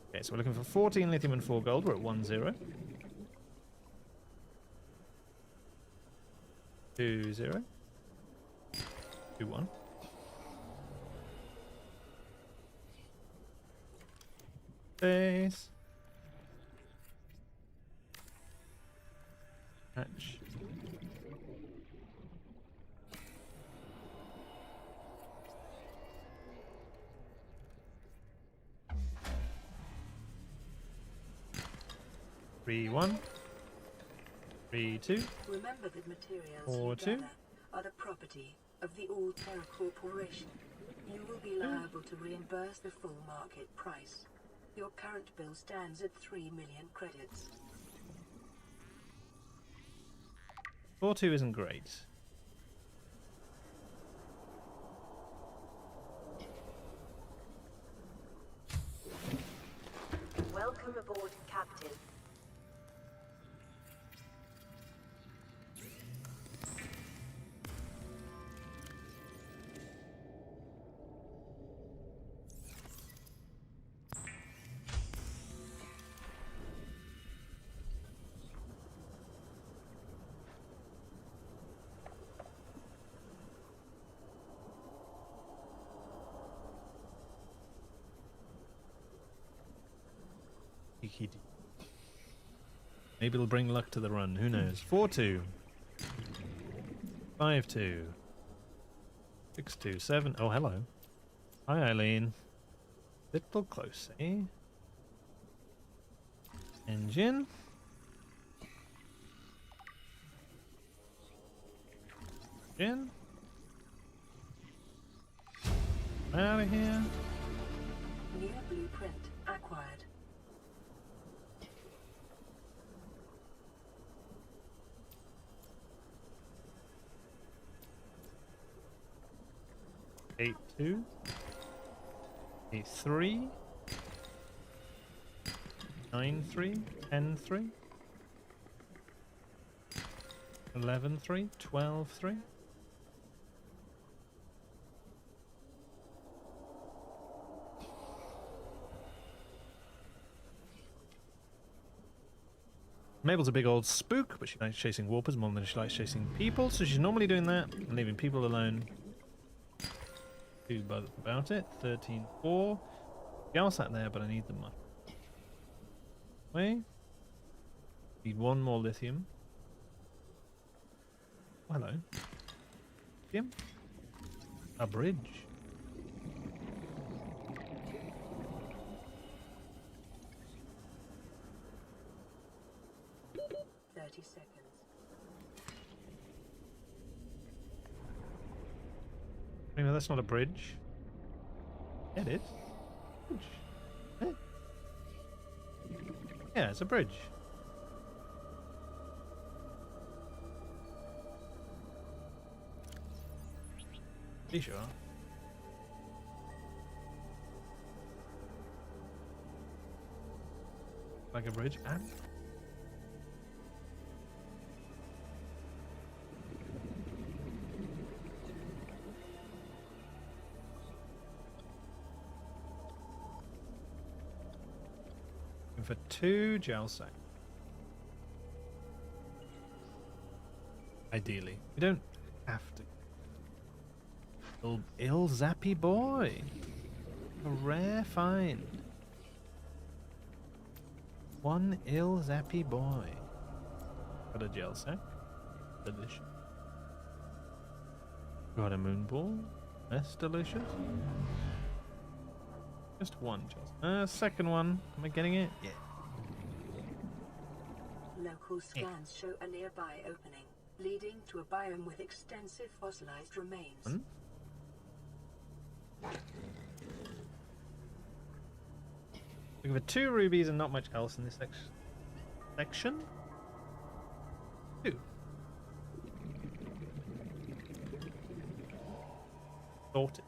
Okay, so we're looking for 14 lithium and 4 gold. We're at 1-0. 2-0. 2-1. Base. Hatch. Three, 1. 3, 2. Remember that materials 4, 2. are the property of the All Terra Corporation. You will be liable to reimburse the full market price. Your current bill stands at 3 million credits. 4-2 isn't great. Welcome aboard, Captain. Maybe it'll bring luck to the run. Who knows? 4-2. 5-2. 6-2. 7. Oh, hello. Hi, Eileen. Little close, eh? Engine. Engine. Out of here. New blueprint acquired. Eight, 2. 8-3. 9-3. 10-3. 11-3. 12-3. Mabel's a big old spook, but she likes chasing warpers more than she likes chasing people, so she's normally doing that and leaving people alone. Too bothered about it. 13-4. Gal sat there, but I need the money. Wait. Need 1 more lithium. Oh, hello. Lithium. A bridge. No, that's not a bridge. Yeah, it is. Bridge. Eh? Yeah, it's a bridge. Are you sure? Like a bridge. Ah. For 2 gel sack. Ideally. We don't have to. Ill Zappy boy. A rare find. 1 ill Zappy boy. Got a gel sack. Delicious. Got a moon ball. That's delicious. Just 1 gel. Second one. Am I getting it? Yeah. Local scans show a nearby opening, leading to a biome with extensive fossilized remains. Looking for 2 rubies and not much else in this section. 2. Sorted.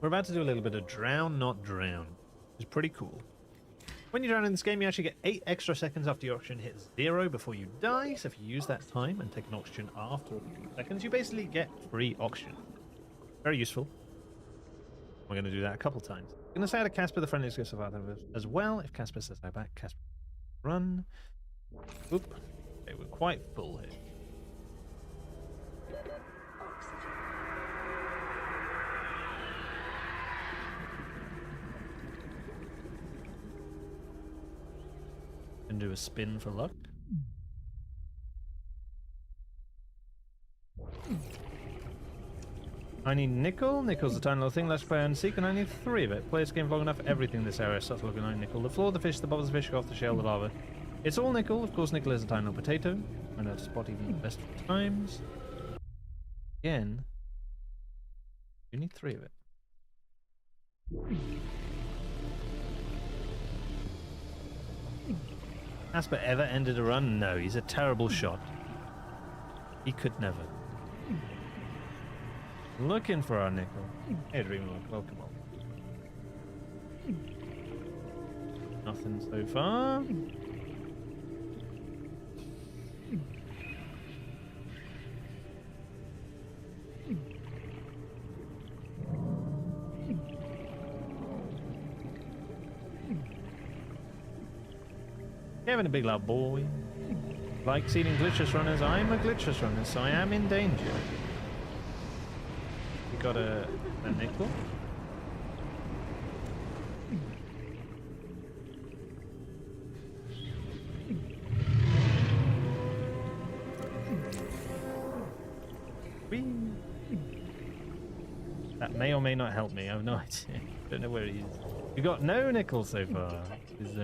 We're about to do a little bit of drown, not drown. It's pretty cool. When you drown in this game, you actually get 8 extra seconds after your oxygen hits 0 before you die. So if you use that time and take an oxygen after a few seconds, you basically get free oxygen. Very useful. We're going to do that a couple times. I'm going to say out to Casper, the friendliest ghost survivor as well. If Casper says I back, Casper run. Oop. Okay, we're quite full here. And do a spin for luck. I need nickel. Nickel's a tiny little thing. Let's play and seek, and I need 3 of it. Play this game long enough, everything in this area starts looking like nickel. The floor, the fish, the bubbles, the fish, off the shell, the lava. It's all nickel. Of course, nickel is a tiny little potato. I know how to spot even the best of times. Again, you need 3 of it. Casper ever ended a run? No, he's a terrible shot. He could never. Looking for our nickel. Hey, Dreamlock, welcome on. Nothing so far. Kevin, a big loud boy. Likes eating glitchless runners. I'm a glitchless runner, so I am in danger. We got a nickel. Whee. That may or may not help me. I have no idea. Don't know where he is. We got no nickel so far. Is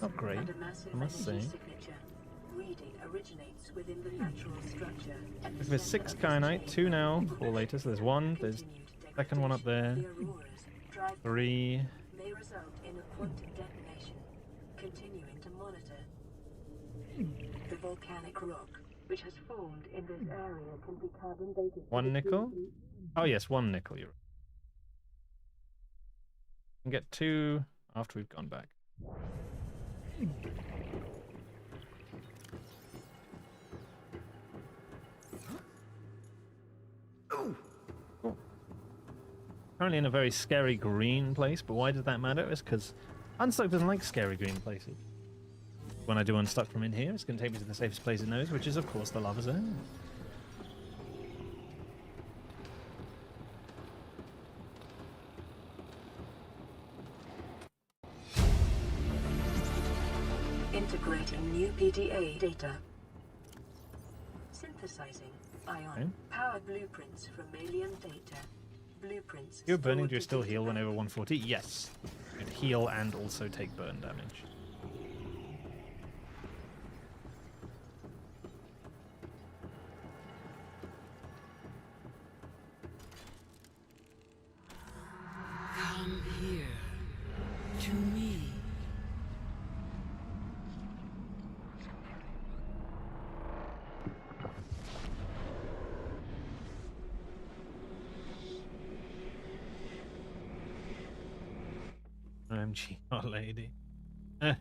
not great, I must say. There's 6 kyanite, 2 now, 4 later, so there's 1, there's second one up there, 3. May result in a quantum detonation. Continuing to monitor. The volcanic rock, which has formed in this area, can be carbon dated. 1 nickel? Oh yes, 1 nickel, you're right. We can get 2 after we've gone back. Cool. Currently in a very scary green place, but why does that matter? It's because Unstuck doesn't like scary green places. When I do Unstuck from in here, it's going to take me to the safest place it knows, which is of course the lava zone. Integrating new PDA data. Synthesizing ion powered blueprints from alien data. Blueprints. You're burning, do you still heal when over 140? Yes. You could heal and also take burn damage. Come here. To me. OMG, oh lady. Eh.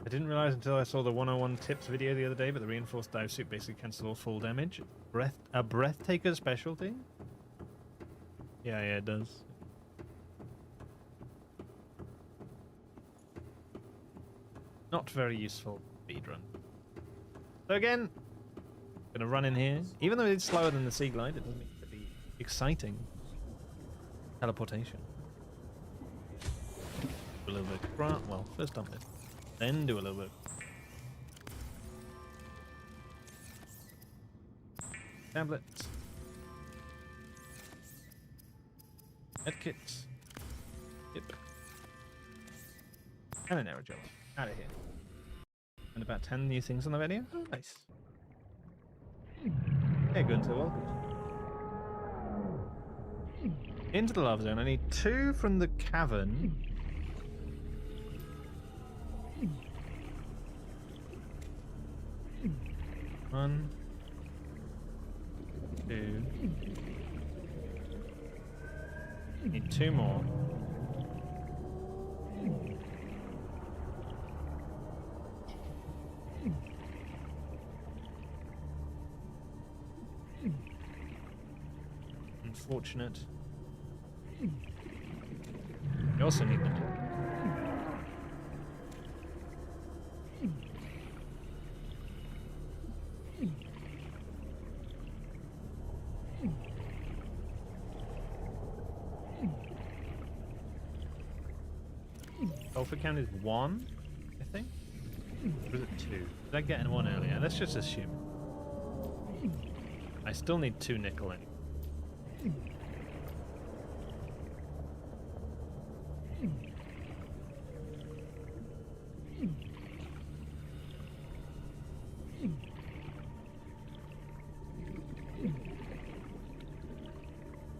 I didn't realize until I saw the 101 tips video the other day, but the reinforced dive suit basically cancels all full damage. A breathtaker specialty? Yeah, it does. Not very useful speedrun. So again, gonna run in here. Even though it's slower than the Sea Glide, it doesn't mean to be exciting. Teleportation. Do a little bit of grant. Well, first dump it. Then do a little bit. Tablets. Medkits. Yep. And an aerogel. Out of here. And about 10 new things on the video. Oh, nice. Hey, Gunther, welcome. Into the lava zone. I need 2 from the cavern. One, 2. Need 2 more. Unfortunate. You also need them. Sulfur count is 1, I think. Or is it 2? Did I get in 1 earlier? Let's just assume. I still need 2 nickel anyway.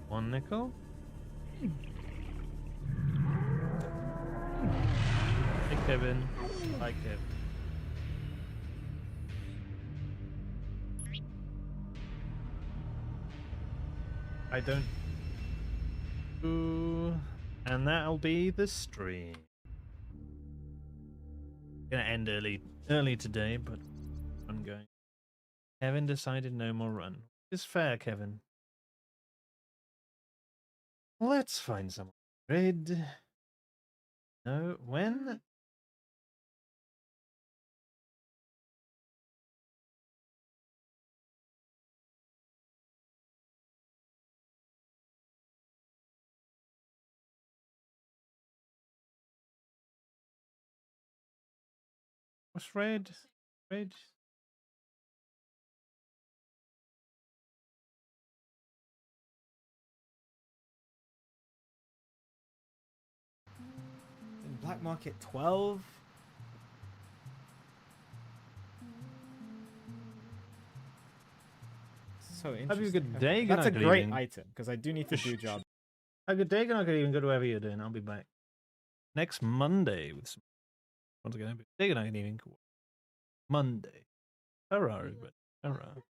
One nickel. Hey Kevin. Hi Kevin. I don't. Ooh. And that'll be the stream. Gonna end early today, but I'm going. Kevin decided no more run. It's fair, Kevin. Let's find someone. Red. No, when? What's red? Red. Black Market 12. So interesting. Have a good day. That's a great item because I do need to do job. Have a good day. I could even go to wherever you're doing. I'll be back next Monday with some. Once again, I can even Monday. Hurrah, everybody. Hurrah.